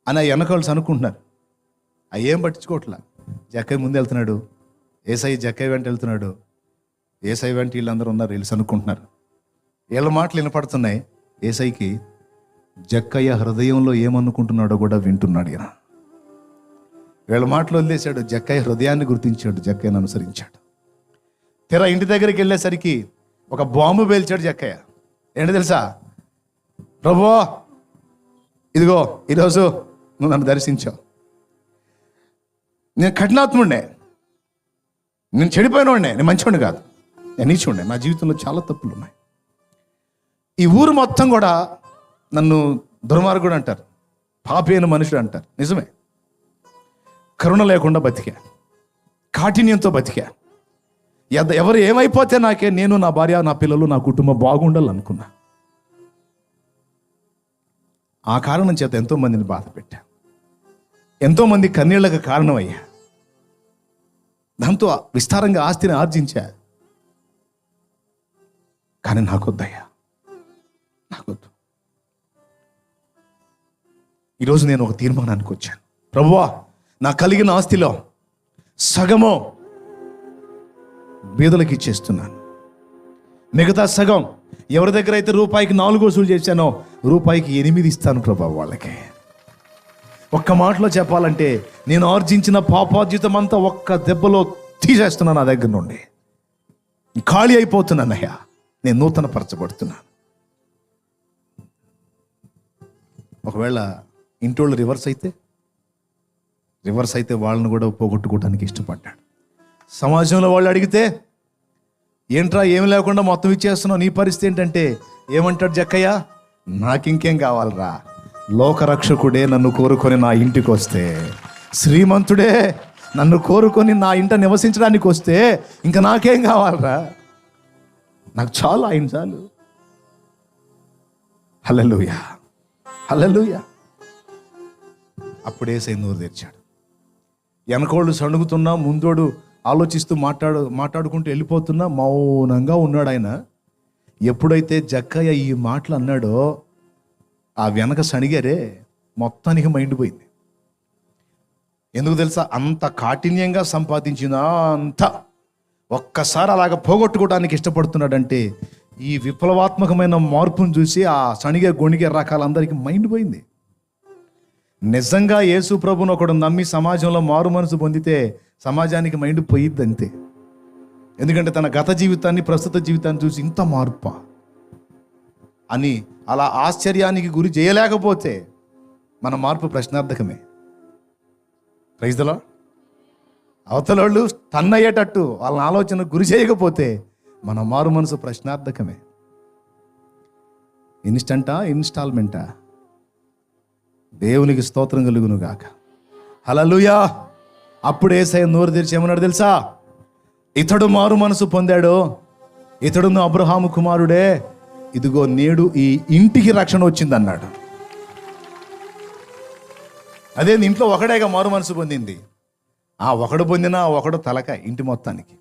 అని వెనకాల్సి అనుకుంటున్నారు. ఏం పట్టించుకోవట్లా. జక్కయ్య ముందు వెళ్తున్నాడు, ఏసై జక్కయ్య వెంట వెళ్తున్నాడు, ఏసై వెంట వీళ్ళందరూ ఉన్నారు, వీళ్ళు అనుకుంటున్నారు. వీళ్ళ మాటలు వినపడుతున్నాయి. ఏసైకి జక్కయ్య హృదయంలో ఏమనుకుంటున్నాడో కూడా వింటున్నాడు. ఈయన వీళ్ళ మాటలు వదిలేశాడు, జక్కయ్య హృదయాన్ని గుర్తించాడు, జక్కయ్యను అనుసరించాడు. తెరా ఇంటి దగ్గరికి వెళ్ళేసరికి ఒక బాంబు పేల్చాడు జక్కయ్య. ఏంటి తెలుసా? ప్రభువా, ఇదిగో ఈరోజు నువ్వు నన్ను దర్శించావు. నేను కఠినాత్ముడినే, నేను చెడిపోయినోడినే, నేను మంచివాడిని కాదు, నేను నీచుండే, నా జీవితంలో చాలా తప్పులు ఉన్నాయి. ఈ ఊరు మొత్తం కూడా నన్ను దుర్మార్గుడు అంటారు, పాపి అయిన మనుషుడు అంటారు. నిజమే, కరుణ లేకుండా బతికా, కాఠిన్యంతో బతికా. ఎవరు ఏమైపోతే నాకే, నేను, నా భార్య, నా పిల్లలు, నా కుటుంబం బాగుండాలనుకున్నా. ఆ కారణం చేత ఎంతోమందిని బాధ పెట్టా, ఎంతోమంది కన్నీళ్లకు కారణమయ్యా, దాంతో విస్తారంగా ఆస్తిని ఆర్జించా. కానీ నాకొద్దయ్యా, నాకొద్దు. ఈరోజు నేను ఒక తీర్మానానికి వచ్చాను. ప్రభువా, నా కలిగిన ఆస్తిలో సగము బీదలకు ఇచ్చేస్తున్నాను, మిగతా సగం ఎవరి దగ్గర అయితే రూపాయికి 4 వసూలు చేశానో రూపాయికి 8 ఇస్తాను ప్రభా వాళ్ళకి. ఒక్క మాటలో చెప్పాలంటే, నేను ఆర్జించిన పాపార్జితం అంతా ఒక్క దెబ్బలో తీసేస్తున్నాను నా దగ్గర నుండి. ఖాళీ అయిపోతున్నానయ్యా, నేను నూతన పరచబడుతున్నాను. ఒకవేళ ఇంటోళ్ళు రివర్స్ అయితే వాళ్ళని కూడా పోగొట్టుకోవడానికి ఇష్టపడ్డాడు. సమాజంలో వాళ్ళు అడిగితే, ఏంట్రా ఏమి లేకుండా మొత్తం ఇచ్చేస్తున్నావు, నీ పరిస్థితి ఏంటంటే, ఏమంటాడు జక్కయ్య? నాకింకేం కావాలరా, లోకరక్షకుడే నన్ను కోరుకొని నా ఇంటికి వస్తే, శ్రీమంతుడే నన్ను కోరుకొని నా ఇంట నివసించడానికి వస్తే ఇంకా నాకేం కావాలరా? నాకు చాలు, ఆయన చాలు. హల్లెలూయా, హల్లెలూయా. అప్పుడే యేసయ్య నోరు తెరిచాడు. వెనకోళ్ళు సణుగుతున్నా, ముందోడు ఆలోచిస్తూ మాట్లాడుకుంటూ వెళ్ళిపోతున్నా మౌనంగా ఉన్నాడు ఆయన. ఎప్పుడైతే జక్కయ్య ఈ మాటలు అన్నాడో ఆ వెనక సణిగారే మొత్తానికి మైండ్ పోయింది. ఎందుకు తెలుసా? అంత కాఠిన్యంగా సంపాదించిన అంత ఒక్కసారి అలాగ పోగొట్టుకోవడానికి ఇష్టపడుతున్నాడంటే ఈ విప్లవాత్మకమైన మార్పును చూసి ఆ సణిగే గొణిగే రకాలందరికీ మైండ్ పోయింది. నిజంగా యేసు ప్రభువును ఒకడు నమ్మి సమాజంలో మారు మనసు పొందితే సమాజానికి మైండ్ పోయిద్ది అంతే. ఎందుకంటే తన గత జీవితాన్ని ప్రస్తుత జీవితాన్ని చూసి ఇంత మార్పా అని అలా ఆశ్చర్యానికి గురి చేయలేకపోతే మన మార్పు ప్రశ్నార్థకమే. Praise the lord. అవతల వాళ్ళు తన్నయ్యేటట్టు వాళ్ళ ఆలోచనకు గురి చేయకపోతే మన మారు మనసు ప్రశ్నార్థకమే. ఇన్స్టంటా, ఇన్స్టాల్మెంటా? దేవునికి స్తోత్రం కలుగును గాక. హల్లెలూయా. అప్పుడు యేసయ్య నోరు తెరిచి ఏమన్నాడు తెలుసా? ఇతడు మారు మనసు పొందాడు, ఇతడును అబ్రహాము కుమారుడే, ఇదిగో నేడు ఈ ఇంటికి రక్షణ వచ్చిందన్నాడు. అదే ఇంట్లో ఒకడేగా మారు మనసు పొందింది. ఆ ఒకడు పొందినా ఒకడు తలకాయ ఇంటి మొత్తానికి,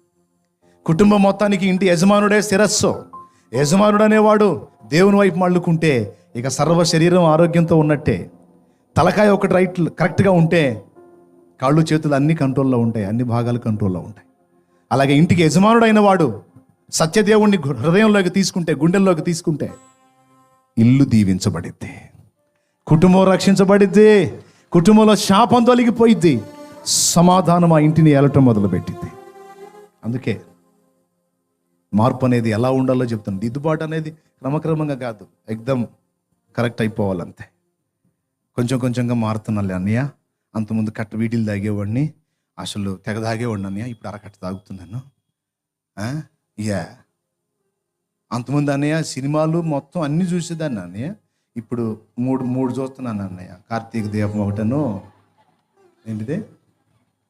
కుటుంబం మొత్తానికి. ఇంటి యజమానుడే శిరస్సు. యజమానుడు అనేవాడు దేవుని వైపు మళ్ళుకుంటే ఇక సర్వ శరీరం ఆరోగ్యంతో ఉన్నట్టే. తలకాయ ఒకటి కరెక్ట్గా ఉంటే కాళ్ళు చేతులు అన్ని కంట్రోల్లో ఉంటాయి, అన్ని భాగాలు కంట్రోల్లో ఉంటాయి. అలాగే ఇంటికి యజమానుడు అయిన వాడు సత్యదేవుణ్ణి హృదయంలోకి తీసుకుంటే, గుండెల్లోకి తీసుకుంటే ఇల్లు దీవించబడిద్ది, కుటుంబం రక్షించబడిద్ది, కుటుంబంలో శాపం తొలగిపోయిద్ది, సమాధానం ఆ ఇంటిని ఏలటం మొదలుపెట్టింది. అందుకే మార్పు అనేది ఎలా ఉండాలో చెప్తాను. దిద్దుబాటు అనేది క్రమక్రమంగా కాదు, ఎగ్దం కరెక్ట్ అయిపోవాలంతే. కొంచెం కొంచెంగా మారుతున్నాలే అన్నయ్య. అంతకుముందు కట్ట వీటిలు తాగేవాడిని, అసలు తెగ తాగేవాడిని అన్నయ్య, ఇప్పుడు అరకట్ట తాగుతున్నాను. యా, అంతకుముందు అన్నయ్య సినిమాలు మొత్తం అన్నీ చూసేదాన్ని అన్నయ్య, ఇప్పుడు మూడు చూస్తున్నాను అన్నయ్య. కార్తీక దీపం ఒకటను, ఏంటిది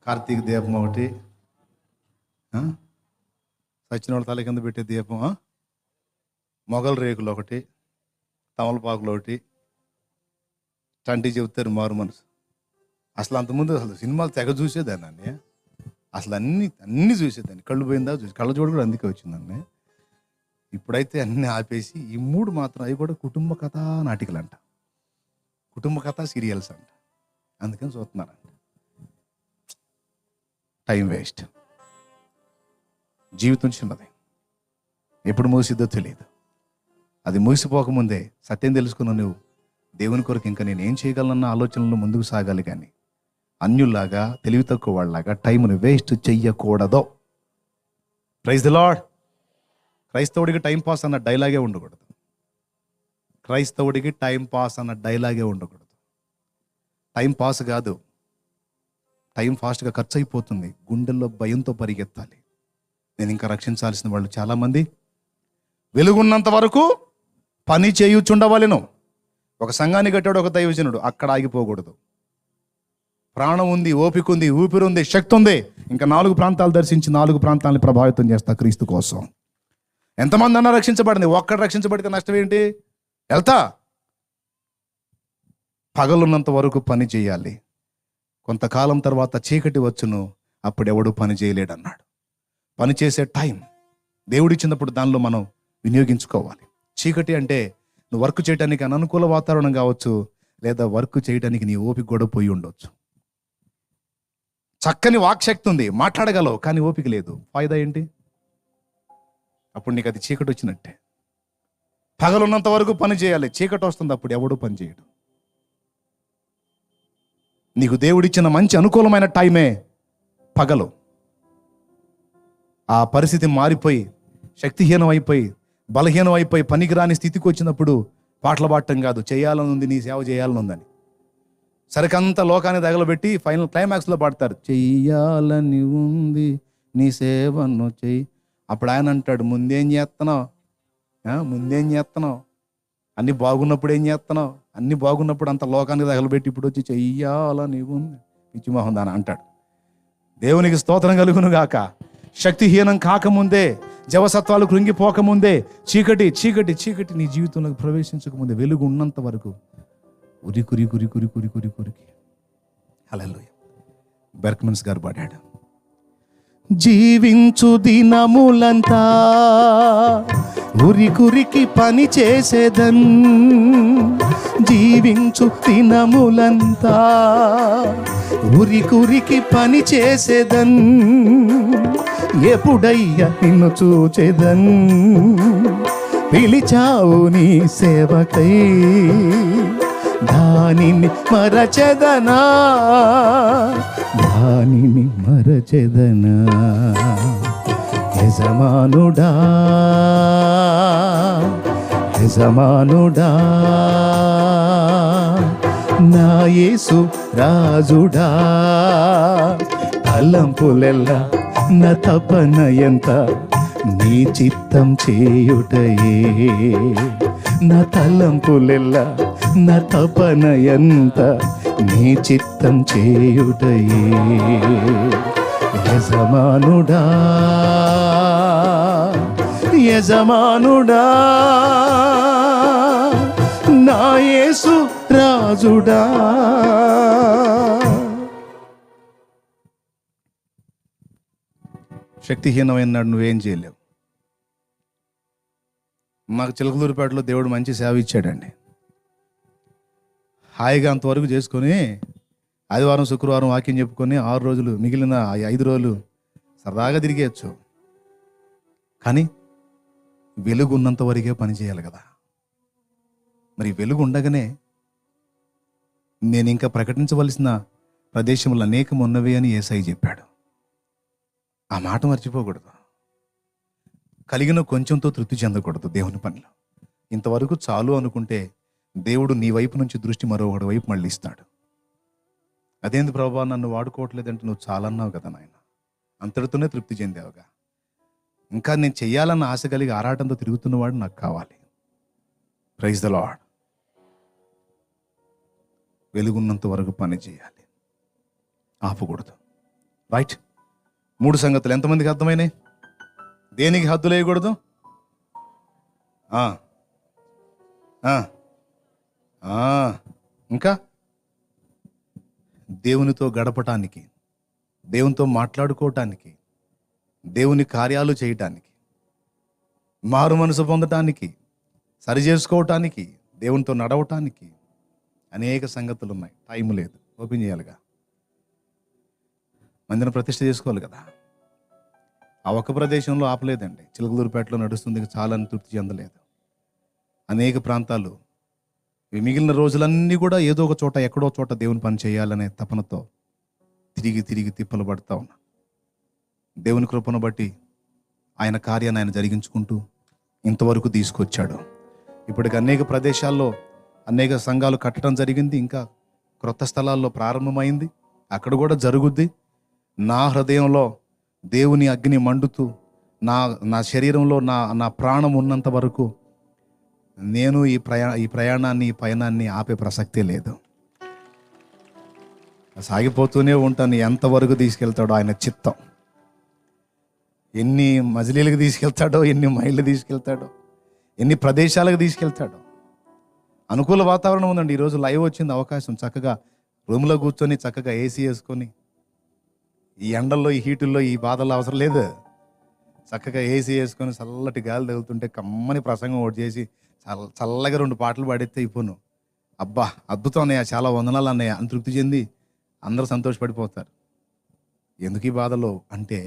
కార్తీక దీపం ఒకటి, సచ్చినోళ్ళ తల కింద పెట్టే దీపం, మొగల రేకులు ఒకటి, తమలపాకులు ఒకటి, చంటి చెబుతారు మారు మనసు. అసలు అంతకుముందు అసలు సినిమాలు తెగ చూసేదాన్ని అన్నయ్య, అసలు అన్నీ చూసేదాన్ని. కళ్ళు పోయిందా కళ్ళ చూడ కూడా అందుకే వచ్చిందండి. ఇప్పుడైతే అన్నీ ఆపేసి ఈ మూడు మాత్రం, అవి కూడా కుటుంబ కథ నాటికలు అంట, కుటుంబ కథ సీరియల్స్ అంట. అందుకని చూస్తున్నారంట. Time waste. జీవితం చిన్నది, ఎప్పుడు ముగిసిద్దో తెలియదు. అది ముగిసిపోకముందే సత్యం తెలుసుకున్న నువ్వు దేవుని కొరకు ఇంకా నేను ఏం చేయగలనన్న ఆలోచనలు ముందుకు సాగాలి. కానీ అన్యుల్లాగా, తెలివి తక్కువ వాళ్ళలాగా టైంను వేస్ట్ చెయ్యకూడదు. Praise the Lord. క్రైస్తవుడికి టైం పాస్ అన్న డైలాగే ఉండకూడదు. క్రైస్తవుడికి టైం పాస్ అన్న డైలాగే ఉండకూడదు. టైం పాస్ కాదు, టైం ఫాస్ట్గా ఖర్చు అయిపోతుంది. గుండెల్లో భయంతో పరిగెత్తాలి. నేను ఇంకా రక్షించాల్సిన వాళ్ళు చాలామంది. వెలుగున్నంత వరకు పని చేయుచుండవలెను. ఒక సంఘాన్ని కట్టాడు ఒక దైవజనుడు, అక్కడ ఆగిపోకూడదు. ప్రాణం ఉంది, ఓపిక ఉంది, ఊపిరి ఉంది, శక్తి ఉంది. ఇంకా 4 ప్రాంతాలు దర్శించి 4 ప్రాంతాలను ప్రభావితం చేస్తా క్రీస్తు కోసం. ఎంతమంది అన్నా రక్షించబడింది, ఒక్కడు రక్షించబడితే నష్టం ఏంటి? వెళ్తా. పగలున్నంత వరకు పని చేయాలి. కొంతకాలం తర్వాత చీకటి వచ్చును, అప్పుడు ఎవడు పని చేయలేడన్నాడు. పని చేసే టైం దేవుడిచ్చినప్పుడు దానిలో మనం వినియోగించుకోవాలి. చీకటి అంటే నువ్వు వర్క్ చేయడానికి అననుకూల వాతావరణం కావచ్చు, లేదా వర్క్ చేయడానికి నీ ఓపిక కూడా పోయి ఉండొచ్చు. చక్కని వాక్శక్తి ఉంది, మాట్లాడగలవు, కానీ ఓపిక లేదు. ఫాయిదా ఏంటి? అప్పుడు నీకు అది చీకటి వచ్చినట్టే. పగలున్నంత వరకు పని చేయాలి, చీకటి వస్తుంది అప్పుడు ఎవడు పని చేయడు. నీకు దేవుడిచ్చిన మంచి అనుకూలమైన టైమే పగలు. ఆ పరిస్థితి మారిపోయి శక్తిహీనం అయిపోయి బలహీనం అయిపోయి పనికిరాని స్థితికి వచ్చినప్పుడు పాటలు పాడటం కాదు, చేయాలని ఉంది, నీ సేవ చేయాలని ఉందని సరికంత లోకాన్ని తగలబెట్టి ఫైనల్ క్లైమాక్స్లో పాడతారు, చెయ్యాలని ఉంది నీ సేవను చెయ్యి. అప్పుడు ఆయన అంటాడు, ముందేం చేస్తున్నావు, అన్ని బాగున్నప్పుడు ఏం చేస్తున్నావు, అన్ని బాగున్నప్పుడు అంత లోకానికి తగలబెట్టి ఇప్పుడు వచ్చి చెయ్యాలని ఉంది పిచ్చిమోహన్ దాని అంటాడు. దేవునికి స్తోత్రం కలుగును గాక. శక్తిహీనం కాకముందే, జవసత్వాలు కృంగిపోకముందే, చీకటి చీకటి చీకటి నీ జీవితంలోకి ప్రవేశించకముందే వెలుగు ఉన్నంత వరకు ఉరికి హల్లెలూయా. బెర్క్మన్స్ గారు పాడాడు, జీవించు దినములంతా ఉరికురికి పని చేసేదన్, జీవించు దినములంతా ఉరికురికి పని చేసేదన్, ఎప్పుడయ్యా నిన్ను చూచేదన్, పిలిచావు నీ సేవకై, దానిని మరచెదనా, దానిని మరచెదనా. యజమానుడా యజమానుడా నా యేసు రాజుడా, తలంపులెల్లా నా తపన ఎంత నీ చిత్తం చేయుటయే, నా తలంపులెల్లా నా తపన ఎంత నీ చిత్తం చేయుటయే. యజమానుడా యజమానుడా నా యేసు రాజుడా. శక్తిహీనమైన నాడు నువ్వేం చేయలేవు. మాకు చిలకలూరుపేటలో దేవుడు మంచి సేవ ఇచ్చాడండి. హాయిగా అంతవరకు చేసుకొని ఆదివారం శుక్రవారం వాక్యం చెప్పుకొని 6 రోజులు, మిగిలిన 5 రోజులు సరదాగా తిరిగేయచ్చు. కానీ వెలుగు ఉన్నంత వరకే పని చేయాలి కదా. మరి వెలుగు ఉండగానే నేను ఇంకా ప్రకటించవలసిన ప్రదేశములు అనేకం ఉన్నవి అని యేసయ్య చెప్పాడు. ఆ మాట మర్చిపోకూడదు. కలిగిన కొంచెంతో తృప్తి చెందకూడదు దేవుని పనిలో. ఇంతవరకు చాలు అనుకుంటే దేవుడు నీ వైపు నుంచి దృష్టి మరొకటి వైపు మళ్ళీ ఇస్తాడు. అదేంది ప్రభా నన్ను వాడుకోవట్లేదంటే నువ్వు చాలన్నావు కదా నాయన, అంతటితోనే తృప్తి చెందావుగా. ఇంకా నేను చెయ్యాలన్న ఆశ కలిగి ఆరాటంతో తిరుగుతున్నవాడు నాకు కావాలి. Praise the lord. వెలుగున్నంత వరకు పని చేయాలి, ఆపకూడదు. రైట్. 3 సంగతులు ఎంతమందికి అర్థమైనాయి? దేనికి హద్దులు వేయకూడదు? ఇంకా దేవునితో గడపటానికి, దేవునితో మాట్లాడుకోవటానికి, దేవుని కార్యాలు చేయటానికి, మారు మనసు పొందటానికి, సరి చేసుకోవటానికి, దేవునితో నడవటానికి అనేక సంగతులు ఉన్నాయి. టైం లేదు, ఓపెన్ చేయాలిగా. మందిరం ప్రతిష్ఠ చేసుకోవాలి కదా. ఆ ఒక్క ప్రదేశంలో ఆపలేదండి. చిలకలూరుపేటలో నడుస్తుంది, చాలా తృప్తి చెందలేదు. అనేక ప్రాంతాలు, మిగిలిన రోజులన్నీ కూడా ఏదో ఒక చోట, ఎక్కడో చోట దేవుని పని చేయాలనే తపనతో తిరిగి తిరిగి తిప్పలు పడతా ఉన్నా. దేవుని కృపను బట్టి ఆయన కార్యాన్ని ఆయన జరిగించుకుంటూ ఇంతవరకు తీసుకొచ్చాడు. ఇప్పటికి అనేక ప్రదేశాల్లో అనేక సంఘాలు కట్టడం జరిగింది. ఇంకా క్రొత్త స్థలాల్లో ప్రారంభమైంది, అక్కడ కూడా జరుగుద్ది. నా హృదయంలో దేవుని అగ్ని మండుతూ, నా శరీరంలో నా ప్రాణం ఉన్నంత వరకు నేను ఈ ప్రయాణాన్ని, ఈ పయనాన్ని ఆపే ప్రసక్తే లేదు. సాగిపోతూనే ఉంటాను. ఎంతవరకు తీసుకెళ్తాడో ఆయన చిత్తం. ఎన్ని మజిలీలకు తీసుకెళ్తాడో, ఎన్ని మైళ్ళు తీసుకెళ్తాడో, ఎన్ని ప్రదేశాలకు తీసుకెళ్తాడో. అనుకూల వాతావరణం ఉందండి. ఈరోజు లైవ్ వచ్చింది, అవకాశం. చక్కగా రూమ్లో కూర్చొని చక్కగా ఏసీ వేసుకొని, ఈ ఎండల్లో, ఈ హీటుల్లో, ఈ బాధల్లో అవసరం లేదు. చక్కగా ఏసీ వేసుకొని చల్లటి గాలి తగులుతుంటే కమ్మని ప్రసంగం ఒకటి చేసి చల్లగా 2 పాటలు పాడితే అయిపోను. అబ్బా అద్భుతం అన్నయ్య, చాలా వందనాలు అన్నయ్య అని తృప్తి చెంది అందరూ సంతోషపడిపోతారు. ఎందుకు ఈ బాధలో అంటే,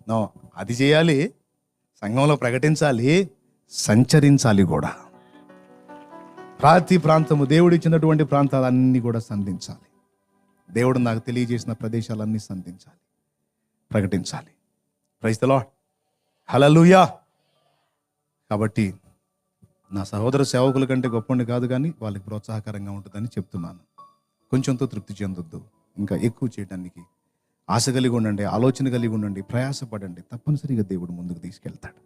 నో, అది చేయాలి, సంఘంలో ప్రకటించాలి, సంచరించాలి కూడా. ప్రతి ప్రాంతము, దేవుడు ఇచ్చినటువంటి ప్రాంతాలన్నీ కూడా సంధించాలి. దేవుడు నాకు తెలియజేసిన ప్రదేశాలన్నీ సంధించాలి, ప్రకటించాలి. Praise the Lord. హల్లెలూయా. కాబట్టి నా సహోదర సేవకుల కంటే గొప్పని కాదు, కానీ వాళ్ళకి ప్రోత్సాహకరంగా ఉంటుందని చెప్తున్నాను. కొంచెంతో తృప్తి చెందొద్దు, ఇంకా ఎక్కువ చేయడానికి ఆశ కలిగి ఉండండి, ఆలోచన కలిగి ఉండండి, ప్రయాసపడండి. తప్పనిసరిగా దేవుడు ముందుకు తీసుకెళ్తాడు.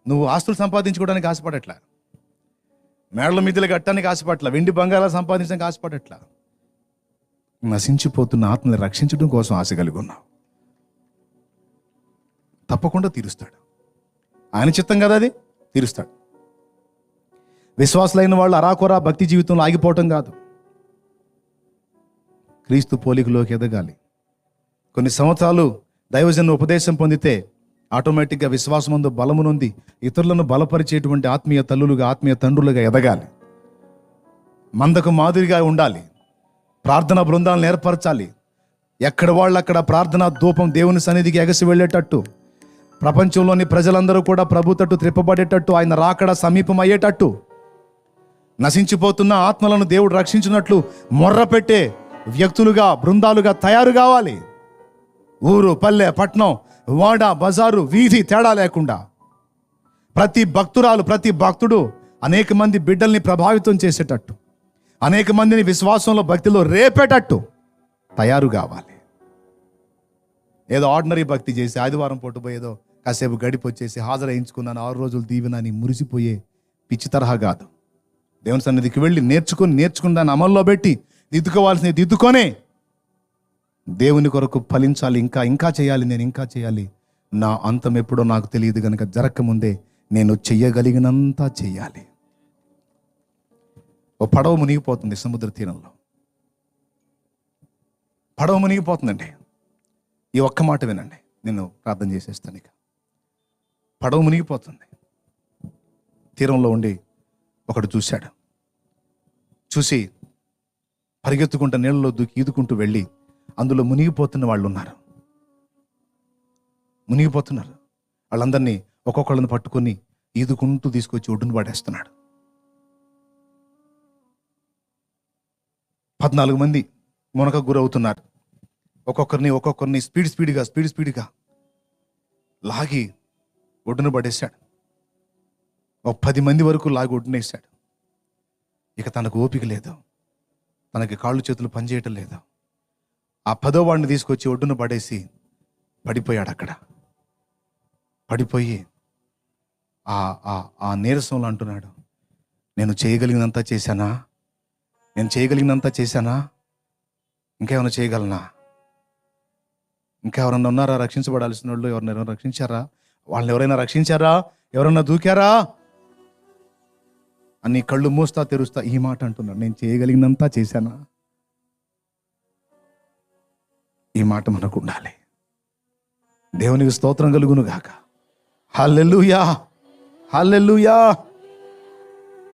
నువ్వు ఆస్తులు సంపాదించుకోవడానికి ఆశపడట్లా, మేడల మిద్దెలు కట్టడానికి ఆశపడట్లా, వెండి బంగారాలు సంపాదించడానికి ఆశపడట్లా. నశించిపోతున్న ఆత్మని రక్షించడం కోసం ఆశ కలిగి ఉన్నావు. తప్పకుండా తీరుస్తాడు. ఆయన చిత్తం కదా అది, తీరుస్తాడు. విశ్వాసులైన వాళ్ళు అరాకొరా భక్తి జీవితంలో ఆగిపోవటం కాదు, క్రీస్తు పోలికలోకి ఎదగాలి. కొన్ని సంవత్సరాలు దైవజన ఉపదేశం పొందితే ఆటోమేటిక్గా విశ్వాసమందు బలము నొంది ఇతరులను బలపరిచేటువంటి ఆత్మీయ తల్లులుగా, ఆత్మీయ తండ్రులుగా ఎదగాలి. మందకు మాదిరిగా ఉండాలి. ప్రార్థనా బృందాలను ఏర్పరచాలి. ఎక్కడ వాళ్ళు అక్కడ ప్రార్థనా ధూపం దేవుని సన్నిధికి ఎగసి వెళ్ళేటట్టు, ప్రపంచంలోని ప్రజలందరూ కూడా ప్రభు తట్టు త్రిప్పబడేటట్టు, ఆయన రాకడ సమీపం అయ్యేటట్టు, నశించిపోతున్న ఆత్మలను దేవుడు రక్షించినట్లు మొర్ర పెట్టే వ్యక్తులుగా, బృందాలుగా తయారు కావాలి. ఊరు, పల్లె, పట్నం, వాడ, బజారు, వీధి తేడా లేకుండా ప్రతి భక్తురాలు, ప్రతి భక్తుడు అనేక మంది బిడ్డల్ని ప్రభావితం చేసేటట్టు, అనేక మందిని విశ్వాసంలో, భక్తిలో రేపేటట్టు తయారు కావాలి. ఏదో ఆర్డినరీ భక్తి చేసి ఆదివారం పూట పోయి ఏదో కాసేపు గడిపొచ్చేసి హాజరయించుకున్నాను 6 రోజులు దీవెనని మురిసిపోయే పిచ్చి తరహా కాదు. దేవుని సన్నిధికి వెళ్ళి నేర్చుకుని దాన్ని అమల్లో పెట్టి దిద్దుకోవాల్సింది దిద్దుకొనే దేవుని కొరకు ఫలించాలి. ఇంకా చేయాలి, నేను ఇంకా చేయాలి. నా అంతం ఎప్పుడో నాకు తెలియదు కనుక జరగకముందే నేను చెయ్యగలిగినంత చెయ్యాలి. ఓ పడవ మునిగిపోతుంది సముద్ర తీరంలో. పడవ మునిగిపోతుందండి. ఈ ఒక్క మాట వినండి, నేను ప్రార్థన చేసేస్తాను. ఇక పడవ మునిగిపోతుంది. తీరంలో ఉండి ఒకడు చూశాడు. చూసి పరిగెత్తుకుంటూ నీళ్ళలో దూకి ఈదుకుంటూ వెళ్ళి అందులో మునిగిపోతున్న వాళ్ళు ఉన్నారు. మునిగిపోతున్నారు. వాళ్ళందరినీ ఒక్కొక్కళ్ళని పట్టుకొని ఈదుకుంటూ తీసుకొచ్చి ఒడ్డును పడేస్తున్నాడు. 14 మంది మునకకు గురవుతున్నారు. ఒక్కొక్కరిని స్పీడ్గా లాగి ఒడ్డును పడేశాడు. ఒక 10 మంది వరకు లాగి ఒడ్డునేసాడు. ఇక తనకు ఓపిక లేదు, తనకి కాళ్ళు చేతులు పనిచేయటం లేదు. ఆ 10వ వాడిని తీసుకొచ్చి ఒడ్డున పడేసి పడిపోయాడు. అక్కడ పడిపోయి ఆ నీరసంలో అంటున్నాడు, నేను చేయగలిగినంత చేశానా? ఇంకేమైనా చేయగలనా? ఇంకెవరన్నా ఉన్నారా రక్షించబడాల్సిన వాళ్ళు? ఎవరైనా రక్షించారా? వాళ్ళని ఎవరైనా రక్షించారా? ఎవరన్నా దూకారా అని కళ్ళు మూస్తా తెరుస్తా ఈ మాట అంటున్నాడు, నేను చేయగలిగినంత చేశానా? ఈ మాట మనకు ఉండాలి. దేవునికి స్తోత్రం కలుగును గాక. హల్లెలూయా, హల్లెలూయా.